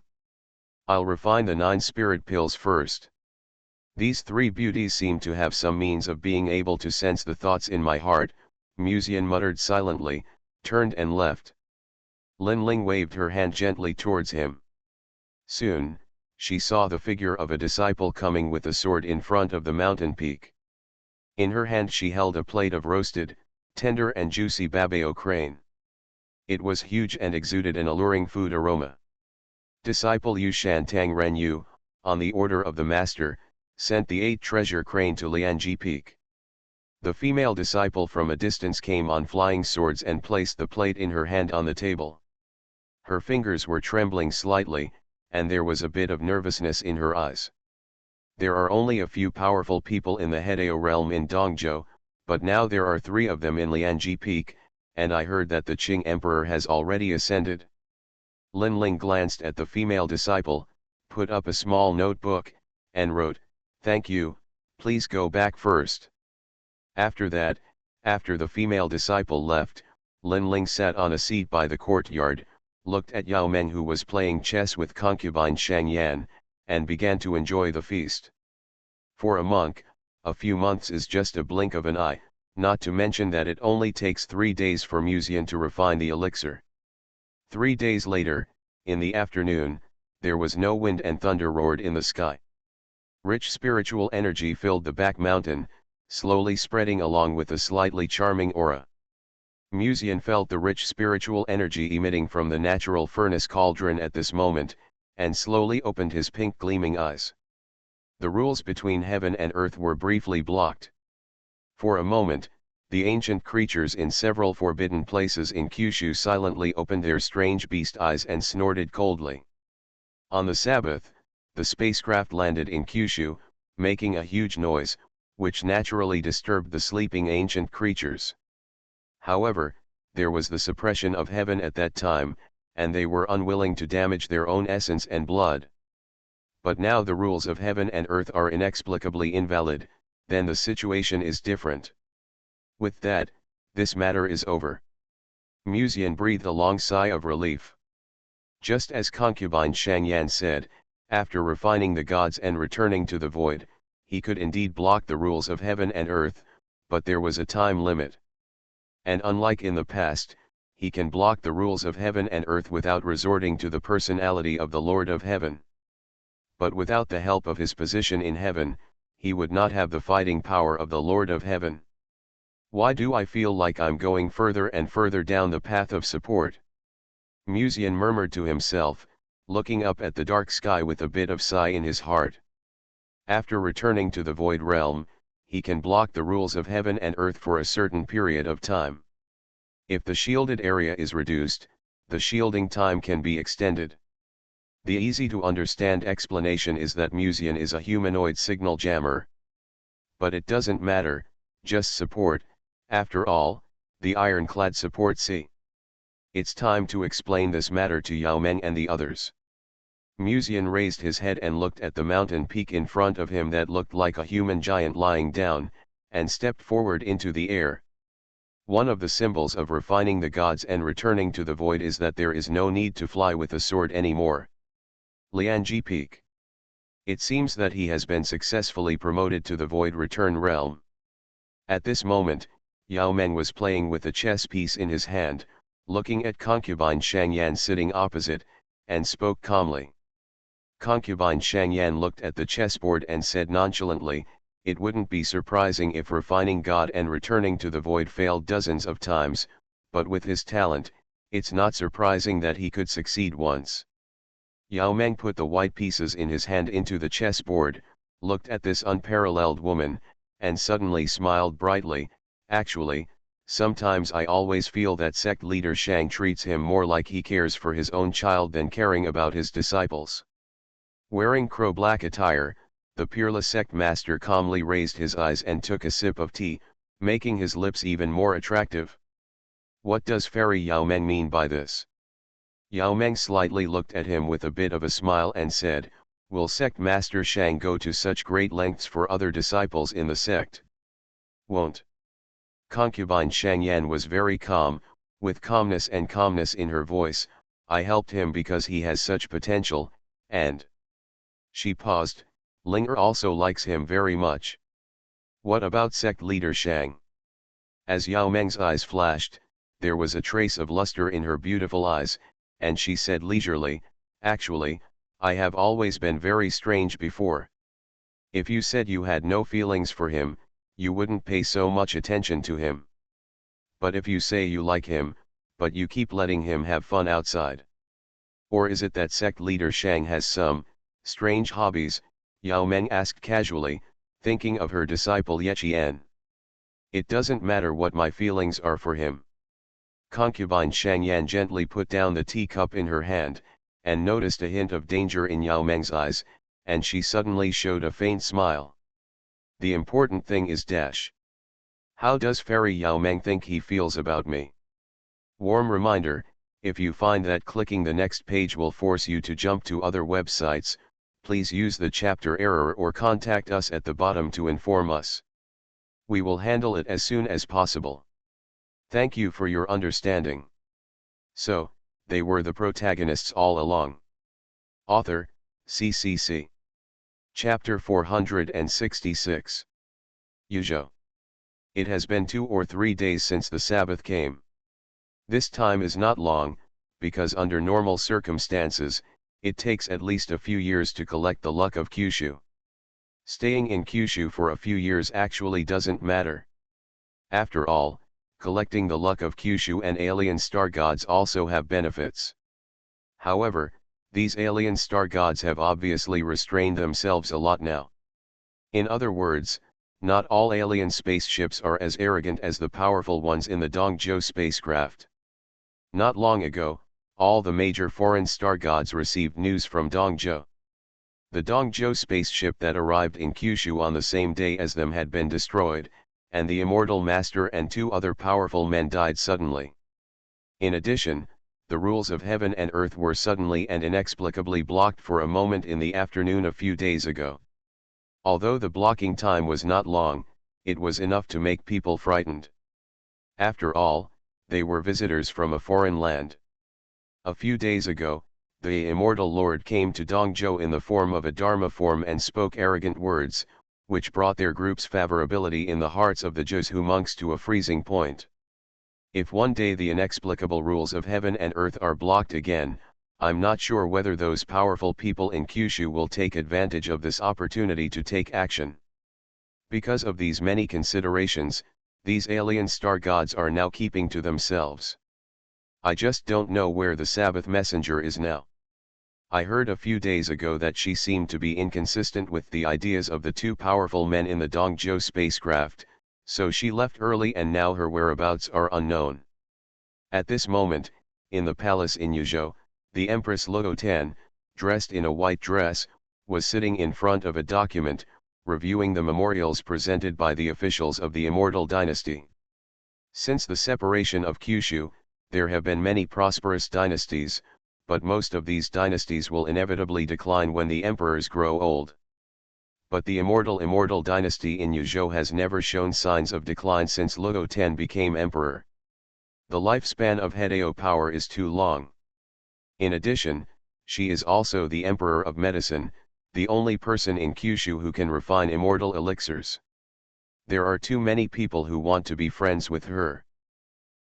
I'll refine the 9-spirit pills first. These 3 beauties seem to have some means of being able to sense the thoughts in my heart. Musian muttered silently, turned and left. Linling waved her hand gently towards him. Soon, she saw the figure of a disciple coming with a sword in front of the mountain peak. In her hand she held a plate of roasted, tender and juicy babeo crane. It was huge and exuded an alluring food aroma. Disciple Yu Shantang Ren Yu, on the order of the master, sent the 8 treasure crane to Lianji Peak. The female disciple from a distance came on flying swords and placed the plate in her hand on the table. Her fingers were trembling slightly, and there was a bit of nervousness in her eyes. There are only a few powerful people in the Hedao realm in Dongzhou, but now there are 3 of them in Lianji Peak, and I heard that the Qing Emperor has already ascended. Linling glanced at the female disciple, put up a small notebook, and wrote, "Thank you, please go back first." After that, after the female disciple left, Linling sat on a seat by the courtyard, looked at Yao Meng who was playing chess with concubine Shang Yan, and began to enjoy the feast. For a monk, a few months is just a blink of an eye, not to mention that it only takes 3 days for Musian to refine the elixir. 3 days later, in the afternoon, there was no wind and thunder roared in the sky. Rich spiritual energy filled the back mountain, slowly spreading along with a slightly charming aura. Musian felt the rich spiritual energy emitting from the natural furnace cauldron at this moment, and slowly opened his pink gleaming eyes. The rules between heaven and earth were briefly blocked. For a moment, the ancient creatures in several forbidden places in Kyushu silently opened their strange beast eyes and snorted coldly. On the Sabbath, the spacecraft landed in Kyushu, making a huge noise, which naturally disturbed the sleeping ancient creatures. However, there was the suppression of heaven at that time, and they were unwilling to damage their own essence and blood. But now the rules of heaven and earth are inexplicably invalid, then the situation is different. With that, this matter is over. Musian breathed a long sigh of relief. Just as concubine Shangyan said, after refining the gods and returning to the void, he could indeed block the rules of heaven and earth, but there was a time limit. And unlike in the past, he can block the rules of heaven and earth without resorting to the personality of the Lord of Heaven. But without the help of his position in heaven, he would not have the fighting power of the Lord of Heaven. Why do I feel like I'm going further and further down the path of support? Musian murmured to himself, looking up at the dark sky with a bit of sigh in his heart. After returning to the void realm, he can block the rules of heaven and earth for a certain period of time. If the shielded area is reduced, the shielding time can be extended. The easy-to-understand explanation is that Musian is a humanoid signal jammer. But it doesn't matter, just support, after all, the ironclad support C. It's time to explain this matter to Yao Meng and the others. Musian raised his head and looked at the mountain peak in front of him that looked like a human giant lying down, and stepped forward into the air. One of the symbols of refining the gods and returning to the void is that there is no need to fly with a sword anymore. Lianji Peak. It seems that he has been successfully promoted to the void return realm. At this moment, Yao Meng was playing with a chess piece in his hand, looking at concubine Shangyan sitting opposite, and spoke calmly. Concubine Shangyan looked at the chessboard and said nonchalantly, "It wouldn't be surprising if refining God and returning to the void failed dozens of times, but with his talent, it's not surprising that he could succeed once." Yao Meng put the white pieces in his hand into the chessboard, looked at this unparalleled woman, and suddenly smiled brightly. "Actually, sometimes I always feel that sect leader Shang treats him more like he cares for his own child than caring about his disciples." Wearing crow-black attire, the peerless sect master calmly raised his eyes and took a sip of tea, making his lips even more attractive. What does Fairy Yao Meng mean by this? Yao Meng slightly looked at him with a bit of a smile and said, "Will sect master Shang go to such great lengths for other disciples in the sect?" "Won't." Concubine Shangyan was very calm, with calmness in her voice. "I helped him because he has such potential, and..." She paused. "Linger also likes him very much." "What about sect leader Shang?" As Yao Meng's eyes flashed, there was a trace of luster in her beautiful eyes, and she said leisurely, "Actually, I have always been very strange before. If you said you had no feelings for him, you wouldn't pay so much attention to him. But if you say you like him, but you keep letting him have fun outside. Or is it that sect leader Shang has some strange hobbies?" Yao Meng asked casually, thinking of her disciple Yeqian. "It doesn't matter what my feelings are for him." Concubine Shangyan gently put down the teacup in her hand, and noticed a hint of danger in Yao Meng's eyes, and she suddenly showed a faint smile. "The important thing is dash. How does Fairy Yao Meng think he feels about me?" Warm reminder, if you find that clicking the next page will force you to jump to other websites, please use the chapter error or contact us at the bottom to inform us. We will handle it as soon as possible. Thank you for your understanding. So, they were the protagonists all along. Author, CCC. Chapter 466. Yuzhou. It has been 2 or 3 days since the Sabbath came. This time is not long, because under normal circumstances, it takes at least a few years to collect the luck of Kyushu. Staying in Kyushu for a few years actually doesn't matter. After all, collecting the luck of Kyushu and alien star gods also have benefits. However, these alien star gods have obviously restrained themselves a lot now. In other words, not all alien spaceships are as arrogant as the powerful ones in the Dongzhou spacecraft. Not long ago, all the major foreign star gods received news from Dongzhou. The Dongzhou spaceship that arrived in Kyushu on the same day as them had been destroyed, and the Immortal Master and 2 other powerful men died suddenly. In addition, the rules of heaven and earth were suddenly and inexplicably blocked for a moment in the afternoon a few days ago. Although the blocking time was not long, it was enough to make people frightened. After all, they were visitors from a foreign land. A few days ago, the Immortal Lord came to Dongzhou in the form of a Dharma form and spoke arrogant words, which brought their group's favorability in the hearts of the Zhu monks to a freezing point. If one day the inexplicable rules of heaven and earth are blocked again, I'm not sure whether those powerful people in Kyushu will take advantage of this opportunity to take action. Because of these many considerations, these alien star gods are now keeping to themselves. I just don't know where the Sabbath messenger is now. I heard a few days ago that she seemed to be inconsistent with the ideas of the 2 powerful men in the Dongzhou spacecraft, so she left early and now her whereabouts are unknown. At this moment, in the palace in Yuzhou, the Empress Luotan, dressed in a white dress, was sitting in front of a document, reviewing the memorials presented by the officials of the Immortal Dynasty. Since the separation of Kyushu, there have been many prosperous dynasties, but most of these dynasties will inevitably decline when the emperors grow old. But the Immortal Dynasty in Yuzhou has never shown signs of decline since Luotan became emperor. The lifespan of Hideo power is too long. In addition, she is also the emperor of medicine, the only person in Kyushu who can refine immortal elixirs. There are too many people who want to be friends with her.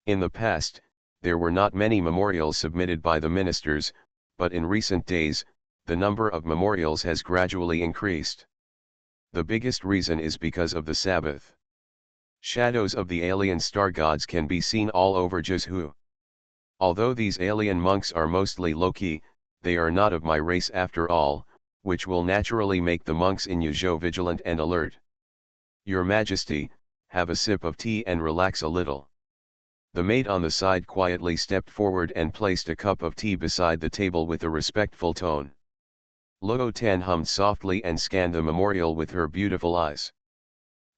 In the past, there were not many memorials submitted by the ministers, but in recent days, the number of memorials has gradually increased. The biggest reason is because of the Sabbath. Shadows of the alien star gods can be seen all over Zhu. Although these alien monks are mostly low-key, they are not of my race after all, which will naturally make the monks in Yuzhou vigilant and alert. Your Majesty, have a sip of tea and relax a little. The maid on the side quietly stepped forward and placed a cup of tea beside the table with a respectful tone. Luotan hummed softly and scanned the memorial with her beautiful eyes.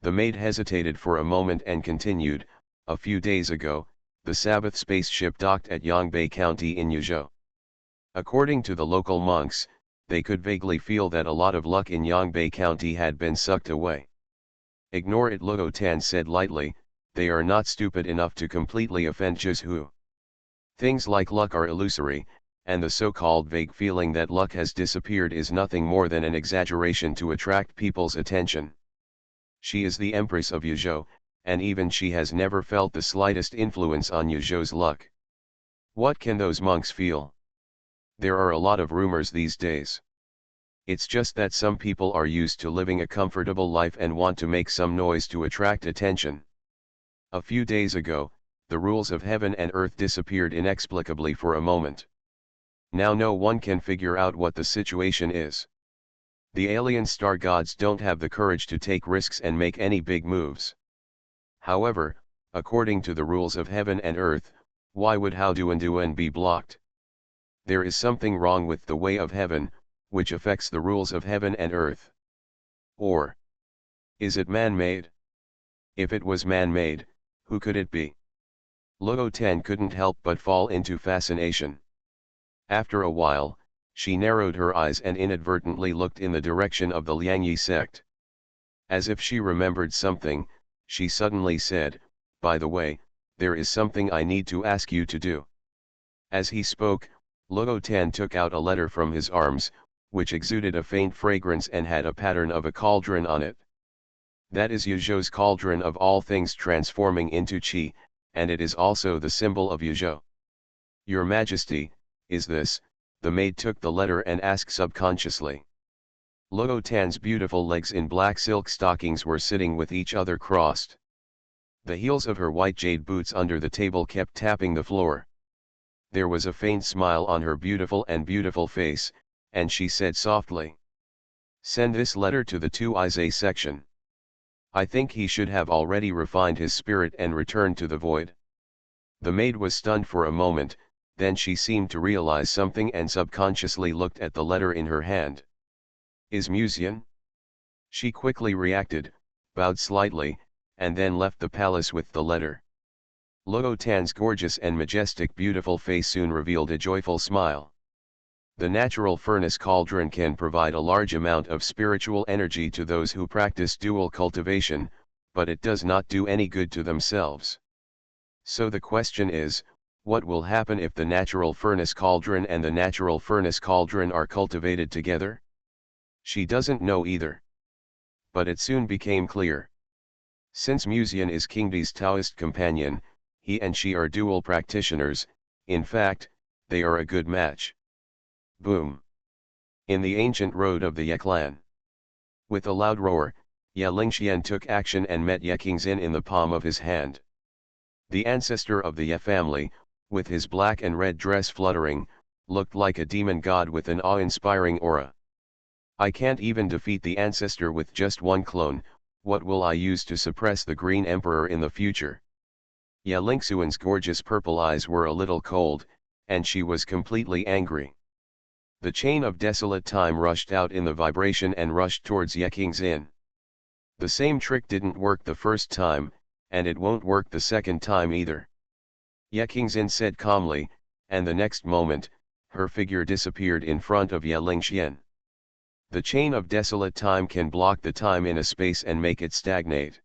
The maid hesitated for a moment and continued, a few days ago, the Sabbath spaceship docked at Yongbei County in Yuzhou. According to the local monks, they could vaguely feel that a lot of luck in Yongbei County had been sucked away. Ignore it, Luotan said lightly, they are not stupid enough to completely offend Zhu. Things like luck are illusory, and the so-called vague feeling that luck has disappeared is nothing more than an exaggeration to attract people's attention. She is the Empress of Yuzhou, and even she has never felt the slightest influence on Yuzhou's luck. What can those monks feel? There are a lot of rumors these days. It's just that some people are used to living a comfortable life and want to make some noise to attract attention. A few days ago, the rules of heaven and earth disappeared inexplicably for a moment. Now no one can figure out what the situation is. The alien star gods don't have the courage to take risks and make any big moves. However, according to the rules of heaven and earth, why would Haoduan be blocked? There is something wrong with the way of heaven, which affects the rules of heaven and earth. Or is it man-made? If it was man-made, who could it be? Luotan couldn't help but fall into fascination. After a while, she narrowed her eyes and inadvertently looked in the direction of the Liangyi sect. As if she remembered something, she suddenly said, by the way, there is something I need to ask you to do. As he spoke, Luotan took out a letter from his arms, which exuded a faint fragrance and had a pattern of a cauldron on it. That is Yuzhou's cauldron of all things transforming into qi, and it is also the symbol of Yuzhou. Your Majesty, is this? The maid took the letter and asked subconsciously. Luotan's beautiful legs in black silk stockings were sitting with each other crossed. The heels of her white jade boots under the table kept tapping the floor. There was a faint smile on her beautiful face, and she said softly. Send this letter to the 2 section. I think he should have already refined his spirit and returned to the void. The maid was stunned for a moment, then she seemed to realize something and subconsciously looked at the letter in her hand. Is Musian? She quickly reacted, bowed slightly, and then left the palace with the letter. Luo Tan's gorgeous and majestic beautiful face soon revealed a joyful smile. The natural furnace cauldron can provide a large amount of spiritual energy to those who practice dual cultivation, but it does not do any good to themselves. So the question is, what will happen if the natural furnace cauldron and the natural furnace cauldron are cultivated together? She doesn't know either. But it soon became clear. Since Musian is King Di's Taoist companion, he and she are dual practitioners, in fact, they are a good match. Boom! In the ancient road of the Ye clan. With a loud roar, Ye Lingxian took action and met Ye Qingxin in the palm of his hand. The ancestor of the Ye family, with his black and red dress fluttering, looked like a demon god with an awe-inspiring aura. I can't even defeat the ancestor with just one clone, what will I use to suppress the Green Emperor in the future? Ye Lingxian's gorgeous purple eyes were a little cold, and she was completely angry. The chain of desolate time rushed out in the vibration and rushed towards Ye Qingxin. The same trick didn't work the first time, and it won't work the second time either. Ye Qingxin said calmly, and the next moment, her figure disappeared in front of Ye Lingxian. The chain of desolate time can block the time in a space and make it stagnate.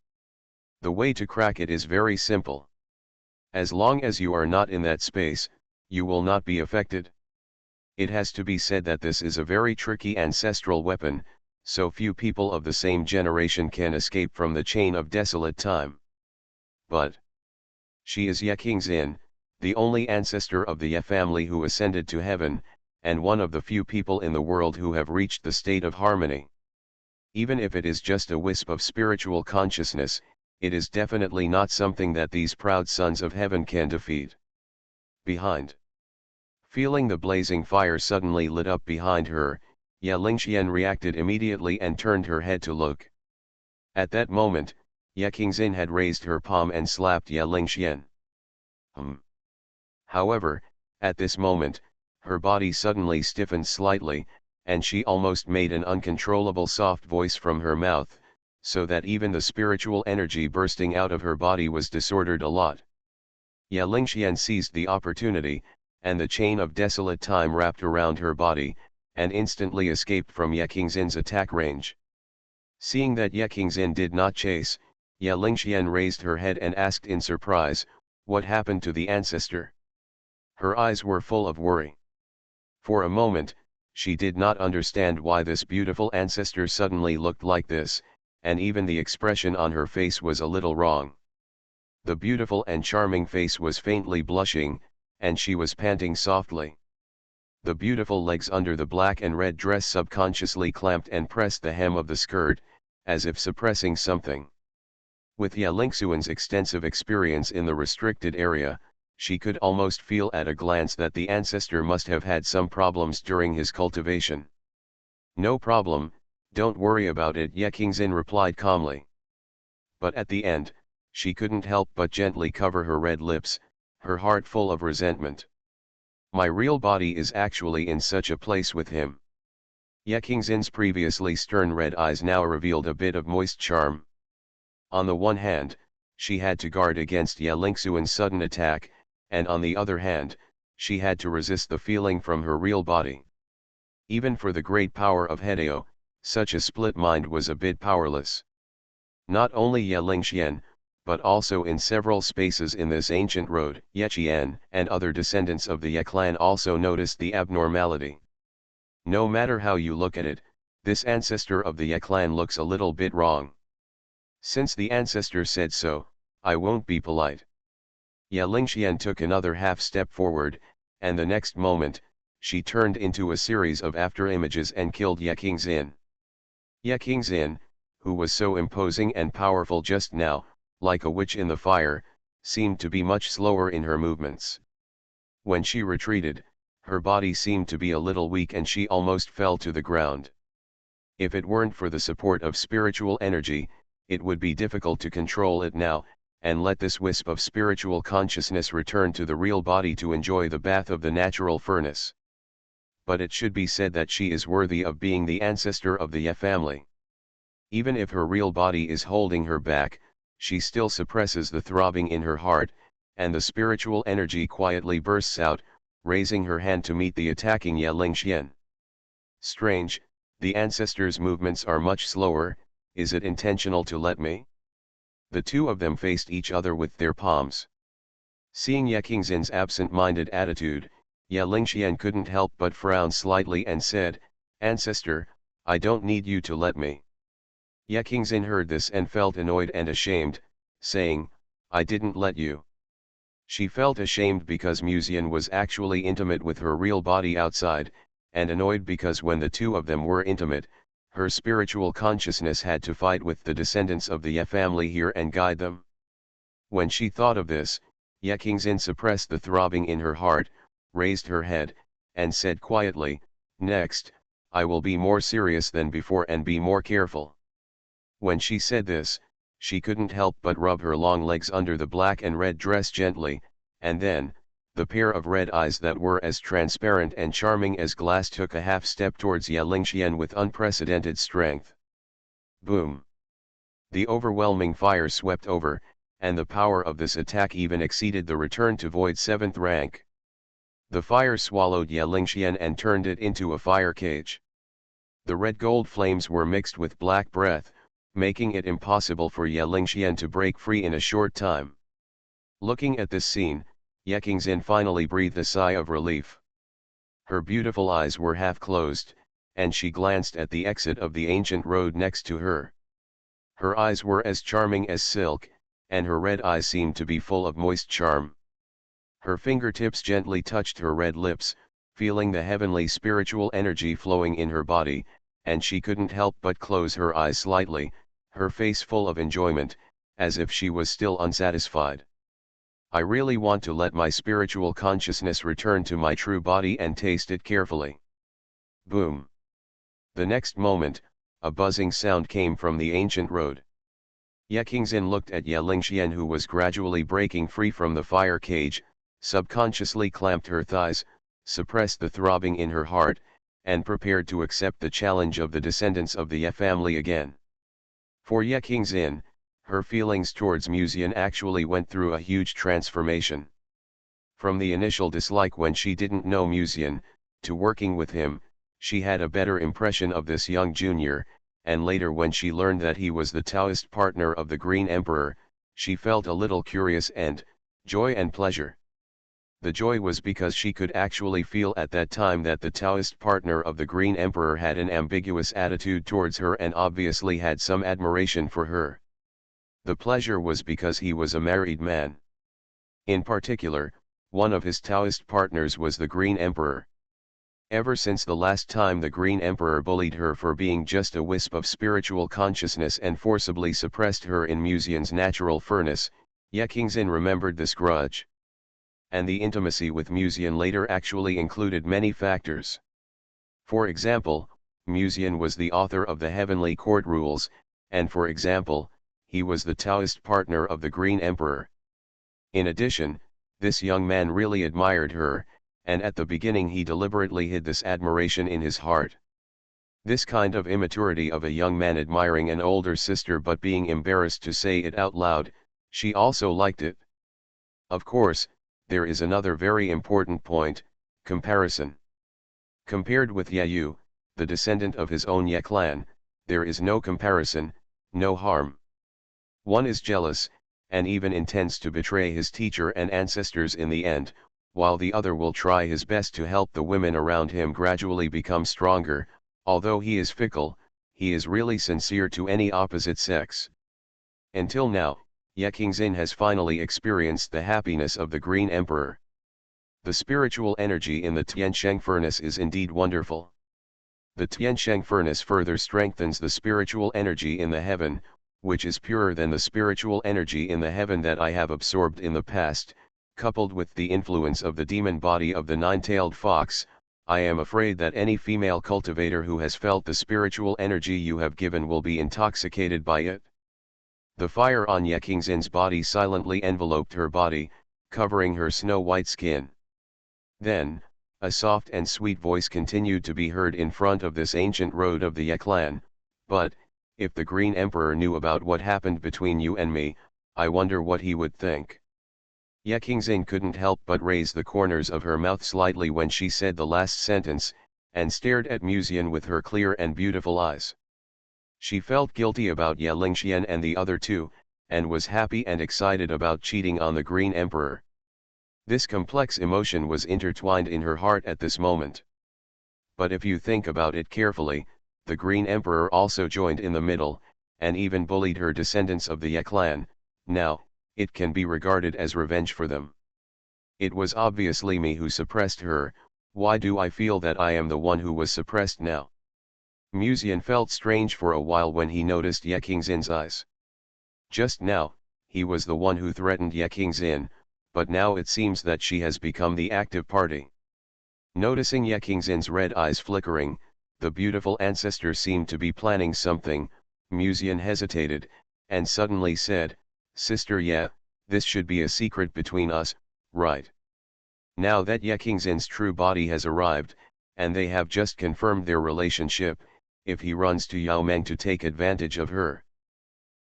The way to crack it is very simple. As long as you are not in that space, you will not be affected. It has to be said that this is a very tricky ancestral weapon, so few people of the same generation can escape from the chain of desolate time. But she is Ye Qingxin, the only ancestor of the Ye family who ascended to heaven, and one of the few people in the world who have reached the state of harmony. Even if it is just a wisp of spiritual consciousness, it is definitely not something that these proud sons of heaven can defeat. Behind. Feeling the blazing fire suddenly lit up behind her, Ye Lingxian reacted immediately and turned her head to look. At that moment, Ye Qingxin had raised her palm and slapped Ye Lingxian. However, at this moment, her body suddenly stiffened slightly, and she almost made an uncontrollable soft voice from her mouth, so that even the spiritual energy bursting out of her body was disordered a lot. Ye Lingxian seized the opportunity, and the chain of desolate time wrapped around her body, and instantly escaped from Ye Qingxin's attack range. Seeing that Ye Qingxin did not chase, Ye Lingxian raised her head and asked in surprise, "What happened to the ancestor?" Her eyes were full of worry. For a moment, she did not understand why this beautiful ancestor suddenly looked like this, and even the expression on her face was a little wrong. The beautiful and charming face was faintly blushing, and she was panting softly. The beautiful legs under the black and red dress subconsciously clamped and pressed the hem of the skirt, as if suppressing something. With Ye Lingxian's extensive experience in the restricted area, she could almost feel at a glance that the ancestor must have had some problems during his cultivation. "No problem, don't worry about it," Ye Qingxin replied calmly. But at the end, she couldn't help but gently cover her red lips, her heart full of resentment. My real body is actually in such a place with him. Ye Qingxin's previously stern red eyes now revealed a bit of moist charm. On the one hand, she had to guard against Ye Lingxian's sudden attack, and on the other hand, she had to resist the feeling from her real body. Even for the great power of Hedeo, such a split mind was a bit powerless. Not only Ye Lingxian, but also in several spaces in this ancient road, Ye Qian and other descendants of the Ye clan also noticed the abnormality. No matter how you look at it, this ancestor of the Ye clan looks a little bit wrong. Since the ancestor said so, I won't be polite. Ye Lingxian took another half step forward, and the next moment, she turned into a series of after-images and killed Ye Qingxin. Ye Qingxin, who was so imposing and powerful just now, like a witch in the fire, seemed to be much slower in her movements. When she retreated, her body seemed to be a little weak and she almost fell to the ground. If it weren't for the support of spiritual energy, it would be difficult to control it now, and let this wisp of spiritual consciousness return to the real body to enjoy the bath of the natural furnace. But it should be said that she is worthy of being the ancestor of the Ye family. Even if her real body is holding her back, she still suppresses the throbbing in her heart, and the spiritual energy quietly bursts out, raising her hand to meet the attacking Ye Lingxian. Strange, the ancestor's movements are much slower. Is it intentional to let me? The two of them faced each other with their palms. Seeing Ye Qingxin's absent-minded attitude, Ye Lingxian couldn't help but frown slightly and said, "Ancestor, I don't need you to let me." Ye Qingxin heard this and felt annoyed and ashamed, saying, "I didn't let you." She felt ashamed because Musian was actually intimate with her real body outside, and annoyed because when the two of them were intimate, her spiritual consciousness had to fight with the descendants of the Ye family here and guide them. When she thought of this, Ye Qingxin suppressed the throbbing in her heart, raised her head, and said quietly, "Next, I will be more serious than before and be more careful." When she said this, she couldn't help but rub her long legs under the black and red dress gently, and then, the pair of red eyes that were as transparent and charming as glass took a half step towards Ye Lingxian with unprecedented strength. Boom! The overwhelming fire swept over, and the power of this attack even exceeded the return to void 7th rank. The fire swallowed Ye Lingxian and turned it into a fire cage. The red-gold flames were mixed with black breath, making it impossible for Ye Lingxian to break free in a short time. Looking at this scene, Ye Qingxin finally breathed a sigh of relief. Her beautiful eyes were half closed, and she glanced at the exit of the ancient road next to her. Her eyes were as charming as silk, and her red eyes seemed to be full of moist charm. Her fingertips gently touched her red lips, feeling the heavenly spiritual energy flowing in her body, and she couldn't help but close her eyes slightly, her face full of enjoyment, as if she was still unsatisfied. I really want to let my spiritual consciousness return to my true body and taste it carefully. Boom! The next moment, a buzzing sound came from the ancient road. Ye Qingxin looked at Ye Lingxian, who was gradually breaking free from the fire cage, subconsciously clamped her thighs, suppressed the throbbing in her heart, and prepared to accept the challenge of the descendants of the Ye family again. For Ye Qingxin, her feelings towards Musian actually went through a huge transformation. From the initial dislike when she didn't know Musian, to working with him, she had a better impression of this young junior, and later when she learned that he was the Taoist partner of the Green Emperor, she felt a little curious and, joy and pleasure. The joy was because she could actually feel at that time that the Taoist partner of the Green Emperor had an ambiguous attitude towards her and obviously had some admiration for her. The pleasure was because he was a married man. In particular, one of his Taoist partners was the Green Emperor. Ever since the last time the Green Emperor bullied her for being just a wisp of spiritual consciousness and forcibly suppressed her in Musian's natural furnace, Ye Qingxin remembered this grudge. And the intimacy with Musian later actually included many factors. For example, Musian was the author of the Heavenly Court Rules, and for example, he was the Taoist partner of the Green Emperor. In addition, this young man really admired her, and at the beginning he deliberately hid this admiration in his heart. This kind of immaturity of a young man admiring an older sister but being embarrassed to say it out loud, she also liked it. Of course, there is another very important point: comparison. Compared with Ye Yu, the descendant of his own Ye clan, there is no comparison, no harm. One is jealous, and even intends to betray his teacher and ancestors in the end, while the other will try his best to help the women around him gradually become stronger. Although he is fickle, he is really sincere to any opposite sex. Until now, Ye Qingxin has finally experienced the happiness of the Green Emperor. The spiritual energy in the Tiansheng furnace is indeed wonderful. The Tiansheng furnace further strengthens the spiritual energy in the heaven, which is purer than the spiritual energy in the heaven that I have absorbed in the past. Coupled with the influence of the demon body of the nine-tailed fox, I am afraid that any female cultivator who has felt the spiritual energy you have given will be intoxicated by it. The fire on Ye Kingzin's body silently enveloped her body, covering her snow-white skin. Then, a soft and sweet voice continued to be heard in front of this ancient road of the Ye clan, but, if the Green Emperor knew about what happened between you and me, I wonder what he would think. Ye Kingzin couldn't help but raise the corners of her mouth slightly when she said the last sentence, and stared at Musian with her clear and beautiful eyes. She felt guilty about Ye Lingxian and the other two, and was happy and excited about cheating on the Green Emperor. This complex emotion was intertwined in her heart at this moment. But if you think about it carefully, the Green Emperor also joined in the middle, and even bullied her descendants of the Ye clan. Now, it can be regarded as revenge for them. It was obviously me who suppressed her. Why do I feel that I am the one who was suppressed now? Musian felt strange for a while when he noticed Ye Kingzin's eyes. Just now, he was the one who threatened Ye Kingzin, but now it seems that she has become the active party. Noticing Ye Kingzin's red eyes flickering, the beautiful ancestor seemed to be planning something. Musian hesitated, and suddenly said, "Sister Ye, this should be a secret between us, right? Now that Ye Kingzin's true body has arrived, and they have just confirmed their relationship, if he runs to Yao Meng to take advantage of her,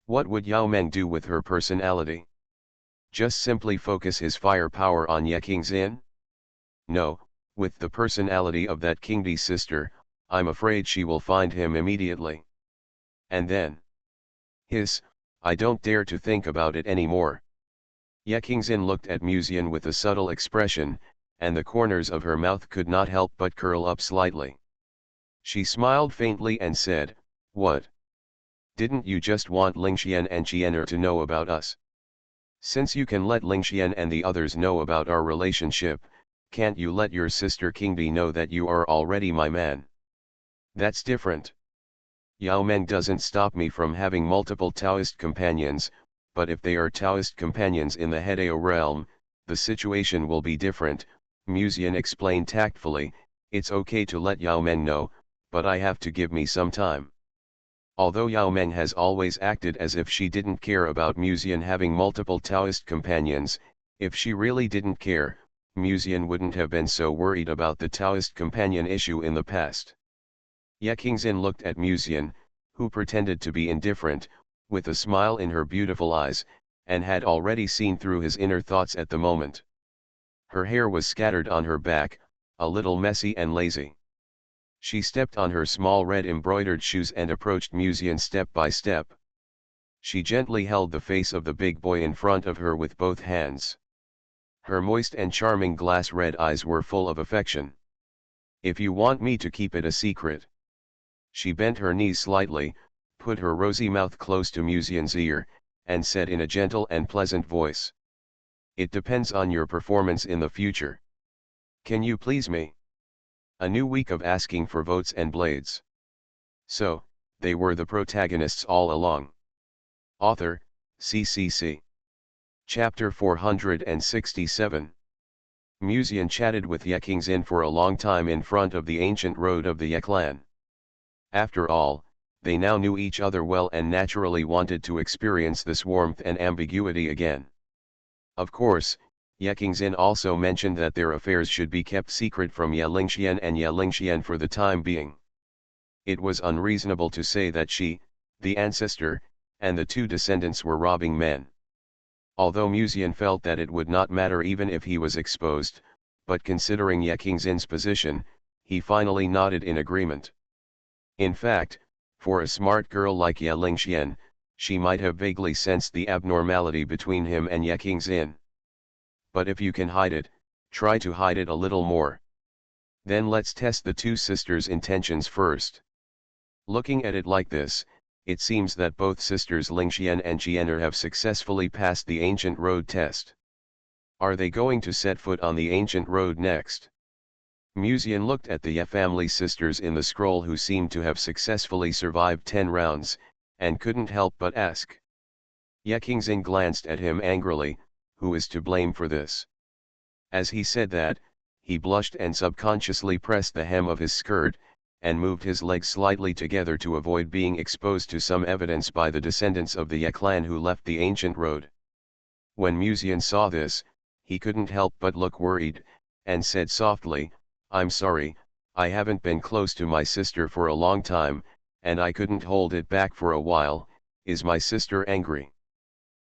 what would Yao Meng do with her personality? Just simply focus his firepower on Ye Kingzin? No, with the personality of that Kingdi sister, I'm afraid she will find him immediately. And then? I don't dare to think about it anymore." Ye Kingzin looked at Musian with a subtle expression, and the corners of her mouth could not help but curl up slightly. She smiled faintly and said, "What? Didn't you just want Lingxian and Qianer to know about us? Since you can let Lingxian and the others know about our relationship, can't you let your sister Kingdi know that you are already my man? That's different. Yao Meng doesn't stop me from having multiple Taoist companions, but if they are Taoist companions in the Hedao realm, the situation will be different." Musian explained tactfully, "It's okay to let Yao Meng know, but I have to give me some time." Although Yao Meng has always acted as if she didn't care about Musian having multiple Taoist companions, if she really didn't care, Musian wouldn't have been so worried about the Taoist companion issue in the past. Ye Kingzin looked at Musian, who pretended to be indifferent, with a smile in her beautiful eyes, and had already seen through his inner thoughts at the moment. Her hair was scattered on her back, a little messy and lazy. She stepped on her small red embroidered shoes and approached Musian step by step. She gently held the face of the big boy in front of her with both hands. Her moist and charming glass red eyes were full of affection. "If you want me to keep it a secret." She bent her knees slightly, put her rosy mouth close to Musian's ear, and said in a gentle and pleasant voice, "It depends on your performance in the future. Can you please me?" A new week of asking for votes and blades. So, they were the protagonists all along. Author, CCC. Chapter 467. Musian chatted with Ye Kingzin for a long time in front of the ancient road of the Ye clan. After all, they now knew each other well and naturally wanted to experience this warmth and ambiguity again. Of course, Ye Kingzin also mentioned that their affairs should be kept secret from Ye Lingxian and Ye Lingxian for the time being. It was unreasonable to say that she, the ancestor, and the two descendants were robbing men. Although Musian felt that it would not matter even if he was exposed, but considering Ye Kingzin's position, he finally nodded in agreement. In fact, for a smart girl like Ye Lingxian, she might have vaguely sensed the abnormality between him and Ye Kingzin. But if you can hide it, try to hide it a little more. Then let's test the two sisters' intentions first. Looking at it like this, it seems that both sisters Lingxian and Qianer have successfully passed the ancient road test. Are they going to set foot on the ancient road next? Musian looked at the Ye family sisters in the scroll who seemed to have successfully survived 10 rounds, and couldn't help but ask. Ye Kingzin glanced at him angrily, "Who is to blame for this?" As he said that, he blushed and subconsciously pressed the hem of his skirt, and moved his legs slightly together to avoid being exposed to some evidence by the descendants of the Ye clan who left the ancient road. When Musian saw this, he couldn't help but look worried, and said softly, "I'm sorry, I haven't been close to my sister for a long time, and I couldn't hold it back for a while. Is my sister angry?"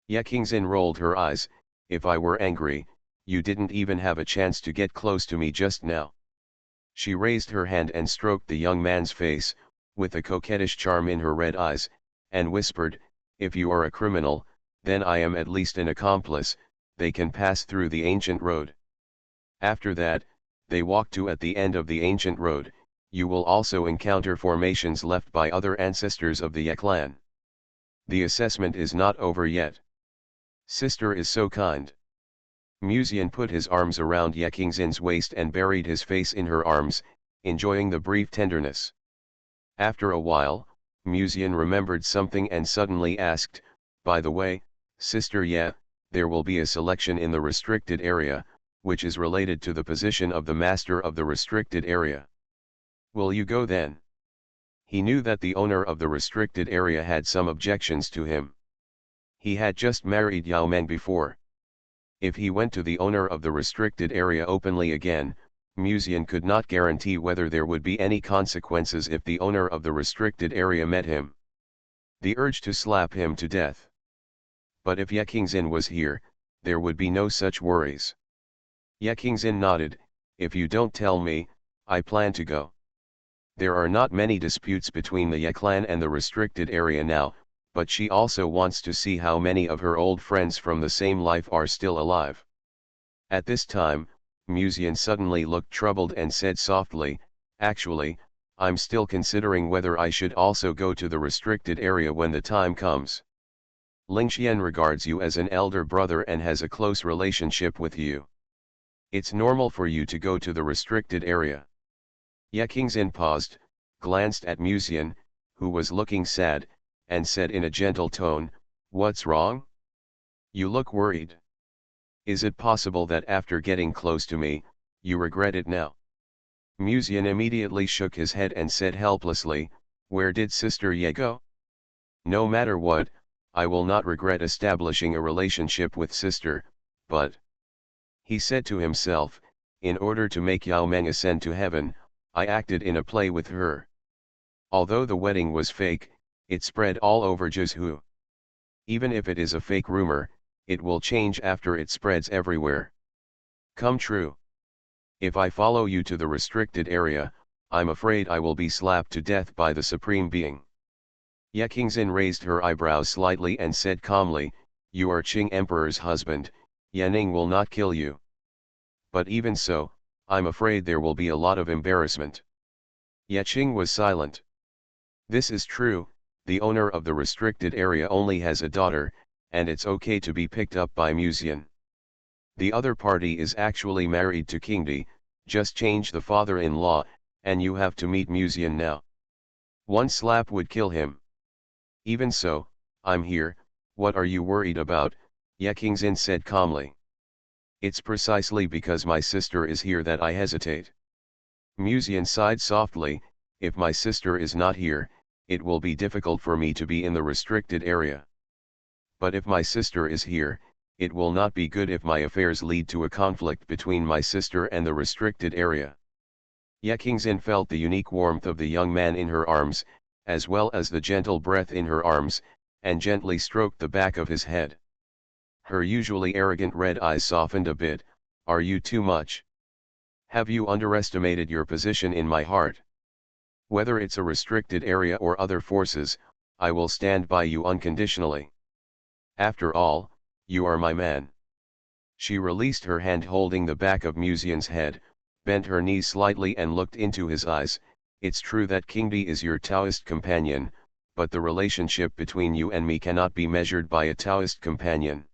Ye Qingxin rolled her eyes. "If I were angry, you didn't even have a chance to get close to me just now." She raised her hand and stroked the young man's face, with a coquettish charm in her red eyes, and whispered, "If you are a criminal, then I am at least an accomplice. They can pass through the ancient road." After that, they walked to at the end of the ancient road. You will also encounter formations left by other ancestors of the Ye clan. The assessment is not over yet. Sister is so kind. Musian put his arms around Ye Qingxin's waist and buried his face in her arms, enjoying the brief tenderness. After a while, Musian remembered something and suddenly asked, "By the way, Sister Ye, there will be a selection in the restricted area, which is related to the position of the master of the restricted area. Will you go then?" He knew that the owner of the restricted area had some objections to him. He had just married Yao Meng before. If he went to the owner of the restricted area openly again, Musian could not guarantee whether there would be any consequences if the owner of the restricted area met him. The urge to slap him to death. But if Ye Qingxin was here, there would be no such worries. Ye Qingxin nodded. "If you don't tell me, I plan to go." There are not many disputes between the Ye clan and the restricted area now, but she also wants to see how many of her old friends from the same life are still alive. At this time, Musian suddenly looked troubled and said softly, "Actually, I'm still considering whether I should also go to the restricted area when the time comes. Lingxian regards you as an elder brother and has a close relationship with you. It's normal for you to go to the restricted area." Ye Qingxin paused, glanced at Musian, who was looking sad, and said in a gentle tone, "What's wrong? You look worried. Is it possible that after getting close to me, you regret it now?" Musian immediately shook his head and said helplessly, "Where did Sister Ye go? No matter what, I will not regret establishing a relationship with Sister, but..." He said to himself, "In order to make Yao Meng ascend to heaven, I acted in a play with her. Although the wedding was fake, it spread all over Jizhu. Even if it is a fake rumor, it will change after it spreads everywhere. Come true. If I follow you to the restricted area, I'm afraid I will be slapped to death by the Supreme Being." Ye Qingxin raised her eyebrows slightly and said calmly, "You are Qing Emperor's husband, Yanning will not kill you. But even so, I'm afraid there will be a lot of embarrassment." Ye Qing was silent. "This is true, the owner of the restricted area only has a daughter, and it's okay to be picked up by Musian. The other party is actually married to Qingdi, just change the father-in-law, and you have to meet Musian now. One slap would kill him. Even so, I'm here, what are you worried about?" Ye Qingxin said calmly. "It's precisely because my sister is here that I hesitate." Musian sighed softly, "If my sister is not here, it will be difficult for me to be in the restricted area. But if my sister is here, it will not be good if my affairs lead to a conflict between my sister and the restricted area." Ye Qingxin felt the unique warmth of the young man in her arms, as well as the gentle breath in her arms, and gently stroked the back of his head. Her usually arrogant red eyes softened a bit. "Are you too much? Have you underestimated your position in my heart? Whether it's a restricted area or other forces, I will stand by you unconditionally. After all, you are my man." She released her hand holding the back of Musian's head, bent her knees slightly and looked into his eyes. "It's true that Qingdi is your Taoist companion, but the relationship between you and me cannot be measured by a Taoist companion."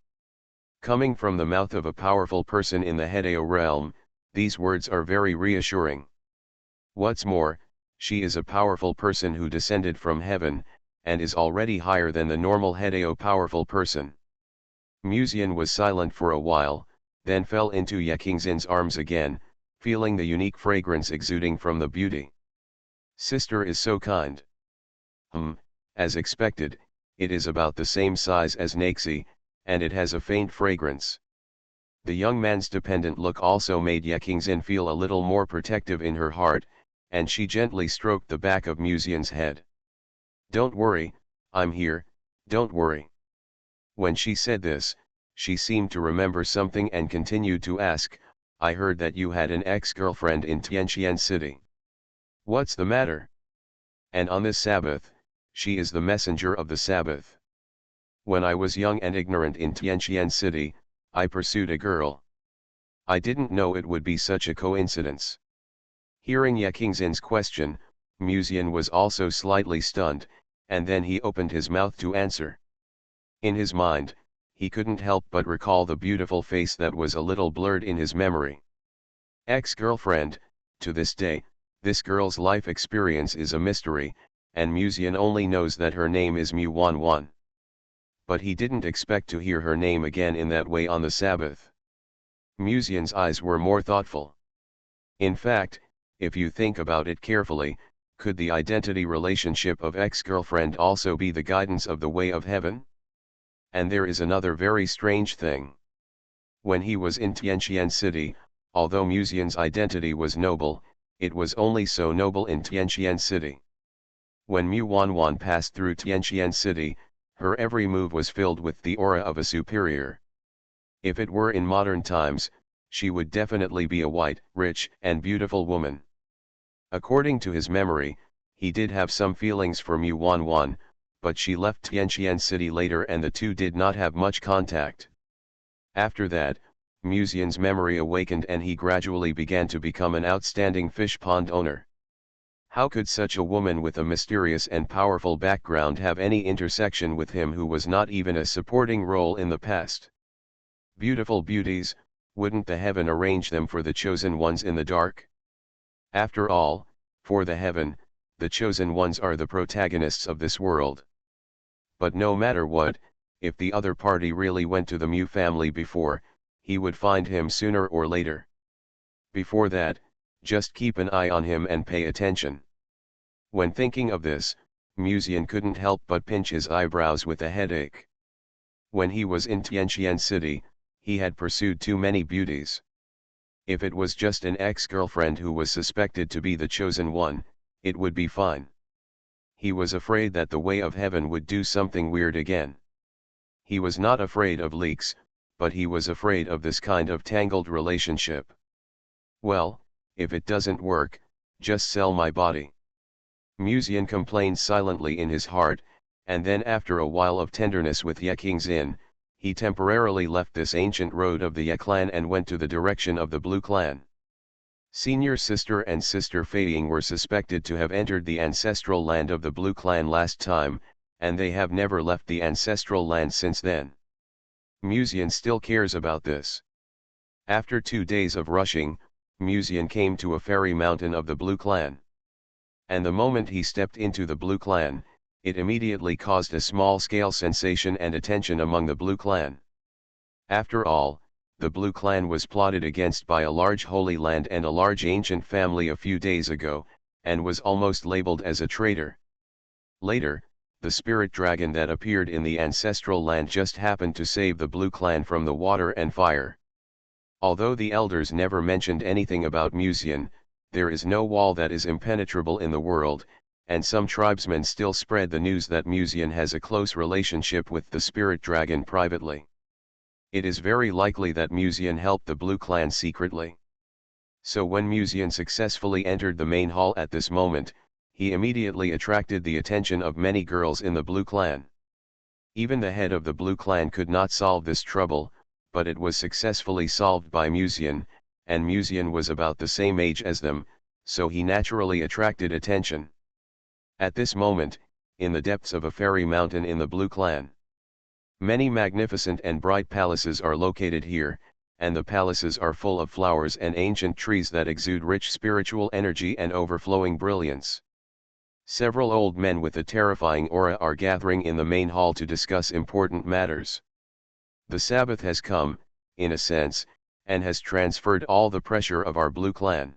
Coming from the mouth of a powerful person in the Hedeo realm, these words are very reassuring. What's more, she is a powerful person who descended from heaven, and is already higher than the normal Hedeo powerful person. Musian was silent for a while, then fell into Ye Qingxin's arms again, feeling the unique fragrance exuding from the beauty. Sister is so kind. As expected, it is about the same size as Naxi, and it has a faint fragrance. The young man's dependent look also made Yekingzin feel a little more protective in her heart, and she gently stroked the back of Musian's head. Don't worry, I'm here, don't worry. When she said this, she seemed to remember something and continued to ask, I heard that you had an ex-girlfriend in Tianqian City. What's the matter? And on this Sabbath, she is the messenger of the Sabbath. When I was young and ignorant in Tianqian City, I pursued a girl. I didn't know it would be such a coincidence. Hearing Yekingzin's question, Musian was also slightly stunned, and then he opened his mouth to answer. In his mind, he couldn't help but recall the beautiful face that was a little blurred in his memory. Ex-girlfriend, to this day, this girl's life experience is a mystery, and Musian only knows that her name is Mu Wanwan. But he didn't expect to hear her name again in that way on the Sabbath. Musian's eyes were more thoughtful. In fact, if you think about it carefully, could the identity relationship of ex-girlfriend also be the guidance of the way of heaven? And there is another very strange thing. When he was in Tianqian City, although Musian's identity was noble, it was only so noble in Tianqian City. When Mu Wanwan passed through Tianqian City, her every move was filled with the aura of a superior. If it were in modern times, she would definitely be a white, rich, and beautiful woman. According to his memory, he did have some feelings for Mu Wanwan, but she left Tianqian City later and the two did not have much contact. After that, Musian's memory awakened and he gradually began to become an outstanding fish pond owner. How could such a woman with a mysterious and powerful background have any intersection with him who was not even a supporting role in the past? Beautiful beauties, wouldn't the heaven arrange them for the chosen ones in the dark? After all, for the heaven, the chosen ones are the protagonists of this world. But no matter what, if the other party really went to the Mu family before, he would find him sooner or later. Before that, just keep an eye on him and pay attention. When thinking of this, Musian couldn't help but pinch his eyebrows with a headache. When he was in Tianqian City, he had pursued too many beauties. If it was just an ex-girlfriend who was suspected to be the chosen one, it would be fine. He was afraid that the way of heaven would do something weird again. He was not afraid of leaks, but he was afraid of this kind of tangled relationship. Well, if it doesn't work, just sell my body. Musian complained silently in his heart, and then after a while of tenderness with Yekingzin, he temporarily left this ancient road of the Ye clan and went to the direction of the Blue clan. Senior sister and sister Feiying were suspected to have entered the ancestral land of the Blue clan last time, and they have never left the ancestral land since then. Musian still cares about this. After 2 days of rushing, Musian came to a fairy mountain of the Blue clan. And the moment he stepped into the Blue clan, it immediately caused a small-scale sensation and attention among the Blue clan. After all, the Blue clan was plotted against by a large holy land and a large ancient family a few days ago, and was almost labeled as a traitor. Later, the spirit dragon that appeared in the ancestral land just happened to save the Blue clan from the water and fire. Although the elders never mentioned anything about Musian, there is no wall that is impenetrable in the world, and some tribesmen still spread the news that Musian has a close relationship with the spirit dragon privately. It is very likely that Musian helped the Blue clan secretly. So when Musian successfully entered the main hall at this moment, he immediately attracted the attention of many girls in the Blue clan. Even the head of the Blue clan could not solve this trouble, but it was successfully solved by Musian, and Musian was about the same age as them, so he naturally attracted attention. At this moment, in the depths of a fairy mountain in the Blue clan, many magnificent and bright palaces are located here, and the palaces are full of flowers and ancient trees that exude rich spiritual energy and overflowing brilliance. Several old men with a terrifying aura are gathering in the main hall to discuss important matters. The Sabbath has come, in a sense, and has transferred all the pressure of our blue clan.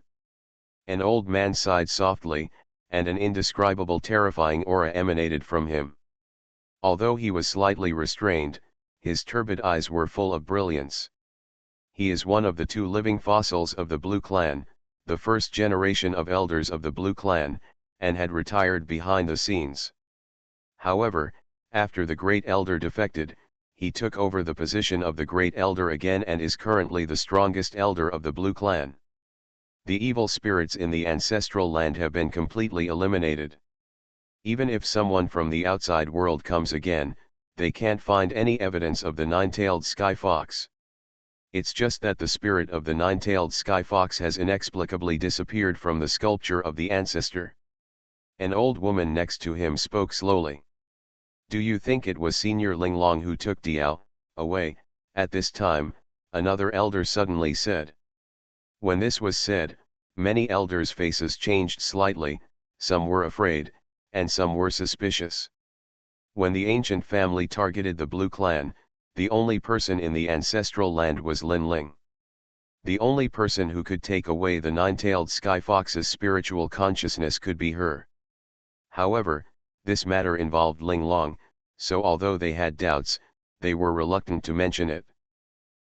An old man sighed softly, and an indescribable terrifying aura emanated from him. Although he was slightly restrained, his turbid eyes were full of brilliance. He is one of the 2 living fossils of the blue clan, the first generation of elders of the blue clan, and had retired behind the scenes. However, after the Great Elder defected, he took over the position of the Great Elder again and is currently the strongest elder of the blue clan. The evil spirits in the ancestral land have been completely eliminated. Even if someone from the outside world comes again, they can't find any evidence of the 9-tailed sky fox. It's just that the spirit of the 9-tailed sky fox has inexplicably disappeared from the sculpture of the ancestor. An old woman next to him spoke slowly. Do you think it was Senior Linglong who took Diao away? At this time, another elder suddenly said. When this was said, many elders' faces changed slightly, some were afraid, and some were suspicious. When the ancient family targeted the blue clan, the only person in the ancestral land was Lin Ling. The only person who could take away the 9-tailed sky fox's spiritual consciousness could be her. However, this matter involved Linglong, so although they had doubts, they were reluctant to mention it.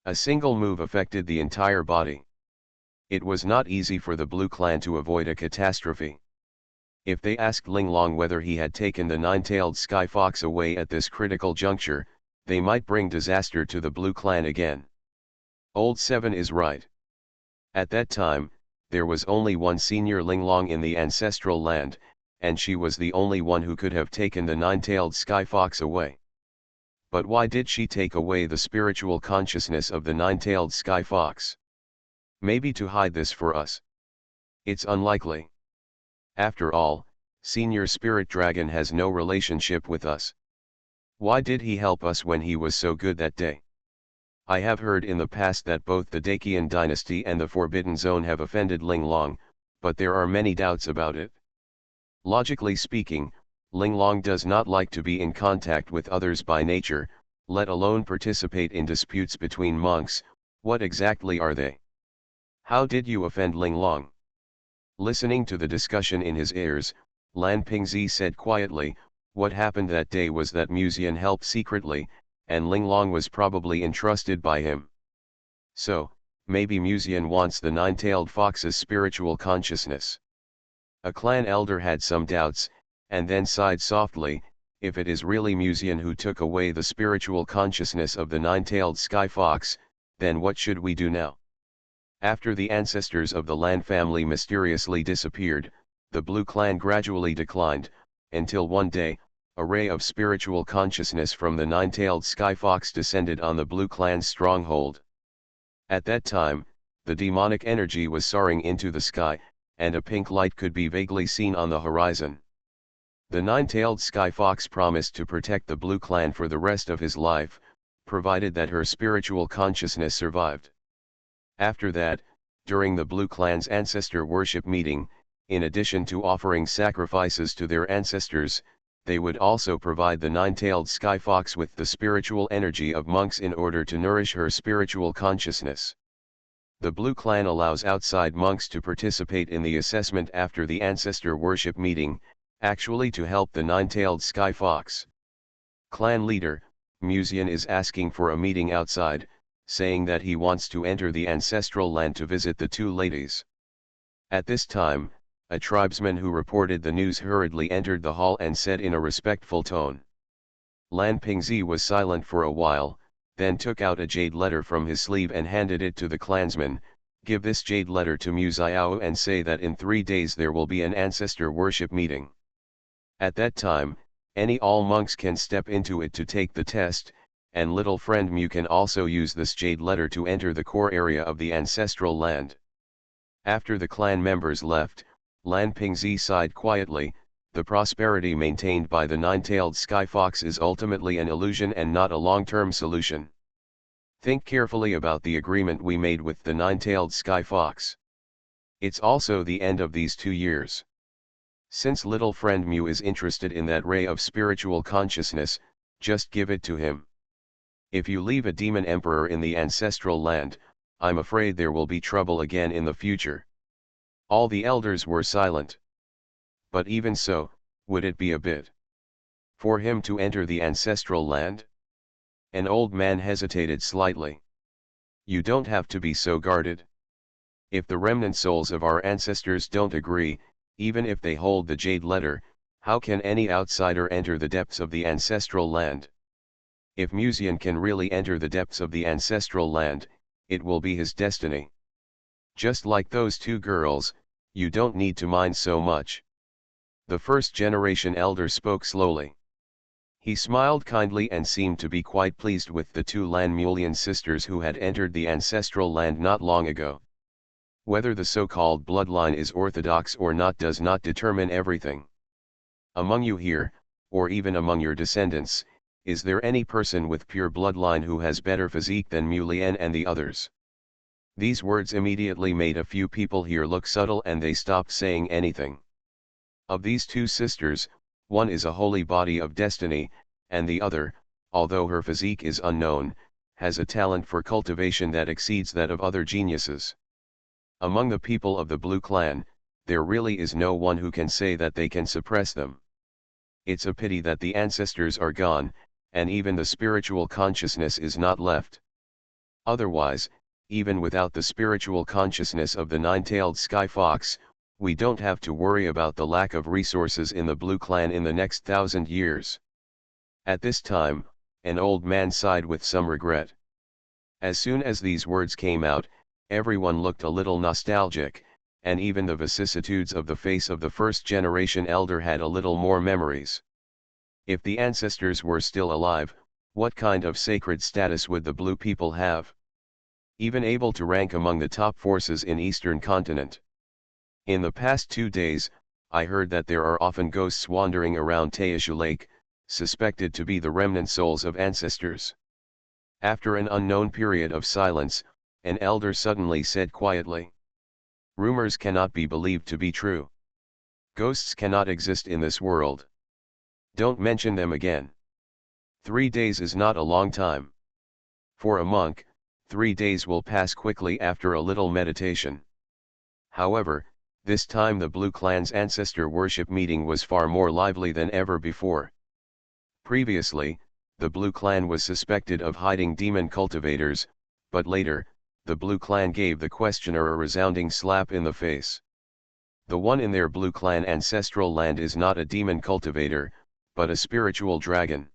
A single move affected the entire body. It was not easy for the blue clan to avoid a catastrophe. If they asked Linglong whether he had taken the 9-tailed sky fox away at this critical juncture, they might bring disaster to the blue clan again. Old Seven is right. At that time, there was only one Senior Linglong in the ancestral land, and she was the only one who could have taken the 9-tailed sky fox away. But why did she take away the spiritual consciousness of the 9-tailed sky fox? Maybe to hide this for us. It's unlikely. After all, Senior Spirit Dragon has no relationship with us. Why did he help us when he was so good that day? I have heard in the past that both the Dacian dynasty and the Forbidden Zone have offended Linglong, but there are many doubts about it. Logically speaking, Linglong does not like to be in contact with others by nature, let alone participate in disputes between monks. What exactly are they? How did you offend Linglong? Listening to the discussion in his ears, Lan Pingzi said quietly, what happened that day was that Musian helped secretly, and Linglong was probably entrusted by him. So, maybe Musian wants the 9-tailed fox's spiritual consciousness. A clan elder had some doubts, and then sighed softly, if it is really Musian who took away the spiritual consciousness of the 9-tailed sky fox, then what should we do now? After the ancestors of the Lan family mysteriously disappeared, the blue clan gradually declined, until one day, a ray of spiritual consciousness from the 9-tailed sky fox descended on the blue clan's stronghold. At that time, the demonic energy was soaring into the sky, and a pink light could be vaguely seen on the horizon. The 9-tailed sky fox promised to protect the blue clan for the rest of his life, provided that her spiritual consciousness survived. After that, during the blue clan's ancestor worship meeting, in addition to offering sacrifices to their ancestors, they would also provide the 9-tailed sky fox with the spiritual energy of monks in order to nourish her spiritual consciousness. The blue clan allows outside monks to participate in the assessment after the ancestor worship meeting, actually to help the 9-tailed sky fox. Clan leader, Musian is asking for a meeting outside, saying that he wants to enter the ancestral land to visit the 2 ladies. At this time, a tribesman who reported the news hurriedly entered the hall and said in a respectful tone. Lan Pingzi was silent for a while, then took out a jade letter from his sleeve and handed it to the clansman. Give this jade letter to Mu Xiao and say that in 3 days there will be an ancestor worship meeting. At that time, all monks can step into it to take the test, and little friend Mu can also use this jade letter to enter the core area of the ancestral land. After the clan members left, Lan Pingzi sighed quietly. The prosperity maintained by the 9-tailed sky fox is ultimately an illusion and not a long-term solution. Think carefully about the agreement we made with the 9-tailed sky fox. It's also the end of these 2 years. Since little friend Mu is interested in that ray of spiritual consciousness, just give it to him. If you leave a demon emperor in the ancestral land, I'm afraid there will be trouble again in the future." All the elders were silent. But even so, would it be a bit for him to enter the ancestral land? An old man hesitated slightly. "You don't have to be so guarded. If the remnant souls of our ancestors don't agree, even if they hold the jade letter, how can any outsider enter the depths of the ancestral land? If Musian can really enter the depths of the ancestral land, it will be his destiny. Just like those two girls, you don't need to mind so much." The first generation elder spoke slowly. He smiled kindly and seemed to be quite pleased with the two Lanmulian sisters who had entered the ancestral land not long ago. Whether the so-called bloodline is orthodox or not does not determine everything. Among you here, or even among your descendants, is there any person with pure bloodline who has better physique than Mulian and the others? These words immediately made a few people here look subtle and they stopped saying anything. Of these two sisters, one is a holy body of destiny, and the other, although her physique is unknown, has a talent for cultivation that exceeds that of other geniuses. Among the people of the Blue Clan, there really is no one who can say that they can suppress them. It's a pity that the ancestors are gone, and even the spiritual consciousness is not left. Otherwise, even without the spiritual consciousness of the nine-tailed sky fox, we don't have to worry about the lack of resources in the Blue Clan in the next 1,000 years. At this time, an old man sighed with some regret. As soon as these words came out, everyone looked a little nostalgic, and even the vicissitudes of the face of the first generation elder had a little more memories. If the ancestors were still alive, what kind of sacred status would the Blue people have? Even able to rank among the top forces in Eastern continent. In the past 2 days, I heard that there are often ghosts wandering around Teishu Lake, suspected to be the remnant souls of ancestors. After an unknown period of silence, an elder suddenly said quietly, "Rumors cannot be believed to be true. Ghosts cannot exist in this world. Don't mention them again. 3 days is not a long time. For a monk, 3 days will pass quickly after a little meditation." However, this time the Blue Clan's ancestor worship meeting was far more lively than ever before. Previously, the Blue Clan was suspected of hiding demon cultivators, but later, the Blue Clan gave the questioner a resounding slap in the face. The one in their Blue Clan ancestral land is not a demon cultivator, but a spiritual dragon.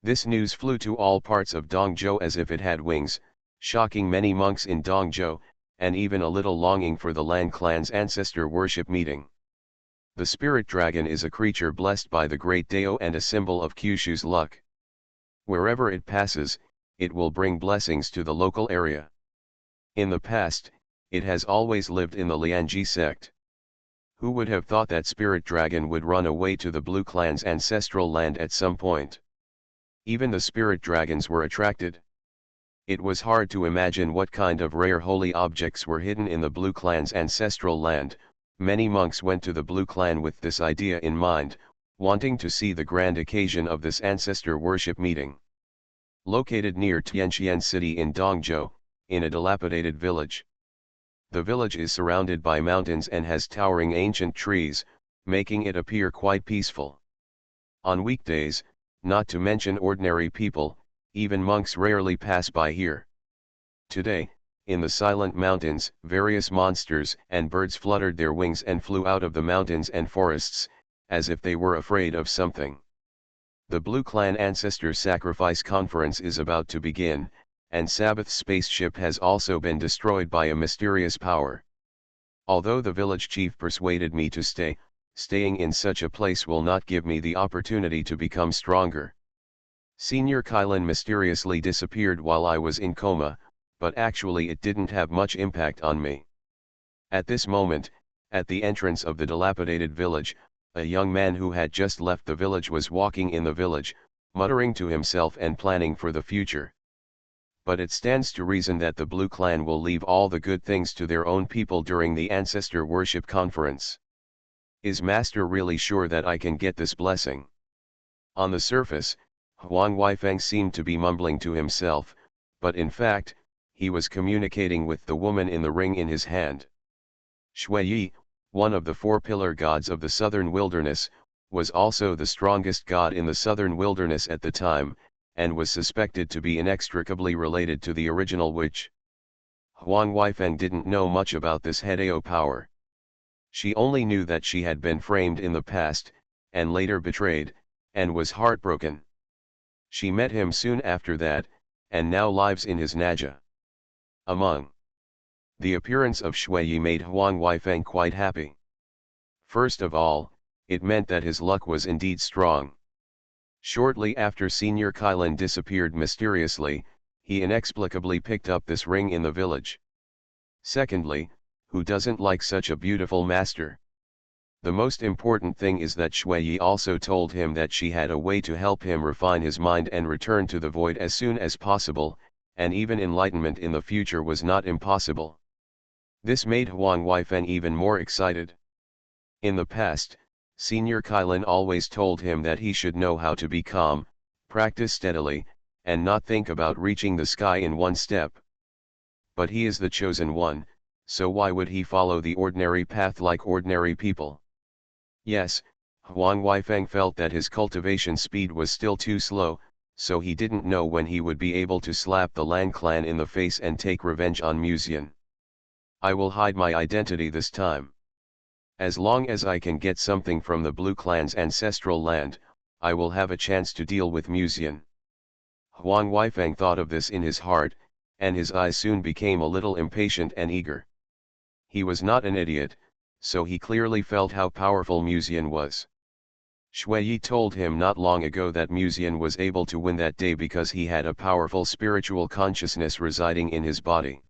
This news flew to all parts of Dongzhou as if it had wings, shocking many monks in Dongzhou, and even a little longing for the Lan clan's ancestor worship meeting. The spirit dragon is a creature blessed by the great Dao and a symbol of Kyushu's luck. Wherever it passes, it will bring blessings to the local area. In the past, it has always lived in the Lianji sect. Who would have thought that spirit dragon would run away to the Blue Clan's ancestral land at some point? Even the spirit dragons were attracted. It was hard to imagine what kind of rare holy objects were hidden in the Blue Clan's ancestral land. Many monks went to the Blue Clan with this idea in mind, wanting to see the grand occasion of this ancestor worship meeting. Located near Tianqian City in Dongzhou, in a dilapidated village. The village is surrounded by mountains and has towering ancient trees, making it appear quite peaceful. On weekdays, not to mention ordinary people, even monks rarely pass by here. Today, in the silent mountains, various monsters and birds fluttered their wings and flew out of the mountains and forests, as if they were afraid of something. The Blue Clan Ancestor Sacrifice Conference is about to begin, and Sabbath's spaceship has also been destroyed by a mysterious power. Although the village chief persuaded me to stay, staying in such a place will not give me the opportunity to become stronger. Senior Kylan mysteriously disappeared while I was in coma, but actually it didn't have much impact on me. At this moment, at the entrance of the dilapidated village, a young man who had just left the village was walking in the village, muttering to himself and planning for the future. But it stands to reason that the Blue Clan will leave all the good things to their own people during the Ancestor Worship Conference. Is Master really sure that I can get this blessing? On the surface, Huang Weifeng seemed to be mumbling to himself, but in fact, he was communicating with the woman in the ring in his hand. Shui, one of the four-pillar gods of the southern wilderness, was also the strongest god in the southern wilderness at the time, and was suspected to be inextricably related to the original witch. Huang Weifeng didn't know much about this Hedao power. She only knew that she had been framed in the past, and later betrayed, and was heartbroken. She met him soon after that, and now lives in his Naja. Among. The appearance of Shui made Huang Weifeng quite happy. First of all, it meant that his luck was indeed strong. Shortly after Senior Kailan disappeared mysteriously, he inexplicably picked up this ring in the village. Secondly, who doesn't like such a beautiful master? The most important thing is that Shui also told him that she had a way to help him refine his mind and return to the void as soon as possible, and even enlightenment in the future was not impossible. This made Huang Weifeng even more excited. In the past, Senior Kailan always told him that he should know how to be calm, practice steadily, and not think about reaching the sky in one step. But he is the chosen one, so why would he follow the ordinary path like ordinary people? Yes, Huang Weifeng felt that his cultivation speed was still too slow, so he didn't know when he would be able to slap the Lang clan in the face and take revenge on Musian. I will hide my identity this time. As long as I can get something from the Blue clan's ancestral land, I will have a chance to deal with Musian. Huang Weifeng thought of this in his heart, and his eyes soon became a little impatient and eager. He was not an idiot, so he clearly felt how powerful Musian was. Shui told him not long ago that Musian was able to win that day because he had a powerful spiritual consciousness residing in his body.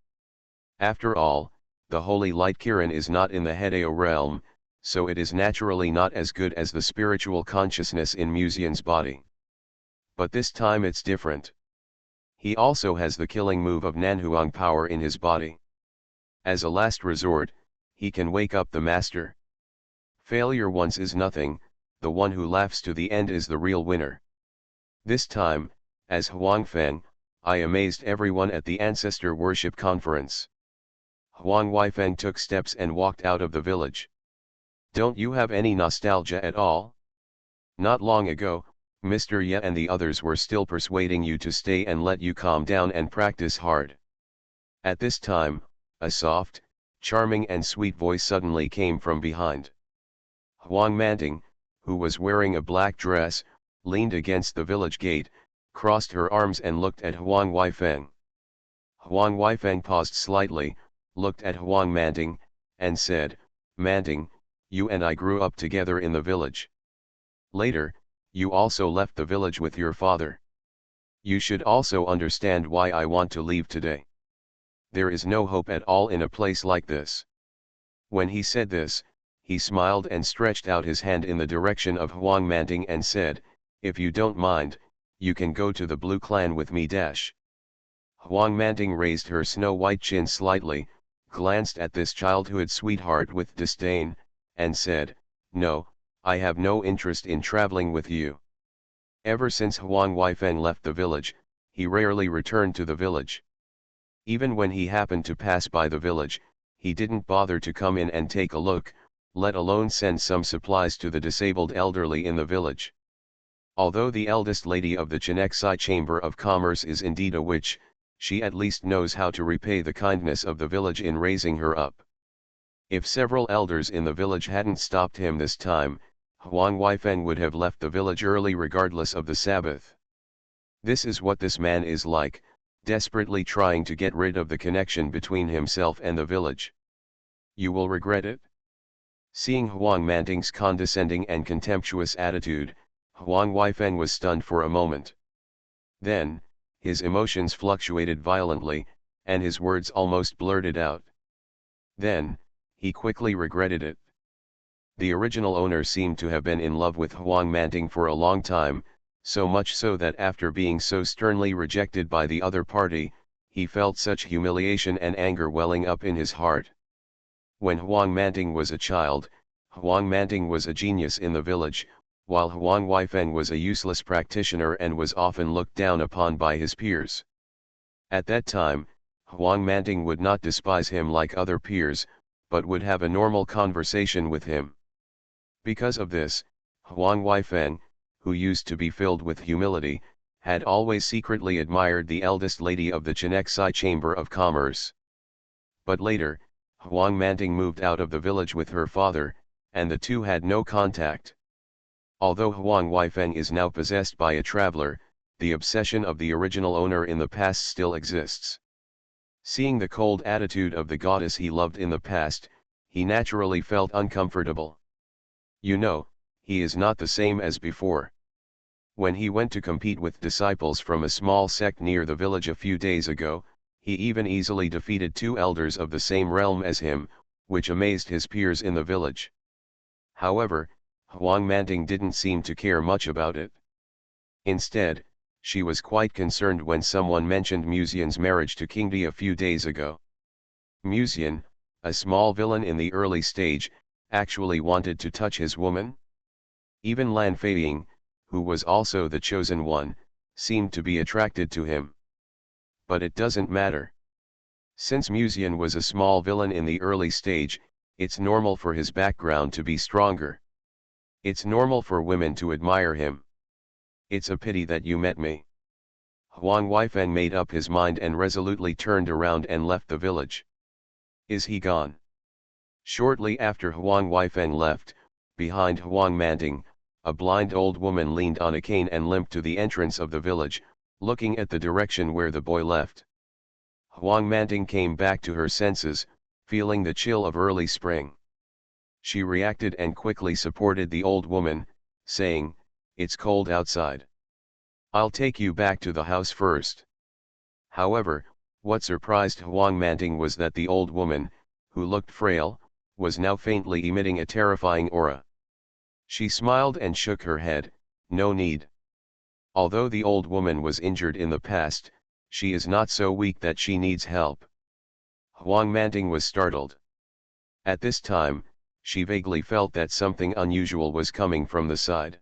After all, the holy light Kiran is not in the Hedao realm, so it is naturally not as good as the spiritual consciousness in Musian's body. But this time it's different. He also has the killing move of Nanhuang power in his body. As a last resort, he can wake up the master. Failure once is nothing, the one who laughs to the end is the real winner. This time, as Huang Feng, I amazed everyone at the ancestor worship conference. Huang Weifeng took steps and walked out of the village. Don't you have any nostalgia at all? Not long ago, Mr. Ye and the others were still persuading you to stay and let you calm down and practice hard. At this time, a soft, charming and sweet voice suddenly came from behind. Huang Manting, who was wearing a black dress, leaned against the village gate, crossed her arms and looked at Huang Weifeng. Huang Weifeng paused slightly, looked at Huang Manting, and said, "Manting, you and I grew up together in the village. Later, you also left the village with your father. You should also understand why I want to leave today. There is no hope at all in a place like this." When he said this, he smiled and stretched out his hand in the direction of Huang Manting and said, "If you don't mind, you can go to the Blue clan with me." Huang Manting raised her snow-white chin slightly, glanced at this childhood sweetheart with disdain, and said, "No, I have no interest in traveling with you." Ever since Huang Weifeng left the village, he rarely returned to the village. Even when he happened to pass by the village, he didn't bother to come in and take a look, let alone send some supplies to the disabled elderly in the village. Although the eldest lady of the Chenexai Chamber of Commerce is indeed a witch, she at least knows how to repay the kindness of the village in raising her up. If several elders in the village hadn't stopped him this time, Huang Weifeng would have left the village early regardless of the Sabbath. This is what this man is like, desperately trying to get rid of the connection between himself and the village. You will regret it. Seeing Huang Manting's condescending and contemptuous attitude, Huang Weifeng was stunned for a moment. Then, his emotions fluctuated violently, and his words almost blurted out. Then, he quickly regretted it. The original owner seemed to have been in love with Huang Manting for a long time, so much so that after being so sternly rejected by the other party, he felt such humiliation and anger welling up in his heart. When Huang Manting was a child, Huang Manting was a genius in the village, while Huang Weifeng was a useless practitioner and was often looked down upon by his peers. At that time, Huang Manting would not despise him like other peers, but would have a normal conversation with him. Because of this, Huang Weifeng, who used to be filled with humility, had always secretly admired the eldest lady of the Chenexai Chamber of Commerce. But later, Huang Manting moved out of the village with her father, and the two had no contact. Although Huang Weifeng is now possessed by a traveler, the obsession of the original owner in the past still exists. Seeing the cold attitude of the goddess he loved in the past, he naturally felt uncomfortable. You know, he is not the same as before. When he went to compete with disciples from a small sect near the village a few days ago, he even easily defeated two elders of the same realm as him, which amazed his peers in the village. However, Huang Manting didn't seem to care much about it. Instead, she was quite concerned when someone mentioned Musian's marriage to King Di a few days ago. Musian, a small villain in the early stage, actually wanted to touch his woman? Even Lan Feiying, who was also the chosen one, seemed to be attracted to him. But it doesn't matter. Since Musian was a small villain in the early stage, it's normal for his background to be stronger. It's normal for women to admire him. It's a pity that you met me. Huang Weifeng made up his mind and resolutely turned around and left the village. Is he gone? Shortly after Huang Weifeng left, behind Huang Manting, a blind old woman leaned on a cane and limped to the entrance of the village, looking at the direction where the boy left. Huang Manting came back to her senses, feeling the chill of early spring. She reacted and quickly supported the old woman, saying, "It's cold outside. I'll take you back to the house first." However, what surprised Huang Manting was that the old woman, who looked frail, was now faintly emitting a terrifying aura. She smiled and shook her head, "No need. Although the old woman was injured in the past, she is not so weak that she needs help." Huang Manting was startled. At this time, she vaguely felt that something unusual was coming from the side.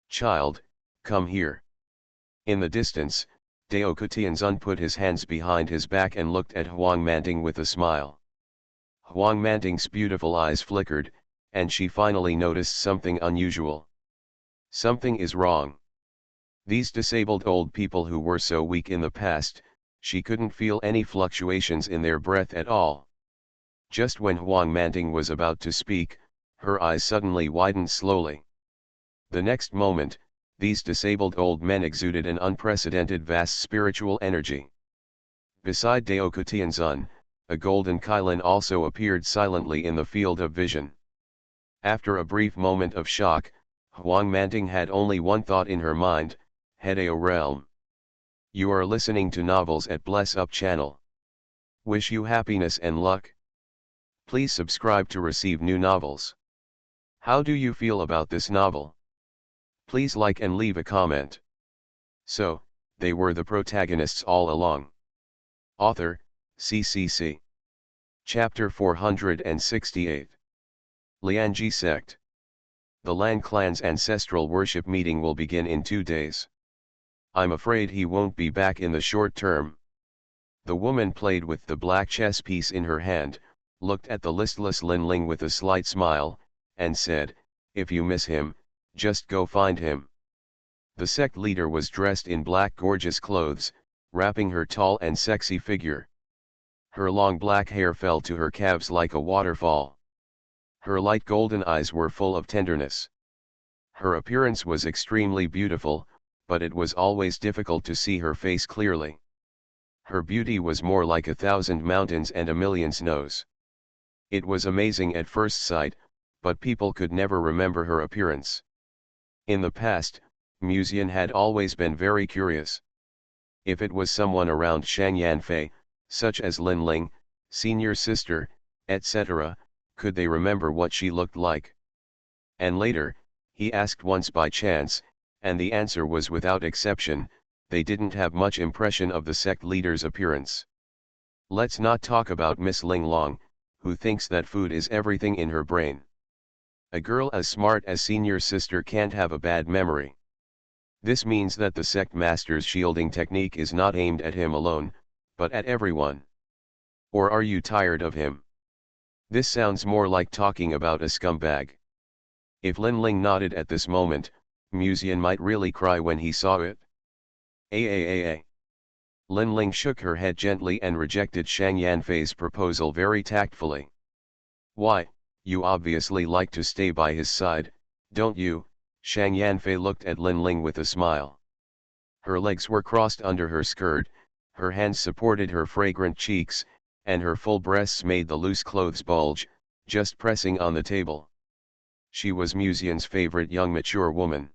"Child, come here." In the distance, Dao Tianzun put his hands behind his back and looked at Huang Manting with a smile. Huang Manting's beautiful eyes flickered, and she finally noticed something unusual. Something is wrong. These disabled old people who were so weak in the past, she couldn't feel any fluctuations in their breath at all. Just when Huang Manting was about to speak, her eyes suddenly widened slowly. The next moment, these disabled old men exuded an unprecedented vast spiritual energy. Beside Dao Tianzun, a golden Kylin also appeared silently in the field of vision. After a brief moment of shock, Huang Manting had only one thought in her mind: Hedeo Realm. You are listening to Novels at Bless Up channel. Wish you happiness and luck. Please subscribe to receive new novels. How do you feel about this novel? Please like and leave a comment. So, they were the protagonists all along. Author, CCC. Chapter 468. Lianji Sect. The Lan clan's ancestral worship meeting will begin in 2 days. I'm afraid he won't be back in the short term. The woman played with the black chess piece in her hand, looked at the listless Lin Ling with a slight smile, and said, "If you miss him, just go find him." The sect leader was dressed in black gorgeous clothes, wrapping her tall and sexy figure. Her long black hair fell to her calves like a waterfall. Her light golden eyes were full of tenderness. Her appearance was extremely beautiful, but it was always difficult to see her face clearly. Her beauty was more like 1,000 mountains and 1,000,000 snows. It was amazing at first sight, but people could never remember her appearance. In the past, Musian had always been very curious. If it was someone around Shang Yanfei, such as Lin Ling, senior sister, etc., could they remember what she looked like? And later, he asked once by chance, and the answer was without exception, they didn't have much impression of the sect leader's appearance. Let's not talk about Miss Ling Long, who thinks that food is everything in her brain. A girl as smart as senior sister can't have a bad memory. This means that the sect master's shielding technique is not aimed at him alone, But at everyone. Or are you tired of him? This sounds more like talking about a scumbag. If Lin Ling nodded at this moment, Musian might really cry when he saw it. A. Lin Ling shook her head gently and rejected Shang Yanfei's proposal very tactfully. Why, you obviously like to stay by his side, don't you? Shang Yanfei looked at Lin Ling with a smile. Her legs were crossed under her skirt, her hands supported her fragrant cheeks, and her full breasts made the loose clothes bulge, just pressing on the table. She was Musian's favorite young mature woman.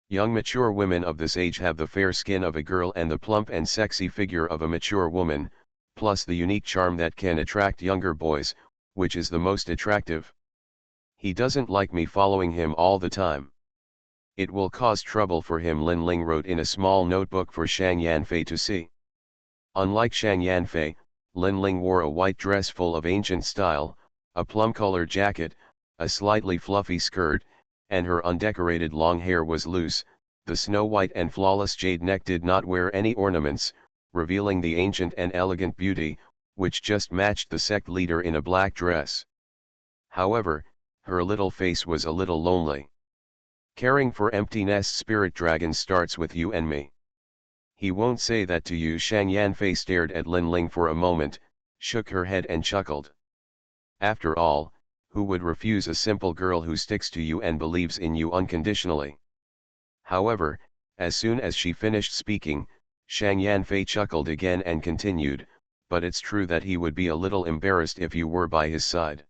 Young mature women of this age have the fair skin of a girl and the plump and sexy figure of a mature woman, plus the unique charm that can attract younger boys, which is the most attractive. He doesn't like me following him all the time. It will cause trouble for him, Lin Ling wrote in a small notebook for Shang Yanfei to see. Unlike Shang Yanfei, Lin Ling wore a white dress full of ancient style, a plum-colored jacket, a slightly fluffy skirt, and her undecorated long hair was loose. The snow-white and flawless jade neck did not wear any ornaments, revealing the ancient and elegant beauty, which just matched the sect leader in a black dress. However, her little face was a little lonely. Caring for empty nest spirit dragons starts with you and me. He won't say that to you. Shang Yanfei stared at Lin Ling for a moment, shook her head and chuckled. After all, who would refuse a simple girl who sticks to you and believes in you unconditionally? However, as soon as she finished speaking, Shang Yanfei chuckled again and continued, but it's true that he would be a little embarrassed if you were by his side.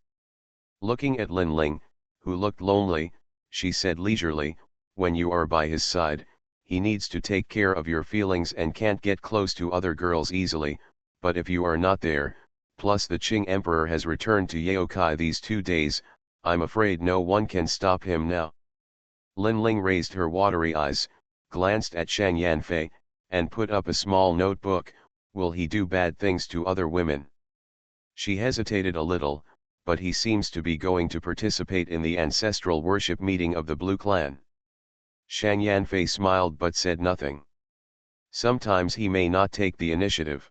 Looking at Lin Ling, who looked lonely, she said leisurely, when you are by his side, he needs to take care of your feelings and can't get close to other girls easily, but if you are not there, plus the Qing Emperor has returned to Yaokai these 2 days, I'm afraid no one can stop him now. Lin Ling raised her watery eyes, glanced at Shang Yanfei, and put up a small notebook. Will he do bad things to other women? She hesitated a little, but he seems to be going to participate in the ancestral worship meeting of the Blue Clan. Shang Yanfei smiled but said nothing. Sometimes he may not take the initiative.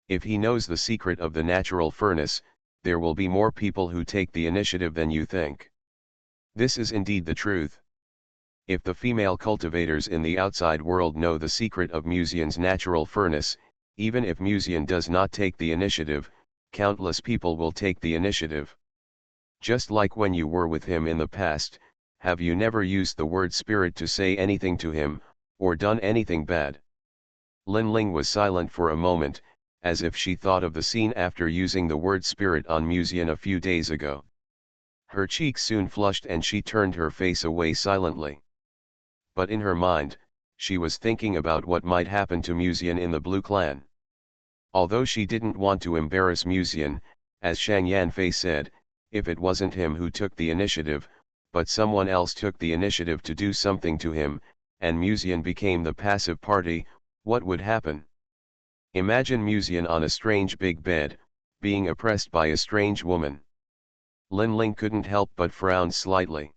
If he knows the secret of the natural furnace, there will be more people who take the initiative than you think. This is indeed the truth. If the female cultivators in the outside world know the secret of Musian's natural furnace, even if Musian does not take the initiative, countless people will take the initiative. Just like when you were with him in the past, have you never used the word spirit to say anything to him, or done anything bad? Lin Ling was silent for a moment, as if she thought of the scene after using the word spirit on Musian a few days ago. Her cheeks soon flushed and she turned her face away silently. But in her mind, she was thinking about what might happen to Musian in the Blue Clan. Although she didn't want to embarrass Musian, as Shang Yanfei said, if it wasn't him who took the initiative, but someone else took the initiative to do something to him, and Musian became the passive party, what would happen? Imagine Musian on a strange big bed, being oppressed by a strange woman. Lin Ling couldn't help but frown slightly.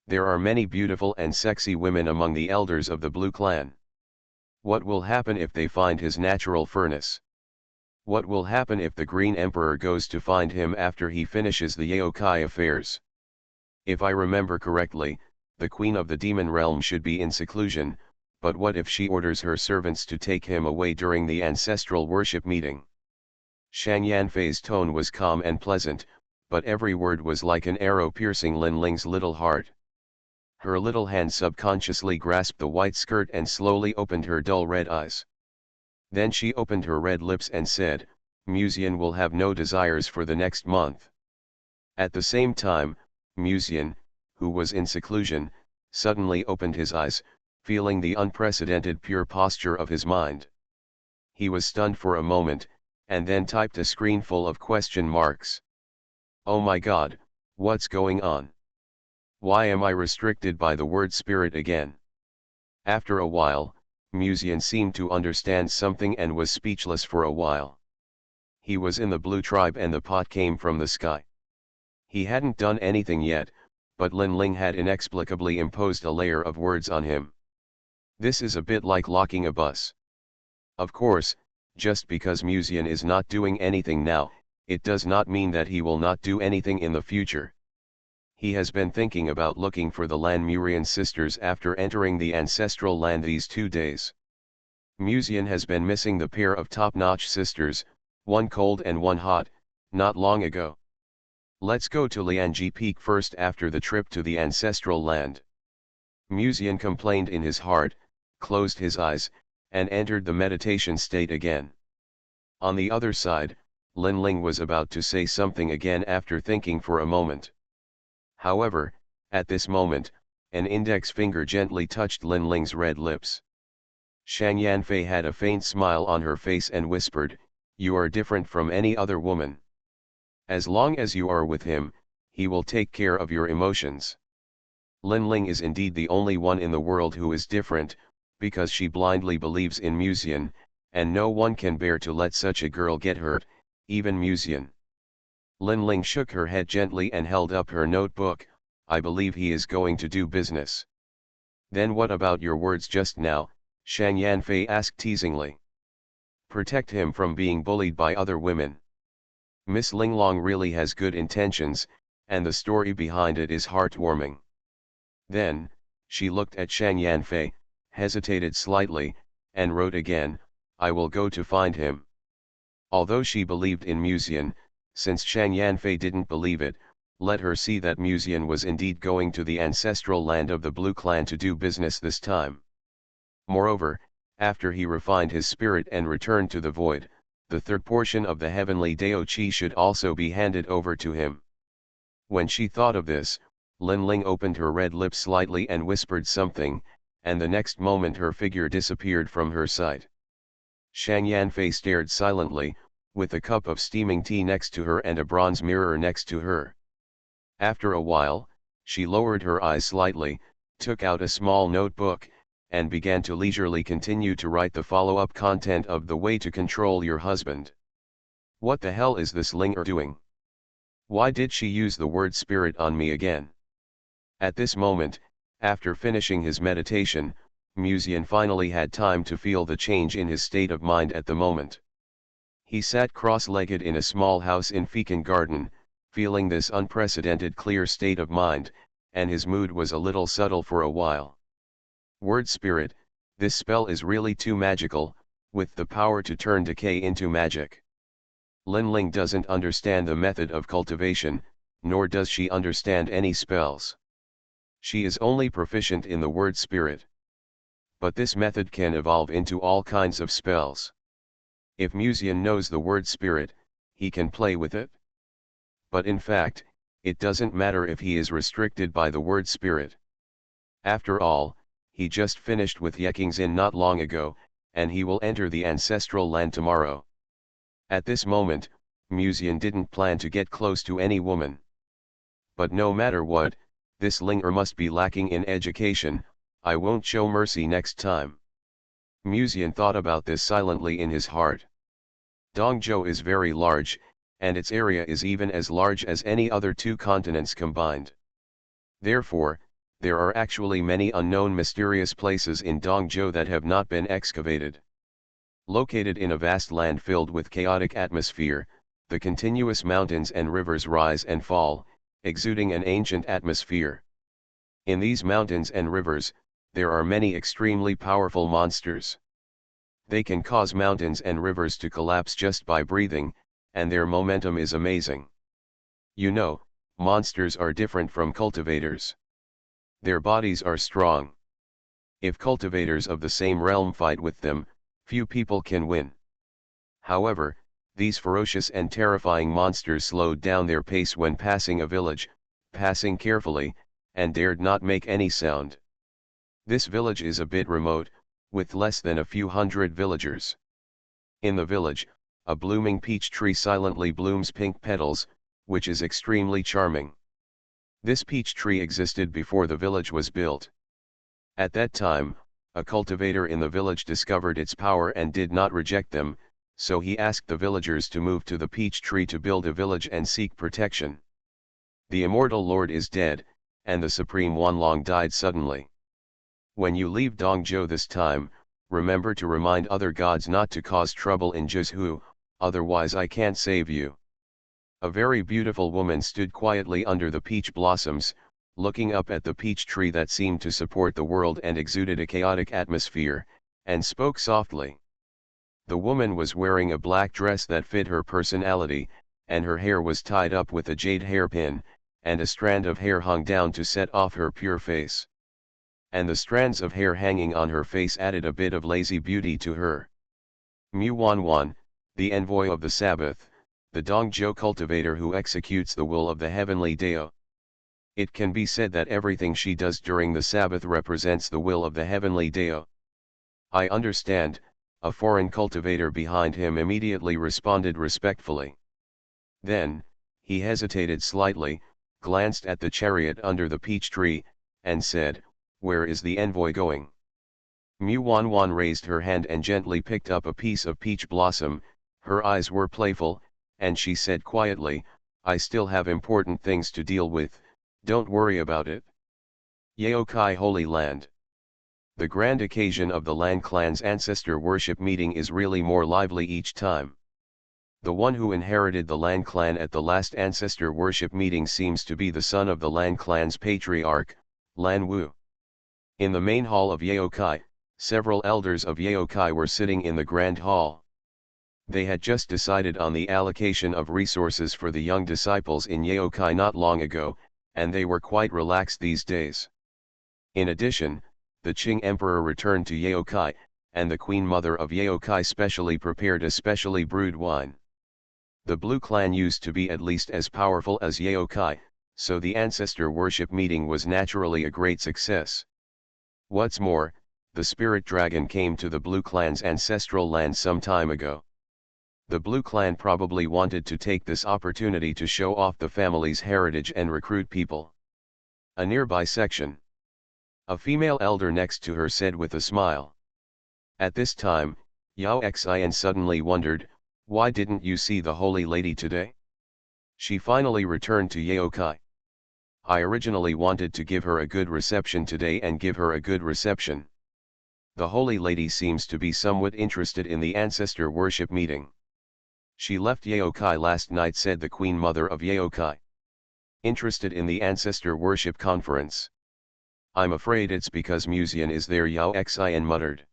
There are many beautiful and sexy women among the elders of the Blue Clan. What will happen if they find his natural furnace? What will happen if the Green Emperor goes to find him after he finishes the Yaokai affairs? If I remember correctly, the Queen of the Demon Realm should be in seclusion, but what if she orders her servants to take him away during the ancestral worship meeting? Shang Yanfei's tone was calm and pleasant, but every word was like an arrow piercing Lin Ling's little heart. Her little hand subconsciously grasped the white skirt and slowly opened her dull red eyes. Then she opened her red lips and said, Musian will have no desires for the next month. At the same time, Musian, who was in seclusion, suddenly opened his eyes, feeling the unprecedented pure posture of his mind. He was stunned for a moment, and then typed a screen full of question marks. Oh my God, what's going on? Why am I restricted by the word spirit again? After a while, Musian seemed to understand something and was speechless for a while. He was in the blue tribe and the pot came from the sky. He hadn't done anything yet, but Lin Ling had inexplicably imposed a layer of words on him. This is a bit like locking a bus. Of course, just because Musian is not doing anything now, it does not mean that he will not do anything in the future. He has been thinking about looking for the Lan Murian sisters after entering the ancestral land these 2 days. Musian has been missing the pair of top-notch sisters, one cold and one hot, not long ago. Let's go to Lianji Peak first after the trip to the ancestral land. Musian complained in his heart, closed his eyes, and entered the meditation state again. On the other side, Lin Ling was about to say something again after thinking for a moment. However, at this moment, an index finger gently touched Lin Ling's red lips. Shang Yanfei had a faint smile on her face and whispered, "You are different from any other woman. As long as you are with him, he will take care of your emotions." Lin Ling is indeed the only one in the world who is different, because she blindly believes in Musian, and no one can bear to let such a girl get hurt, even Musian. Lin Ling shook her head gently and held up her notebook. "I believe he is going to do business." "Then what about your words just now?" Shang Yanfei asked teasingly. "Protect him from being bullied by other women." Miss Linglong really has good intentions, and the story behind it is heartwarming. Then, she looked at Shang Yanfei, hesitated slightly, and wrote again, "I will go to find him." Although she believed in Musian, since Shang Yanfei didn't believe it, let her see that Musian was indeed going to the ancestral land of the Blue Clan to do business this time. Moreover, after he refined his spirit and returned to the void, the third portion of the heavenly Dao Qi should also be handed over to him. When she thought of this, Lin Ling opened her red lips slightly and whispered something, and the next moment her figure disappeared from her sight. Shang Yanfei stared silently, with a cup of steaming tea next to her and a bronze mirror next to her. After a while, she lowered her eyes slightly, took out a small notebook, and began to leisurely continue to write the follow-up content of The Way to Control Your Husband. What the hell is this Linger doing? Why did she use the word spirit on me again? At this moment, after finishing his meditation, Musian finally had time to feel the change in his state of mind at the moment. He sat cross-legged in a small house in Fekan Garden, feeling this unprecedented clear state of mind, and his mood was a little subtle for a while. Word spirit, this spell is really too magical, with the power to turn decay into magic. Lin Ling doesn't understand the method of cultivation, nor does she understand any spells. She is only proficient in the word spirit. But this method can evolve into all kinds of spells. If Musian knows the word spirit, he can play with it. But in fact, it doesn't matter if he is restricted by the word spirit. After all, he just finished with Yekingzin not long ago, and he will enter the ancestral land tomorrow. At this moment, Musian didn't plan to get close to any woman. But no matter what, this Linger must be lacking in education. I won't show mercy next time. Musian thought about this silently in his heart. Dongzhou is very large, and its area is even as large as any other 2 continents combined. Therefore, there are actually many unknown mysterious places in Dongzhou that have not been excavated. Located in a vast land filled with chaotic atmosphere, the continuous mountains and rivers rise and fall, exuding an ancient atmosphere. In these mountains and rivers, there are many extremely powerful monsters. They can cause mountains and rivers to collapse just by breathing, and their momentum is amazing. You know, monsters are different from cultivators. Their bodies are strong. If cultivators of the same realm fight with them, few people can win. However, these ferocious and terrifying monsters slowed down their pace when passing a village, passing carefully, and dared not make any sound. This village is a bit remote, with less than a few hundred villagers. In the village, a blooming peach tree silently blooms pink petals, which is extremely charming. This peach tree existed before the village was built. At that time, a cultivator in the village discovered its power and did not reject them, so he asked the villagers to move to the peach tree to build a village and seek protection. The immortal lord is dead, and the supreme Wanlong died suddenly. When you leave Dongzhou this time, remember to remind other gods not to cause trouble in Jizhu, otherwise I can't save you. A very beautiful woman stood quietly under the peach blossoms, looking up at the peach tree that seemed to support the world and exuded a chaotic atmosphere, and spoke softly. The woman was wearing a black dress that fit her personality, and her hair was tied up with a jade hairpin, and a strand of hair hung down to set off her pure face. And the strands of hair hanging on her face added a bit of lazy beauty to her. Muwanwan, the envoy of the Sabbath, the Dongzhou cultivator who executes the will of the heavenly Dao. It can be said that everything she does during the Sabbath represents the will of the heavenly Dao. I understand, a foreign cultivator behind him immediately responded respectfully. Then, he hesitated slightly, glanced at the chariot under the peach tree, and said, "Where is the envoy going?" Muwanwan raised her hand and gently picked up a piece of peach blossom. Her eyes were playful, and she said quietly, "I still have important things to deal with, don't worry about it." Yaokai Holy Land. The grand occasion of the Lan clan's ancestor worship meeting is really more lively each time. The one who inherited the Lan clan at the last ancestor worship meeting seems to be the son of the Lan clan's patriarch, Lan Wu. In the main hall of Yaokai, several elders of Yaokai were sitting in the grand hall. They had just decided on the allocation of resources for the young disciples in Yaokai not long ago, and they were quite relaxed these days. In addition, the Qing Emperor returned to Yaokai, and the Queen Mother of Yaokai specially prepared a specially brewed wine. The Blue Clan used to be at least as powerful as Yaokai, so the ancestor worship meeting was naturally a great success. What's more, the spirit dragon came to the Blue Clan's ancestral land some time ago. The Blue Clan probably wanted to take this opportunity to show off the family's heritage and recruit people. A nearby section. A female elder next to her said with a smile. At this time, Yao Xian suddenly wondered, why didn't you see the Holy Lady today? She finally returned to Yaokai. I originally wanted to give her a good reception today and give her a good reception. The Holy Lady seems to be somewhat interested in the ancestor worship meeting. She left Yaokai last night, said the Queen Mother of Yaokai. Interested in the ancestor worship conference. I'm afraid it's because Muzian is there, Yao Xian muttered.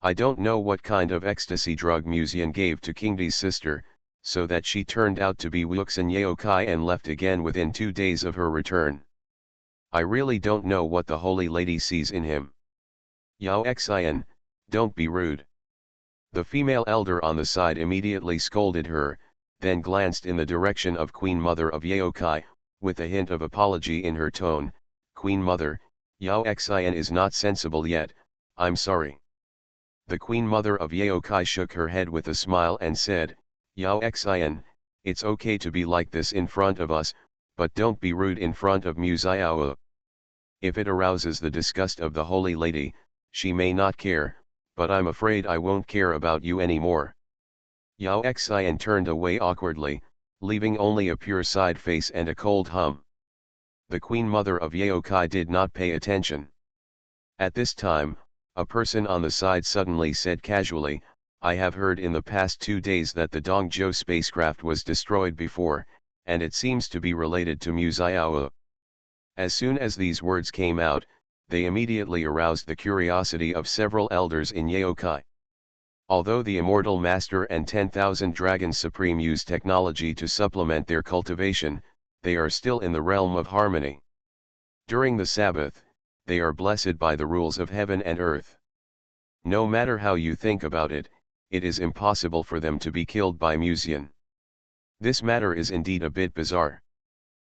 I don't know what kind of ecstasy drug Muzian gave to Kingdi's sister, so that she turned out to be Wuxin Yaokai and left again within 2 days of her return. I really don't know what the Holy Lady sees in him. Yao Xian, don't be rude. The female elder on the side immediately scolded her, then glanced in the direction of Queen Mother of Yaokai, with a hint of apology in her tone. Queen Mother, Yao Xian is not sensible yet, I'm sorry. The Queen Mother of Yaokai shook her head with a smile and said, Yao Xian, it's okay to be like this in front of us, but don't be rude in front of Mu Xiao. If it arouses the disgust of the Holy Lady, she may not care, but I'm afraid I won't care about you anymore. Yao Xian turned away awkwardly, leaving only a pure side face and a cold hum. The Queen Mother of Yaokai did not pay attention. At this time, a person on the side suddenly said casually, I have heard in the past 2 days that the Dongzhou spacecraft was destroyed before, and it seems to be related to Mu Xiao. As soon as these words came out, they immediately aroused the curiosity of several elders in Yaokai. Although the Immortal Master and 10,000 Dragons Supreme use technology to supplement their cultivation, they are still in the realm of harmony. During the Sabbath, they are blessed by the rules of heaven and earth. No matter how you think about it, it is impossible for them to be killed by Muzian. This matter is indeed a bit bizarre.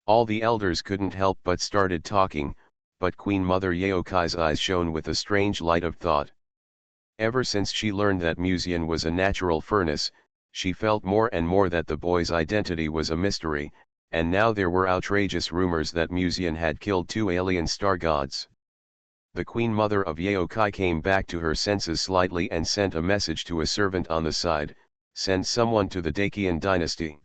All the elders couldn't help but started talking, but Queen Mother Yaokai's eyes shone with a strange light of thought. Ever since she learned that Muzian was a natural furnace, she felt more and more that the boy's identity was a mystery, and now there were outrageous rumors that Muzian had killed 2 alien star gods. The Queen Mother of Yaokai came back to her senses slightly and sent a message to a servant on the side, send someone to the Dacian dynasty.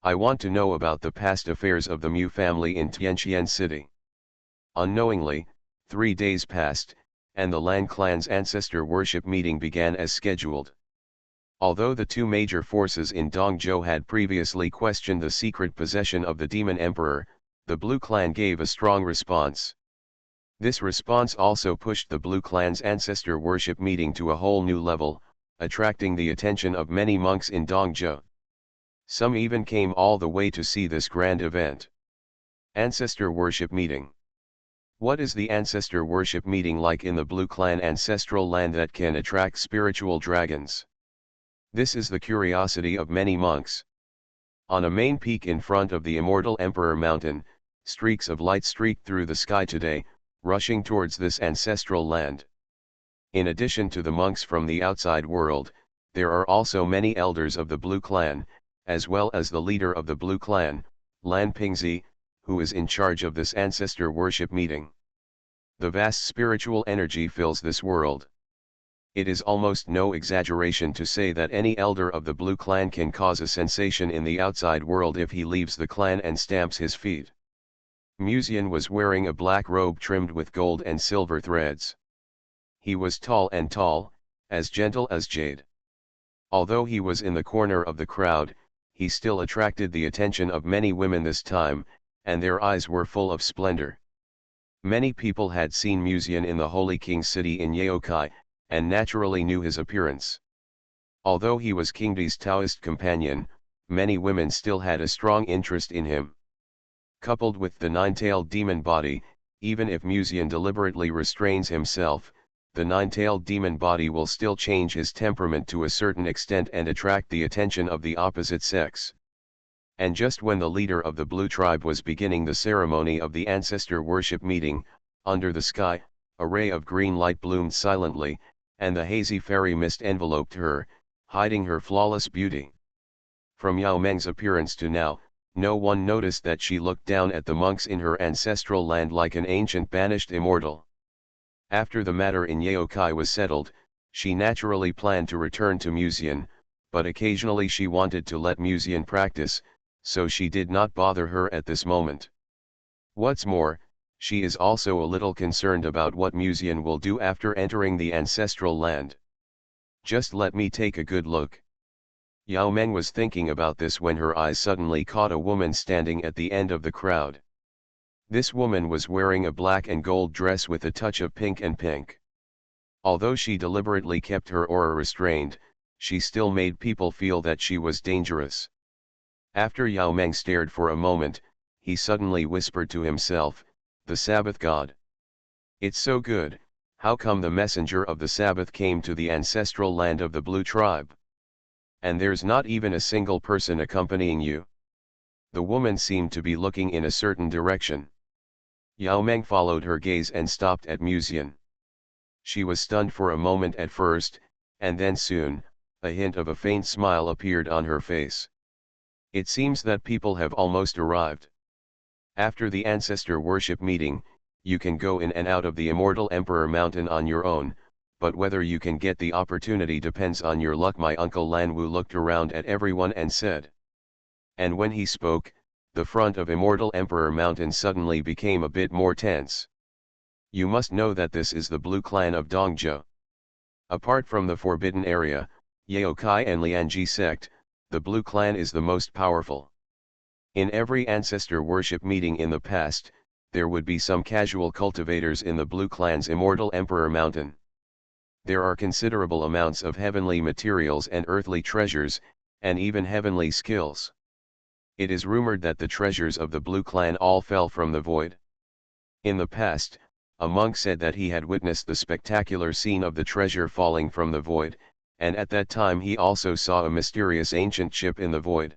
I want to know about the past affairs of the Mu family in Tianqian City. Unknowingly, 3 days passed, and the Lan clan's ancestor worship meeting began as scheduled. Although the two major forces in Dongzhou had previously questioned the secret possession of the Demon Emperor, the Blue Clan gave a strong response. This response also pushed the Blue Clan's ancestor worship meeting to a whole new level, attracting the attention of many monks in Dongzhou. Some even came all the way to see this grand event. Ancestor Worship Meeting. What is the ancestor worship meeting like in the Blue Clan ancestral land that can attract spiritual dragons? This is the curiosity of many monks. On a main peak in front of the immortal Emperor Mountain, streaks of light streak through the sky today, rushing towards this ancestral land. In addition to the monks from the outside world, there are also many elders of the Blue Clan, as well as the leader of the Blue Clan, Lan Pingzi, who is in charge of this ancestor worship meeting. The vast spiritual energy fills this world. It is almost no exaggeration to say that any elder of the Blue Clan can cause a sensation in the outside world if he leaves the clan and stamps his feet. Musian was wearing a black robe trimmed with gold and silver threads. He was tall, as gentle as jade. Although he was in the corner of the crowd, he still attracted the attention of many women this time, and their eyes were full of splendor. Many people had seen Musian in the Holy King city in Yaokai, and naturally knew his appearance. Although he was King Di's Taoist companion, many women still had a strong interest in him. Coupled with the nine-tailed demon body, even if Musian deliberately restrains himself, the nine-tailed demon body will still change his temperament to a certain extent and attract the attention of the opposite sex. And just when the leader of the Blue Tribe was beginning the ceremony of the ancestor worship meeting, under the sky, a ray of green light bloomed silently, and the hazy fairy mist enveloped her, hiding her flawless beauty. From Yao Meng's appearance to now, no one noticed that she looked down at the monks in her ancestral land like an ancient banished immortal. After the matter in Yaokai was settled, she naturally planned to return to Musian, but occasionally she wanted to let Musian practice, so she did not bother her at this moment. What's more, she is also a little concerned about what Musian will do after entering the ancestral land. Just let me take a good look. Yao Meng was thinking about this when her eyes suddenly caught a woman standing at the end of the crowd. This woman was wearing a black and gold dress with a touch of pink and pink. Although she deliberately kept her aura restrained, she still made people feel that she was dangerous. After Yao Meng stared for a moment, he suddenly whispered to himself, "The Sabbath God. It's so good, how come the messenger of the Sabbath came to the ancestral land of the Blue Tribe? And there's not even a single person accompanying you." The woman seemed to be looking in a certain direction. Yao Meng followed her gaze and stopped at Musian. She was stunned for a moment at first, and then soon, a hint of a faint smile appeared on her face. It seems that people have almost arrived. After the ancestor worship meeting, you can go in and out of the immortal Emperor Mountain on your own, but whether you can get the opportunity depends on your luck. My uncle Lan Wu looked around at everyone and said. And when he spoke, the front of Immortal Emperor Mountain suddenly became a bit more tense. You must know that this is the Blue Clan of Dongzhou. Apart from the Forbidden Area, Yaokai and Lianji sect, the Blue Clan is the most powerful. In every ancestor worship meeting in the past, there would be some casual cultivators in the Blue Clan's Immortal Emperor Mountain. There are considerable amounts of heavenly materials and earthly treasures, and even heavenly skills. It is rumored that the treasures of the Blue Clan all fell from the void. In the past, a monk said that he had witnessed the spectacular scene of the treasure falling from the void, and at that time he also saw a mysterious ancient ship in the void.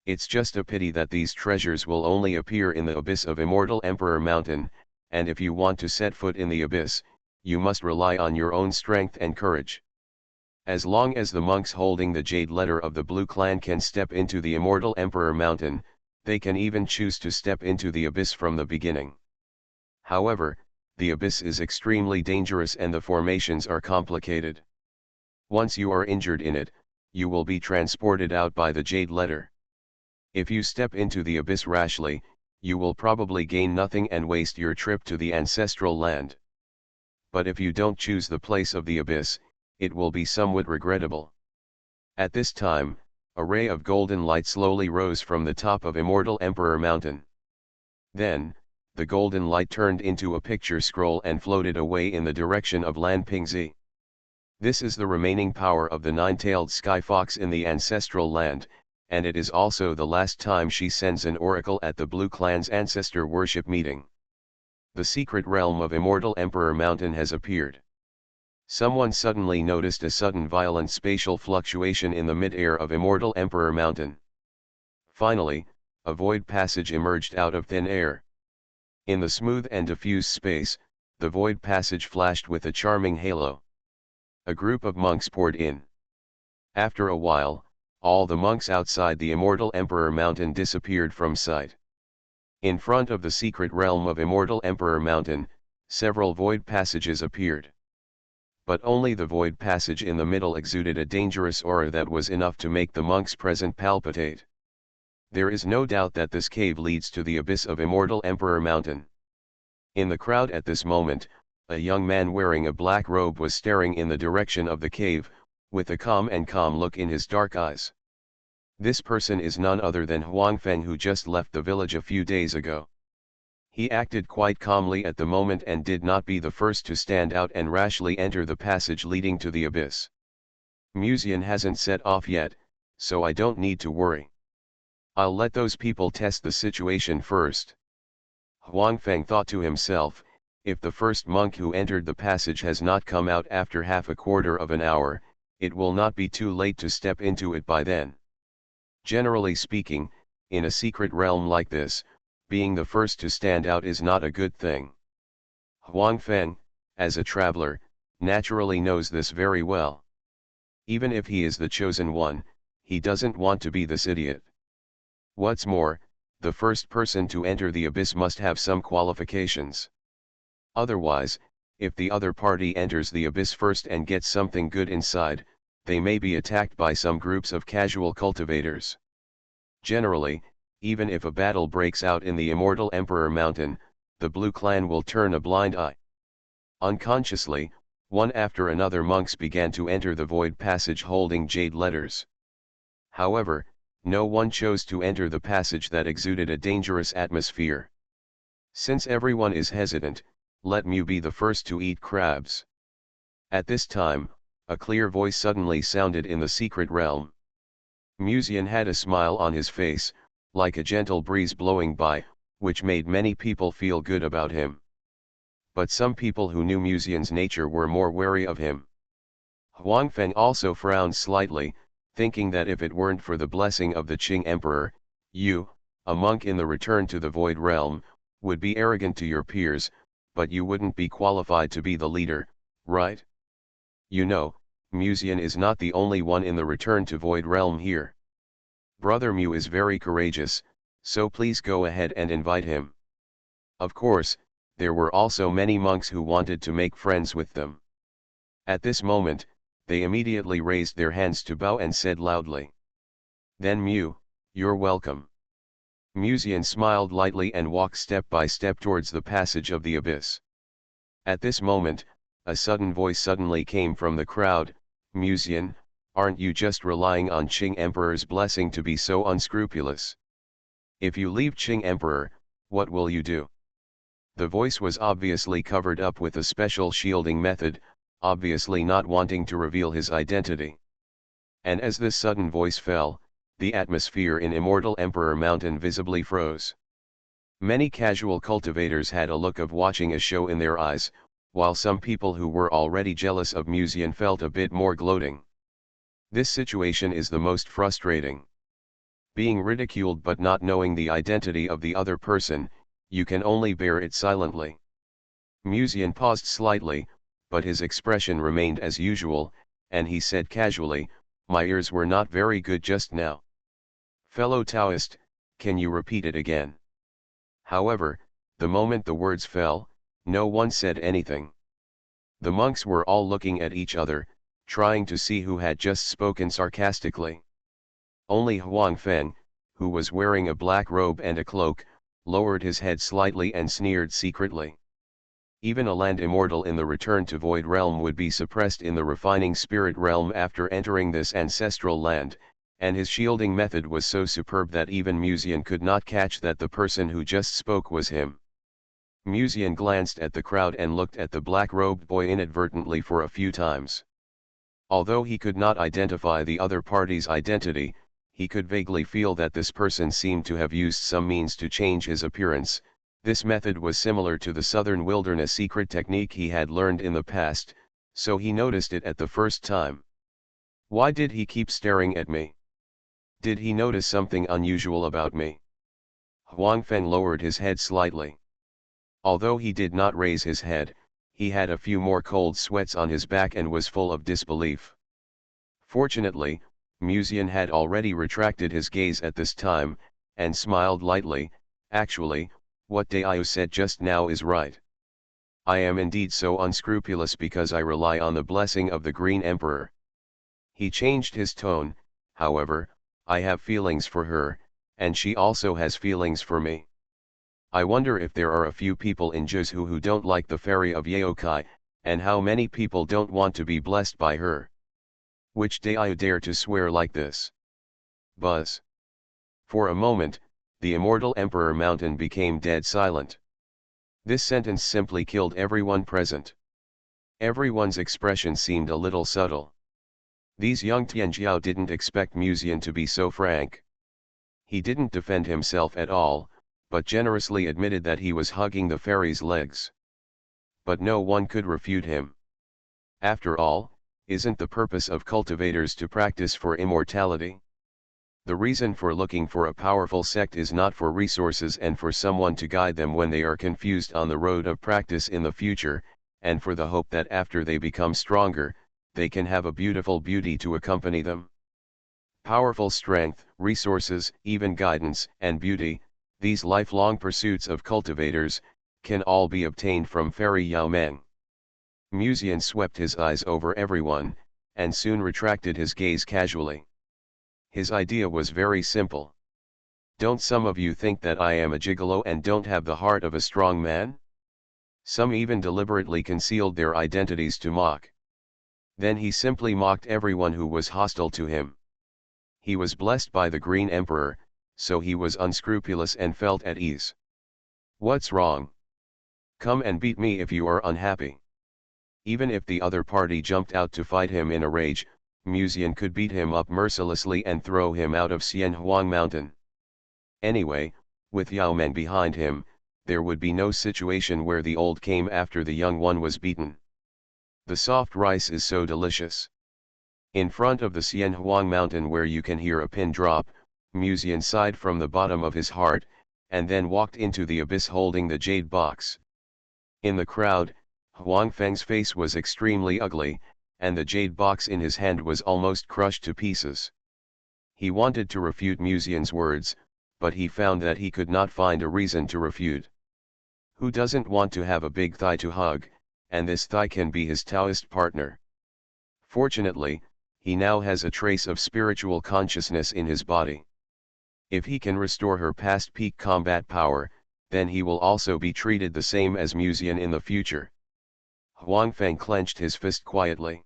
It's just a pity that these treasures will only appear in the abyss of Immortal Emperor Mountain, and if you want to set foot in the abyss, you must rely on your own strength and courage. As long as the monks holding the jade letter of the Blue Clan can step into the Immortal Emperor Mountain, they can even choose to step into the abyss from the beginning. However, the abyss is extremely dangerous and the formations are complicated. Once you are injured in it, you will be transported out by the jade letter. If you step into the abyss rashly, you will probably gain nothing and waste your trip to the ancestral land. but if you don't choose the place of the abyss, it will be somewhat regrettable. At this time, a ray of golden light slowly rose from the top of Immortal Emperor Mountain. Then, the golden light turned into a picture scroll and floated away in the direction of Lan Pingzi. This is the remaining power of the nine-tailed sky fox in the ancestral land, and it is also the last time she sends an oracle at the Blue Clan's ancestor worship meeting. The secret realm of Immortal Emperor Mountain has appeared. Someone suddenly noticed a sudden violent spatial fluctuation in the mid-air of Immortal Emperor Mountain. Finally, a void passage emerged out of thin air. In the smooth and diffuse space, the void passage flashed with a charming halo. A group of monks poured in. After a while, all the monks outside the Immortal Emperor Mountain disappeared from sight. In front of the secret realm of Immortal Emperor Mountain, several void passages appeared. But only the void passage in the middle exuded a dangerous aura that was enough to make the monks present palpitate. There is no doubt that this cave leads to the abyss of Immortal Emperor Mountain. In the crowd at this moment, a young man wearing a black robe was staring in the direction of the cave, with a calm look in his dark eyes. This person is none other than Huang Feng, who just left the village a few days ago. He acted quite calmly at the moment and did not be the first to stand out and rashly enter the passage leading to the abyss. Musion hasn't set off yet, so I don't need to worry. I'll let those people test the situation first. Huang Feng thought to himself, if the first monk who entered the passage has not come out after half a quarter of an hour, it will not be too late to step into it by then. Generally speaking, in a secret realm like this, being the first to stand out is not a good thing. Huang Feng, as a traveler, naturally knows this very well. Even if he is the chosen one, he doesn't want to be this idiot. What's more, the first person to enter the abyss must have some qualifications. Otherwise, if the other party enters the abyss first and gets something good inside, they may be attacked by some groups of casual cultivators. Generally, even if a battle breaks out in the Immortal Emperor Mountain, the Blue Clan will turn a blind eye. Unconsciously, one after another monks began to enter the void passage holding jade letters. However, no one chose to enter the passage that exuded a dangerous atmosphere. Since everyone is hesitant, let me be the first to eat crabs. At this time, a clear voice suddenly sounded in the secret realm. Musion had a smile on his face, like a gentle breeze blowing by, which made many people feel good about him. But some people who knew Musion's nature were more wary of him. Huang Feng also frowned slightly, thinking that if it weren't for the blessing of the Qing Emperor, you, a monk in the return to the Void Realm, would be arrogant to your peers, but you wouldn't be qualified to be the leader, right? You know, Musion is not the only one in the return to Void Realm here. Brother Mu is very courageous, so please go ahead and invite him. Of course, there were also many monks who wanted to make friends with them. At this moment, they immediately raised their hands to bow and said loudly. Then Mu, you're welcome. Musion smiled lightly and walked step by step towards the passage of the abyss. At this moment, a sudden voice suddenly came from the crowd, Musion, aren't you just relying on Qing Emperor's blessing to be so unscrupulous? If you leave Qing Emperor, what will you do? The voice was obviously covered up with a special shielding method, obviously not wanting to reveal his identity. And as this sudden voice fell, the atmosphere in Immortal Emperor Mountain visibly froze. Many casual cultivators had a look of watching a show in their eyes, while some people who were already jealous of Musion felt a bit more gloating. This situation is the most frustrating. Being ridiculed but not knowing the identity of the other person, you can only bear it silently. Musion paused slightly, but his expression remained as usual, and he said casually, my ears were not very good just now. Fellow Taoist, can you repeat it again? However, the moment the words fell, no one said anything. The monks were all looking at each other, trying to see who had just spoken sarcastically. Only Huang Feng, who was wearing a black robe and a cloak, lowered his head slightly and sneered secretly. Even a land immortal in the return to void realm would be suppressed in the refining spirit realm after entering this ancestral land, and his shielding method was so superb that even Musian could not catch that the person who just spoke was him. Musian glanced at the crowd and looked at the black-robed boy inadvertently for a few times. Although he could not identify the other party's identity, he could vaguely feel that this person seemed to have used some means to change his appearance. This method was similar to the Southern Wilderness secret technique he had learned in the past, so he noticed it at the first time. Why did he keep staring at me? Did he notice something unusual about me? Huang Feng lowered his head slightly. Although he did not raise his head, he had a few more cold sweats on his back and was full of disbelief. Fortunately, Musian had already retracted his gaze at this time, and smiled lightly. Actually, what Daiyu said just now is right. I am indeed so unscrupulous because I rely on the blessing of the Green Emperor. He changed his tone. However, I have feelings for her, and she also has feelings for me. I wonder if there are a few people in Jiuzhu who don't like the fairy of Yaokai, and how many people don't want to be blessed by her. Which Daiyu dare to swear like this? Buzz. For a moment, the immortal Emperor Mountain became dead silent. This sentence simply killed everyone present. Everyone's expression seemed a little subtle. These young Tianjiao didn't expect Musian to be so frank. He didn't defend himself at all, but generously admitted that he was hugging the fairy's legs. But no one could refute him. After all, isn't the purpose of cultivators to practice for immortality? The reason for looking for a powerful sect is not for resources and for someone to guide them when they are confused on the road of practice in the future, and for the hope that after they become stronger, they can have a beautiful beauty to accompany them. Powerful strength, resources, even guidance and beauty, these lifelong pursuits of cultivators, can all be obtained from Fairy Yao Meng. Musian swept his eyes over everyone, and soon retracted his gaze casually. His idea was very simple. Don't some of you think that I am a gigolo and don't have the heart of a strong man? Some even deliberately concealed their identities to mock. Then he simply mocked everyone who was hostile to him. He was blessed by the Green Emperor, so he was unscrupulous and felt at ease. What's wrong? Come and beat me if you are unhappy. Even if the other party jumped out to fight him in a rage, Musian could beat him up mercilessly and throw him out of Xianhuang Mountain. Anyway, with Yao Meng behind him, there would be no situation where the old came after the young one was beaten. The soft rice is so delicious. In front of the Xianhuang Mountain where you can hear a pin drop, Musian sighed from the bottom of his heart, and then walked into the abyss holding the jade box. In the crowd, Huang Feng's face was extremely ugly, and the jade box in his hand was almost crushed to pieces. He wanted to refute Musian's words, but he found that he could not find a reason to refute. Who doesn't want to have a big thigh to hug, and this thigh can be his Taoist partner? Fortunately, he now has a trace of spiritual consciousness in his body. If he can restore her past peak combat power, then he will also be treated the same as Musian in the future. Huang Feng clenched his fist quietly.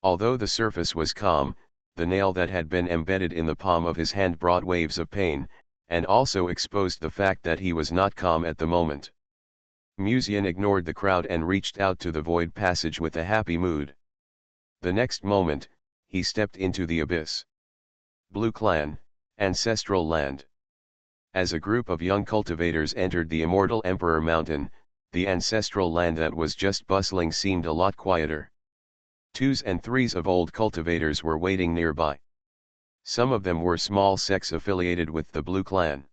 Although the surface was calm, the nail that had been embedded in the palm of his hand brought waves of pain, and also exposed the fact that he was not calm at the moment. Musian ignored the crowd and reached out to the void passage with a happy mood. The next moment, he stepped into the abyss. Blue Clan, Ancestral Land. As a group of young cultivators entered the immortal Emperor Mountain, the ancestral land that was just bustling seemed a lot quieter. Twos and threes of old cultivators were waiting nearby. Some of them were small sects affiliated with the Blue Clan.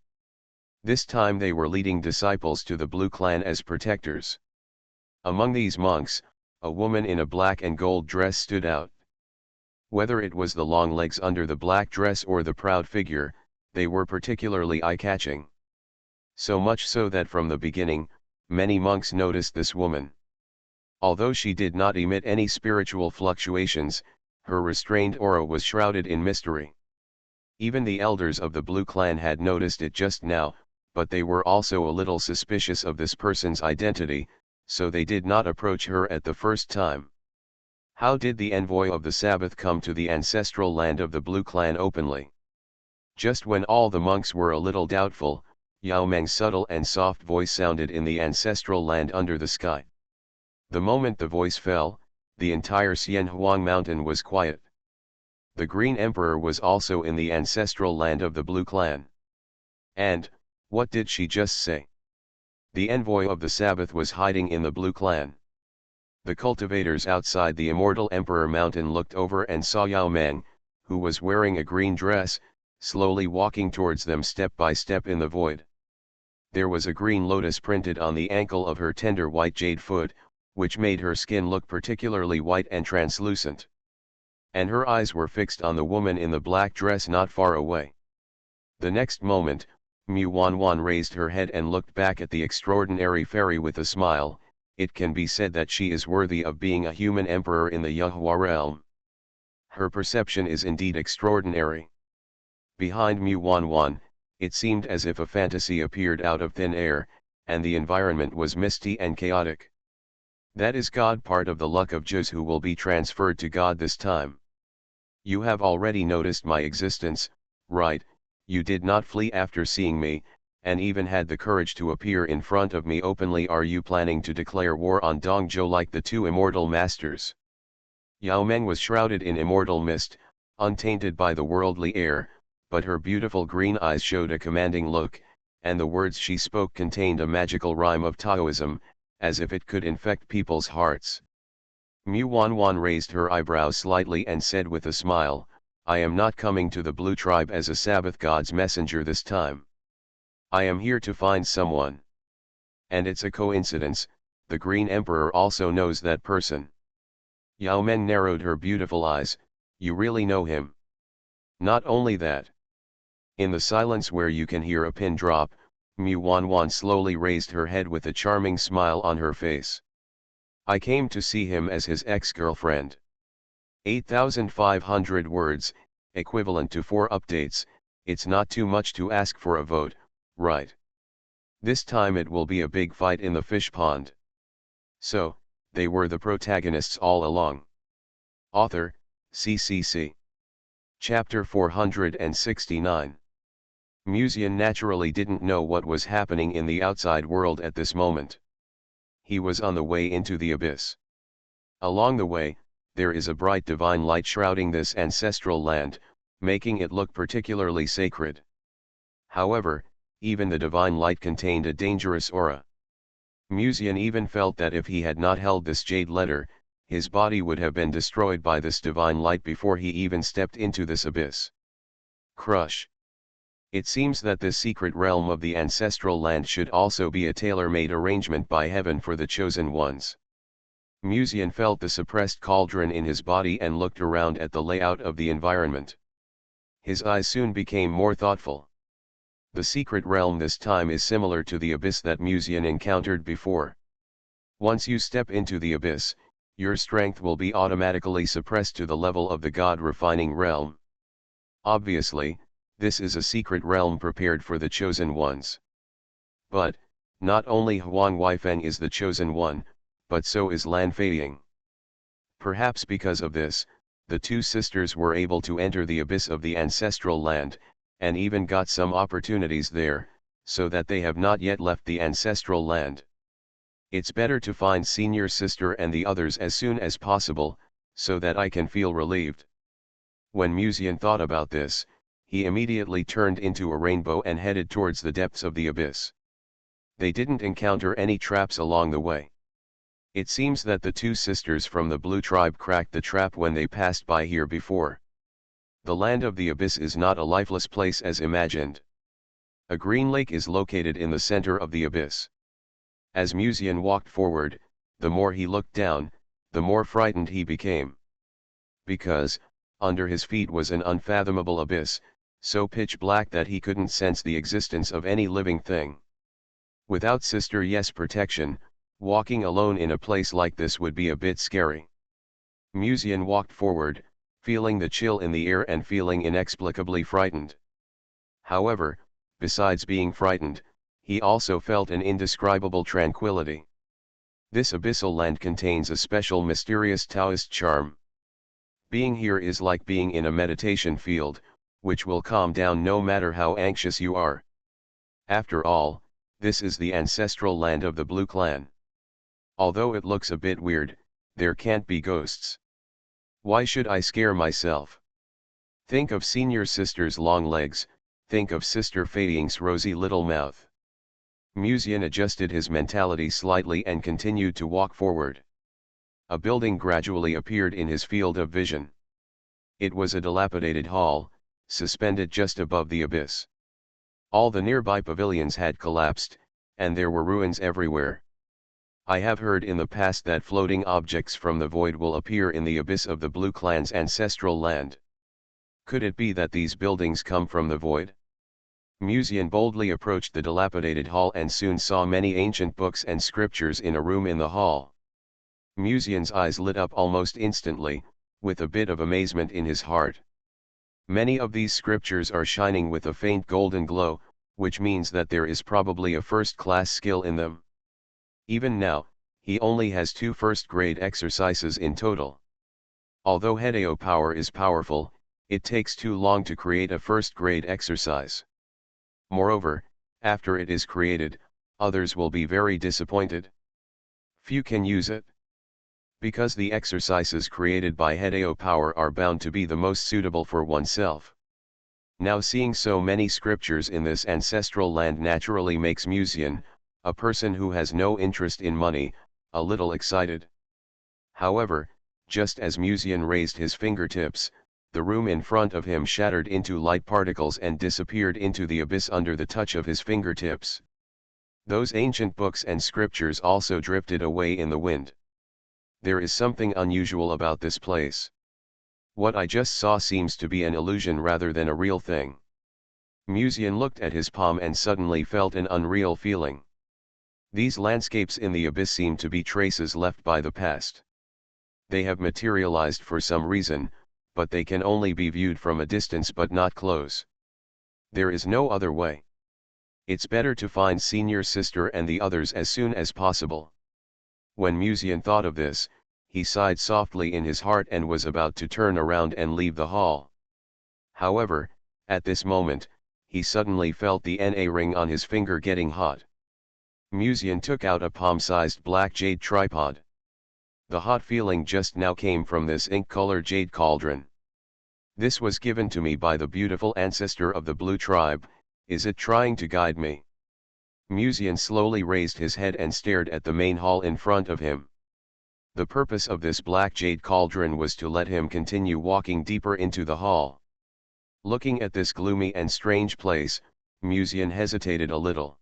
This time they were leading disciples to the Blue Clan as protectors. Among these monks, a woman in a black and gold dress stood out. Whether it was the long legs under the black dress or the proud figure, they were particularly eye-catching. So much so that from the beginning, many monks noticed this woman. Although she did not emit any spiritual fluctuations, her restrained aura was shrouded in mystery. Even the elders of the Blue Clan had noticed it just now, but they were also a little suspicious of this person's identity, so they did not approach her at the first time. How did the envoy of the Sabbath come to the ancestral land of the Blue Clan openly? Just when all the monks were a little doubtful, Yao Meng's subtle and soft voice sounded in the ancestral land under the sky. The moment the voice fell, the entire Xianhuang mountain was quiet. The Green Emperor was also in the ancestral land of the Blue Clan. And, what did she just say? The envoy of the Sabbath was hiding in the Blue Clan. The cultivators outside the Immortal Emperor Mountain looked over and saw Yao Meng, who was wearing a green dress, slowly walking towards them step by step in the void. There was a green lotus printed on the ankle of her tender white jade foot, which made her skin look particularly white and translucent. And her eyes were fixed on the woman in the black dress not far away. The next moment, Mu Wanwan raised her head and looked back at the extraordinary fairy with a smile. It can be said that she is worthy of being a human emperor in the Yahua realm. Her perception is indeed extraordinary. Behind Mu Wanwan, it seemed as if a fantasy appeared out of thin air, and the environment was misty and chaotic. That is God, part of the luck of Juz who will be transferred to God this time. You have already noticed my existence, right? You did not flee after seeing me, and even had the courage to appear in front of me openly. Are you planning to declare war on Dongzhou like the two immortal masters? Yao Meng was shrouded in immortal mist, untainted by the worldly air, but her beautiful green eyes showed a commanding look, and the words she spoke contained a magical rhyme of Taoism, as if it could infect people's hearts. Mu Wanwan raised her eyebrows slightly and said with a smile, I am not coming to the Blue Tribe as a Sabbath God's messenger this time. I am here to find someone. And it's a coincidence, the Green Emperor also knows that person. Yao Meng narrowed her beautiful eyes, you really know him. Not only that. In the silence where you can hear a pin drop, Mu Wanwan slowly raised her head with a charming smile on her face. I came to see him as his ex-girlfriend. 8,500 words, equivalent to 4 updates, it's not too much to ask for a vote, right? This time it will be a big fight in the fish pond. So, they were the protagonists all along. Author, CCC. Chapter 469. Muzian naturally didn't know what was happening in the outside world at this moment. He was on the way into the abyss. Along the way, there is a bright divine light shrouding this ancestral land, making it look particularly sacred. However, even the divine light contained a dangerous aura. Muzian even felt that if he had not held this jade letter, his body would have been destroyed by this divine light before he even stepped into this abyss. Crush. It seems that this secret realm of the ancestral land should also be a tailor-made arrangement by heaven for the chosen ones. Muzian felt the suppressed cauldron in his body and looked around at the layout of the environment. His eyes soon became more thoughtful. The secret realm this time is similar to the abyss that Muzian encountered before. Once you step into the abyss, your strength will be automatically suppressed to the level of the God-refining realm. Obviously, this is a secret realm prepared for the chosen ones. But, not only Huang Weifeng is the chosen one, but so is Lan Feiying. Perhaps because of this, the two sisters were able to enter the abyss of the ancestral land, and even got some opportunities there, so that they have not yet left the ancestral land. It's better to find senior sister and the others as soon as possible, so that I can feel relieved. When Muzian thought about this, he immediately turned into a rainbow and headed towards the depths of the abyss. They didn't encounter any traps along the way. It seems that the two sisters from the Blue Tribe cracked the trap when they passed by here before. The land of the abyss is not a lifeless place as imagined. A green lake is located in the center of the abyss. As Muzian walked forward, the more he looked down, the more frightened he became. Because, under his feet was an unfathomable abyss, so pitch black that he couldn't sense the existence of any living thing. Without Sister Yes protection, walking alone in a place like this would be a bit scary. Muzian walked forward, feeling the chill in the air and feeling inexplicably frightened. However, besides being frightened, he also felt an indescribable tranquility. This abyssal land contains a special mysterious Taoist charm. Being here is like being in a meditation field, which will calm down no matter how anxious you are. After all, this is the ancestral land of the Blue Clan. Although it looks a bit weird, there can't be ghosts. Why should I scare myself? Think of Senior Sister's long legs, think of Sister Fading's rosy little mouth. Musian adjusted his mentality slightly and continued to walk forward. A building gradually appeared in his field of vision. It was a dilapidated hall, suspended just above the abyss. All the nearby pavilions had collapsed, and there were ruins everywhere. I have heard in the past that floating objects from the void will appear in the abyss of the Blue Clan's ancestral land. Could it be that these buildings come from the void? Musian boldly approached the dilapidated hall and soon saw many ancient books and scriptures in a room in the hall. Musian's eyes lit up almost instantly, with a bit of amazement in his heart. Many of these scriptures are shining with a faint golden glow, which means that there is probably a first-class skill in them. Even now, he only has 2 first-grade exercises in total. Although Hedeo power is powerful, it takes too long to create a first-grade exercise. Moreover, after it is created, others will be very disappointed. Few can use it. Because the exercises created by Hedeo power are bound to be the most suitable for oneself. Now seeing so many scriptures in this ancestral land naturally makes Musian, a person who has no interest in money, a little excited. However, just as Musian raised his fingertips, the room in front of him shattered into light particles and disappeared into the abyss under the touch of his fingertips. Those ancient books and scriptures also drifted away in the wind. There is something unusual about this place. What I just saw seems to be an illusion rather than a real thing. Musian looked at his palm and suddenly felt an unreal feeling. These landscapes in the abyss seem to be traces left by the past. They have materialized for some reason, but they can only be viewed from a distance but not close. There is no other way. It's better to find Senior Sister and the others as soon as possible. When Musian thought of this, he sighed softly in his heart and was about to turn around and leave the hall. However, at this moment, he suddenly felt the Na ring on his finger getting hot. Musian took out a palm-sized black jade tripod. The hot feeling just now came from this ink-colored jade cauldron. This was given to me by the beautiful ancestor of the Blue Tribe. Is it trying to guide me? Musian slowly raised his head and stared at the main hall in front of him. The purpose of this black jade cauldron was to let him continue walking deeper into the hall. Looking at this gloomy and strange place, Musian hesitated a little.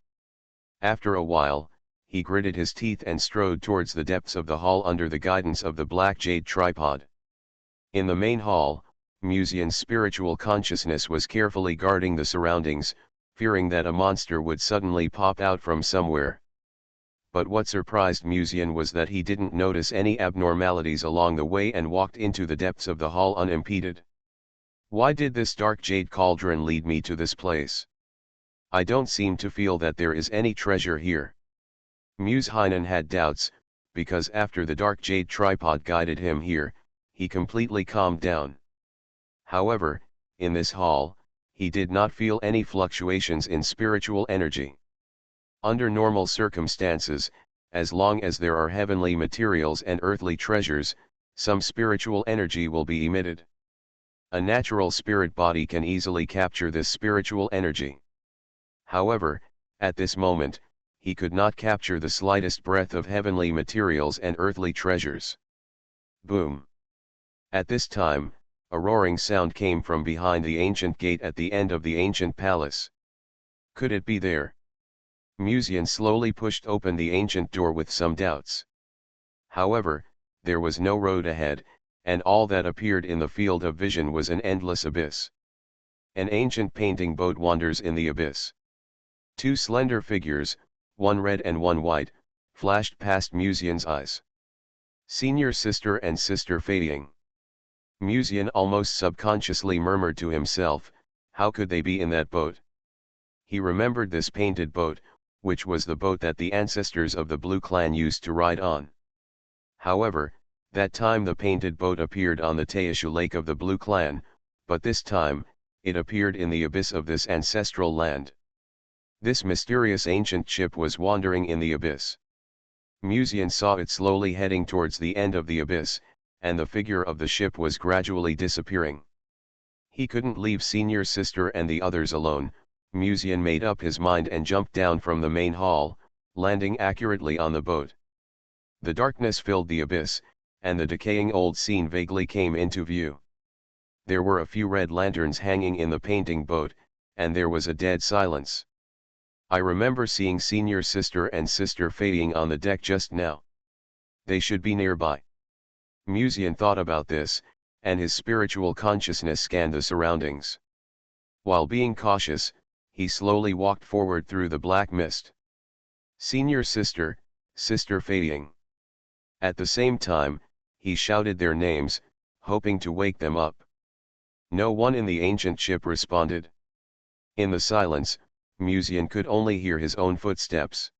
After a while, he gritted his teeth and strode towards the depths of the hall under the guidance of the black jade tripod. In the main hall, Musian's spiritual consciousness was carefully guarding the surroundings, fearing that a monster would suddenly pop out from somewhere. But what surprised Musian was that he didn't notice any abnormalities along the way and walked into the depths of the hall unimpeded. Why did this dark jade cauldron lead me to this place? I don't seem to feel that there is any treasure here. Musian had doubts, because after the dark jade tripod guided him here, he completely calmed down. However, in this hall, he did not feel any fluctuations in spiritual energy. Under normal circumstances, as long as there are heavenly materials and earthly treasures, some spiritual energy will be emitted. A natural spirit body can easily capture this spiritual energy. However, at this moment, he could not capture the slightest breath of heavenly materials and earthly treasures. Boom! At this time, a roaring sound came from behind the ancient gate at the end of the ancient palace. Could it be there? Musian slowly pushed open the ancient door with some doubts. However, there was no road ahead, and all that appeared in the field of vision was an endless abyss. An ancient painting boat wanders in the abyss. 2 slender figures, one red and one white, flashed past Musian's eyes. Senior Sister and Sister Fading. Musian almost subconsciously murmured to himself, how could they be in that boat? He remembered this painted boat, which was the boat that the ancestors of the Blue Clan used to ride on. However, that time the painted boat appeared on the Teishu Lake of the Blue Clan, but this time, it appeared in the abyss of this ancestral land. This mysterious ancient ship was wandering in the abyss. Musian saw it slowly heading towards the end of the abyss, and the figure of the ship was gradually disappearing. He couldn't leave senior sister and the others alone. Musian made up his mind and jumped down from the main hall, landing accurately on the boat. The darkness filled the abyss, and the decaying old scene vaguely came into view. There were a few red lanterns hanging in the painting boat, and there was a dead silence. I remember seeing senior sister and sister fading on the deck just now. They should be nearby. Musian thought about this, and his spiritual consciousness scanned the surroundings. While being cautious, he slowly walked forward through the black mist. Senior sister, sister fading. At the same time, he shouted their names, hoping to wake them up. No one in the ancient ship responded. In the silence, Musian could only hear his own footsteps.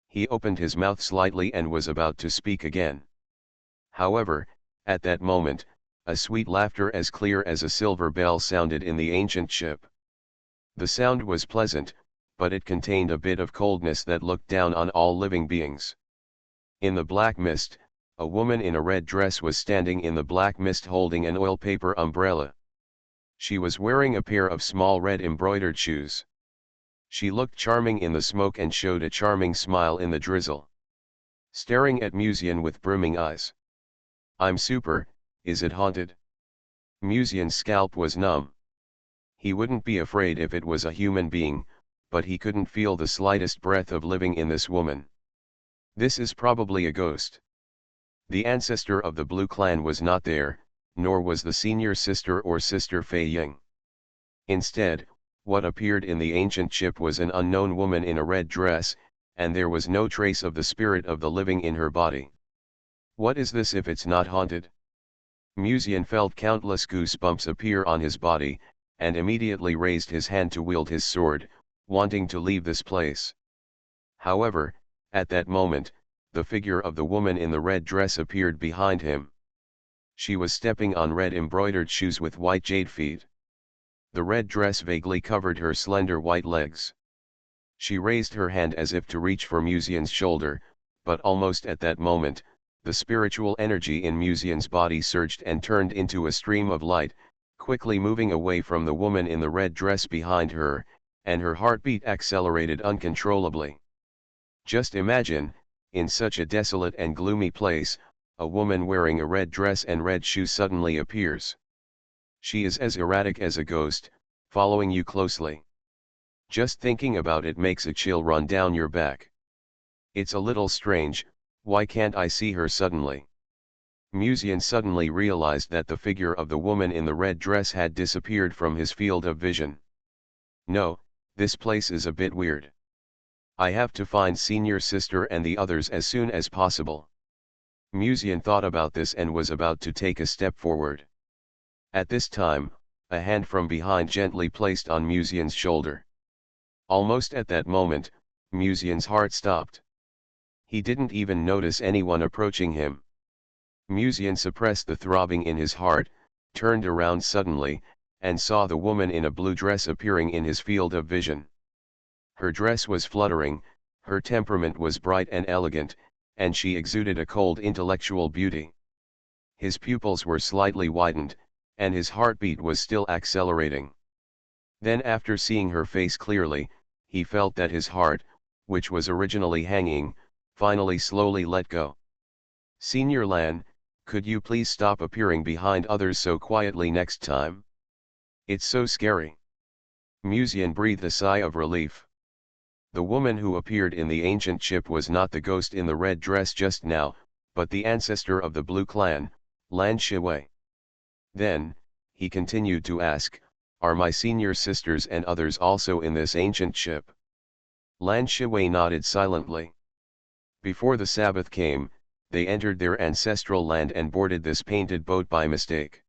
He opened his mouth slightly and was about to speak again. However, at that moment, a sweet laughter as clear as a silver bell sounded in the ancient ship. The sound was pleasant, but it contained a bit of coldness that looked down on all living beings. In the black mist, a woman in a red dress was standing in the black mist holding an oil paper umbrella. She was wearing a pair of small red embroidered shoes. She looked charming in the smoke and showed a charming smile in the drizzle. Staring at Musian with brimming eyes. "I'm super, is it haunted?" Musian's scalp was numb. He wouldn't be afraid if it was a human being, but he couldn't feel the slightest breath of living in this woman. This is probably a ghost. The ancestor of the Blue Clan was not there, nor was the senior sister or sister Fei Ying. Instead, what appeared in the ancient ship was an unknown woman in a red dress, and there was no trace of the spirit of the living in her body. What is this if it's not haunted? Musian felt countless goosebumps appear on his body, and immediately raised his hand to wield his sword, wanting to leave this place. However, at that moment, the figure of the woman in the red dress appeared behind him. She was stepping on red embroidered shoes with white jade feet. The red dress vaguely covered her slender white legs. She raised her hand as if to reach for Musian's shoulder, but almost at that moment, the spiritual energy in Musian's body surged and turned into a stream of light, quickly moving away from the woman in the red dress behind her, and her heartbeat accelerated uncontrollably. Just imagine, in such a desolate and gloomy place, a woman wearing a red dress and red shoes suddenly appears. She is as erratic as a ghost, following you closely. Just thinking about it makes a chill run down your back. It's a little strange, why can't I see her suddenly? Musian suddenly realized that the figure of the woman in the red dress had disappeared from his field of vision. No, this place is a bit weird. I have to find senior sister and the others as soon as possible. Musian thought about this and was about to take a step forward. At this time, a hand from behind gently placed on Musian's shoulder. Almost at that moment, Musian's heart stopped. He didn't even notice anyone approaching him. Musian suppressed the throbbing in his heart, turned around suddenly, and saw the woman in a blue dress appearing in his field of vision. Her dress was fluttering, her temperament was bright and elegant, and she exuded a cold intellectual beauty. His pupils were slightly widened, and his heartbeat was still accelerating. Then after seeing her face clearly, he felt that his heart, which was originally hanging, finally slowly let go. "Senior Lan, could you please stop appearing behind others so quietly next time? It's so scary." Musian breathed a sigh of relief. The woman who appeared in the ancient ship was not the ghost in the red dress just now, but the ancestor of the Blue Clan, Lan Shiwei. Then, he continued to ask, "Are my senior sisters and others also in this ancient ship?" Lan Shiwei nodded silently. Before the Sabbath came, they entered their ancestral land and boarded this painted boat by mistake.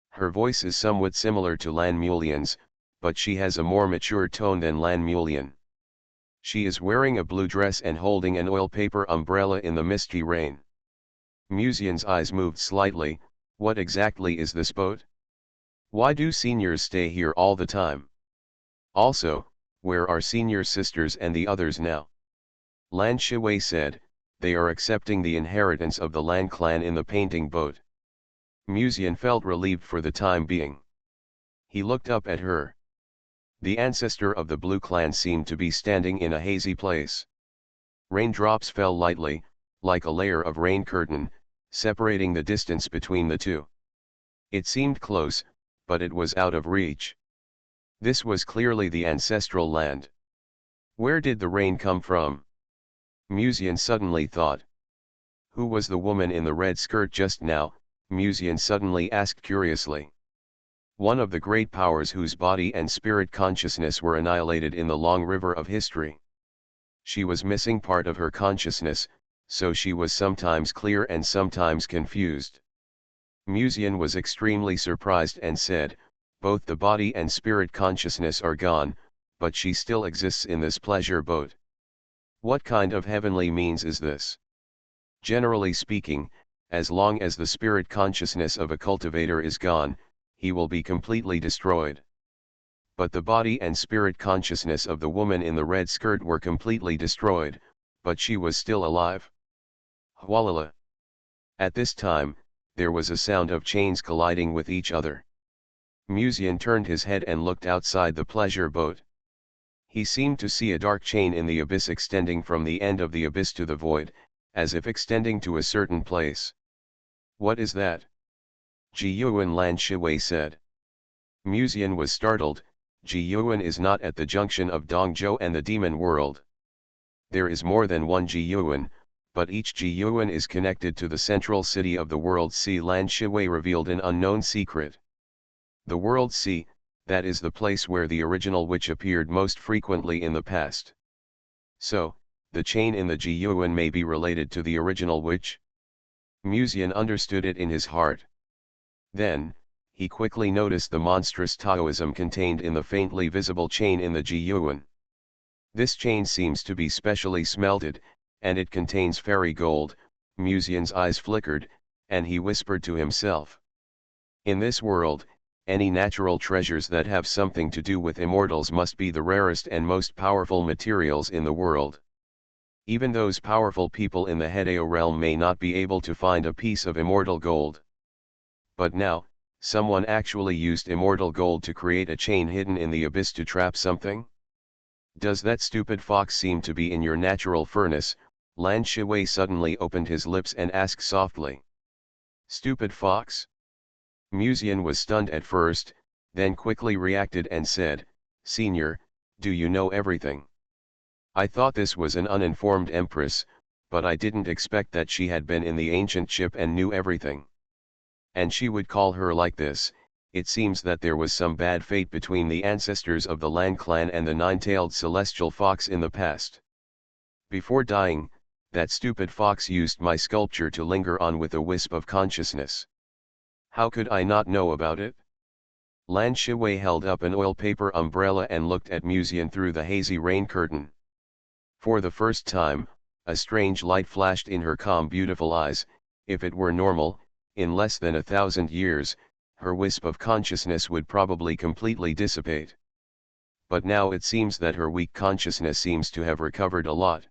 Her voice is somewhat similar to Lan Mulian's, but she has a more mature tone than Lan Mulian. She is wearing a blue dress and holding an oil paper umbrella in the misty rain. Musian's eyes moved slightly. What exactly is this boat? Why do seniors stay here all the time? Also, where are senior sisters and the others now? Lan Shiwei said, they are accepting the inheritance of the Lan clan in the painting boat. Musian felt relieved for the time being. He looked up at her. The ancestor of the Blue clan seemed to be standing in a hazy place. Raindrops fell lightly, like a layer of rain curtain, separating the distance between the two. It seemed close, but it was out of reach. This was clearly the ancestral land. Where did the rain come from? Musian suddenly thought. Who was the woman in the red skirt just now? Musian suddenly asked curiously. One of the great powers whose body and spirit consciousness were annihilated in the long river of history. She was missing part of her consciousness, so she was sometimes clear and sometimes confused. Musian was extremely surprised and said, both the body and spirit consciousness are gone, but she still exists in this pleasure boat. What kind of heavenly means is this? Generally speaking, as long as the spirit consciousness of a cultivator is gone, he will be completely destroyed. But the body and spirit consciousness of the woman in the red skirt were completely destroyed, but she was still alive. Hualala. At this time, there was a sound of chains colliding with each other. Musian turned his head and looked outside the pleasure boat. He seemed to see a dark chain in the abyss extending from the end of the abyss to the void, as if extending to a certain place. What is that? Jiyuan Lan Shiwei said. Musian was startled. Jiyuan is not at the junction of Dongzhou and the demon world. There is more than one Jiyuan, but each Jiyuan is connected to the central city of the world sea. Lan Shiwei revealed an unknown secret. The world sea, that is the place where the original witch appeared most frequently in the past. So, the chain in the Jiyuan may be related to the original witch? Musian understood it in his heart. Then, he quickly noticed the monstrous Taoism contained in the faintly visible chain in the Jiyuan. This chain seems to be specially smelted, and it contains fairy gold. Musian's eyes flickered, and he whispered to himself. In this world, any natural treasures that have something to do with immortals must be the rarest and most powerful materials in the world. Even those powerful people in the Hedeo realm may not be able to find a piece of immortal gold. But now, someone actually used immortal gold to create a chain hidden in the abyss to trap something? Does that stupid fox seem to be in your natural furnace? Lan Shiwei suddenly opened his lips and asked softly. Stupid fox? Musian was stunned at first, then quickly reacted and said, Senior, do you know everything? I thought this was an uninformed empress, but I didn't expect that she had been in the ancient ship and knew everything. And she would call her like this. It seems that there was some bad fate between the ancestors of the Lan clan and the nine-tailed celestial fox in the past. Before dying, that stupid fox used my sculpture to linger on with a wisp of consciousness. How could I not know about it? Lan Shiwei held up an oil paper umbrella and looked at Musian through the hazy rain curtain. For the first time, a strange light flashed in her calm beautiful eyes. If it were normal, in less than 1,000 years, her wisp of consciousness would probably completely dissipate. But now it seems that her weak consciousness seems to have recovered a lot.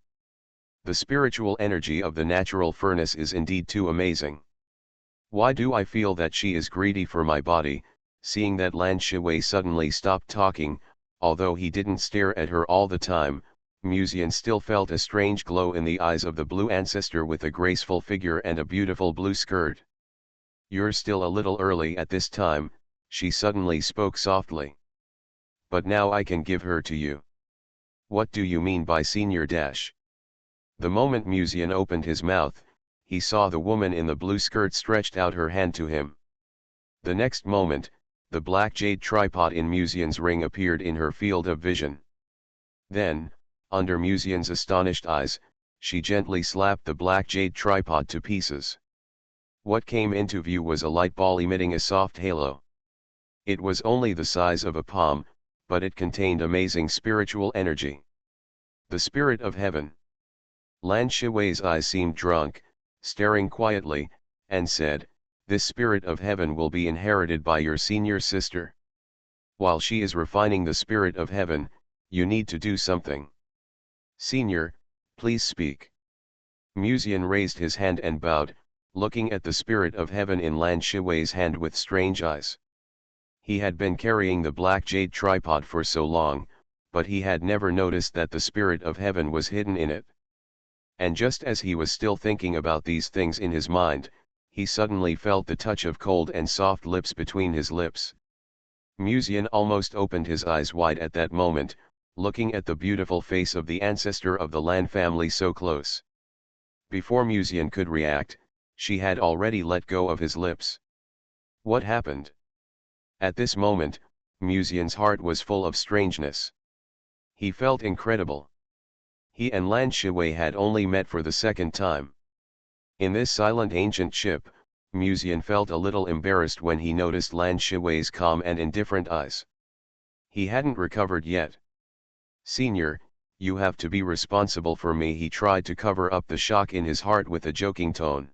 The spiritual energy of the natural furnace is indeed too amazing. Why do I feel that she is greedy for my body? Seeing that Lan Shiwei suddenly stopped talking, although he didn't stare at her all the time, Musian still felt a strange glow in the eyes of the blue ancestor with a graceful figure and a beautiful blue skirt. You're still a little early at this time, she suddenly spoke softly. But now I can give her to you. What do you mean by senior dash? The moment Musian opened his mouth, he saw the woman in the blue skirt stretched out her hand to him. The next moment, the black jade tripod in Musian's ring appeared in her field of vision. Then, under Musian's astonished eyes, she gently slapped the black jade tripod to pieces. What came into view was a light ball emitting a soft halo. It was only the size of a palm, but it contained amazing spiritual energy. The spirit of heaven. Lan Shiwei's eyes seemed drunk, staring quietly, and said, "This spirit of heaven will be inherited by your senior sister. While she is refining the spirit of heaven, you need to do something. Senior, please speak." Musian raised his hand and bowed, looking at the spirit of heaven in Lan Shiwei's hand with strange eyes. He had been carrying the black jade tripod for so long, but he had never noticed that the spirit of heaven was hidden in it. And just as he was still thinking about these things in his mind, he suddenly felt the touch of cold and soft lips between his lips. Musian almost opened his eyes wide at that moment, looking at the beautiful face of the ancestor of the Lan family so close. Before Musian could react, she had already let go of his lips. What happened? At this moment, Musian's heart was full of strangeness. He felt incredible. He and Lan Shiwei had only met for the second time. In this silent ancient ship, Musian felt a little embarrassed when he noticed Lan Shiwei's calm and indifferent eyes. He hadn't recovered yet. "Senior, you have to be responsible for me," he tried to cover up the shock in his heart with a joking tone.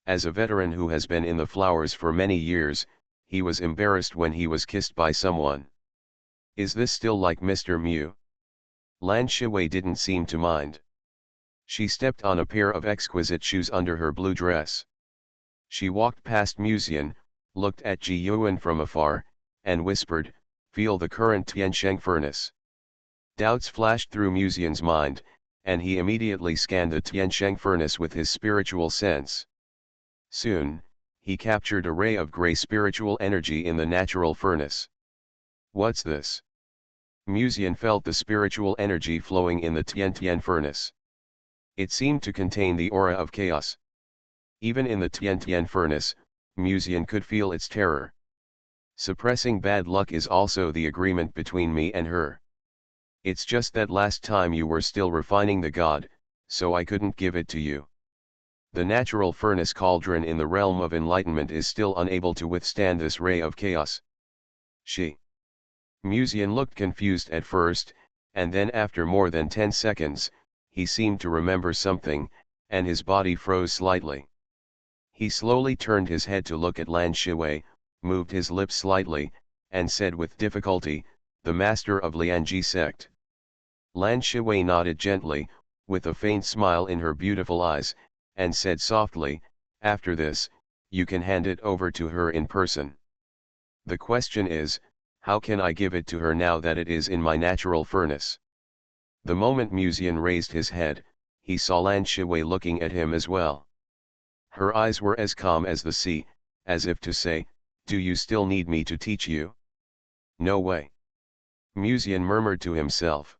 As a veteran who has been in the flowers for many years, he was embarrassed when he was kissed by someone. "Is this still like Mr. Mew?" Lan Shiwei didn't seem to mind. She stepped on a pair of exquisite shoes under her blue dress. She walked past Musian, looked at Ji Yuan from afar, and whispered, "Feel the current Tiansheng furnace." Doubts flashed through Musian's mind, and he immediately scanned the Tiansheng furnace with his spiritual sense. Soon, he captured a ray of gray spiritual energy in the natural furnace. "What's this?" Musian felt the spiritual energy flowing in the Tian furnace. It seemed to contain the aura of chaos. Even in the Tian furnace, Musian could feel its terror. "Suppressing bad luck is also the agreement between me and her. It's just that last time you were still refining the god, so I couldn't give it to you. The natural furnace cauldron in the realm of enlightenment is still unable to withstand this ray of chaos." Musian looked confused at first, and then after more than 10 seconds, he seemed to remember something, and his body froze slightly. He slowly turned his head to look at Lan Shiwei, moved his lips slightly, and said with difficulty, "The master of Lianji sect." Lan Shiwei nodded gently, with a faint smile in her beautiful eyes, and said softly, "After this, you can hand it over to her in person. The question is, how can I give it to her now that it is in my natural furnace?" The moment Musian raised his head, he saw Lan Shiwei looking at him as well. Her eyes were as calm as the sea, as if to say, "Do you still need me to teach you?" "No way." Musian murmured to himself.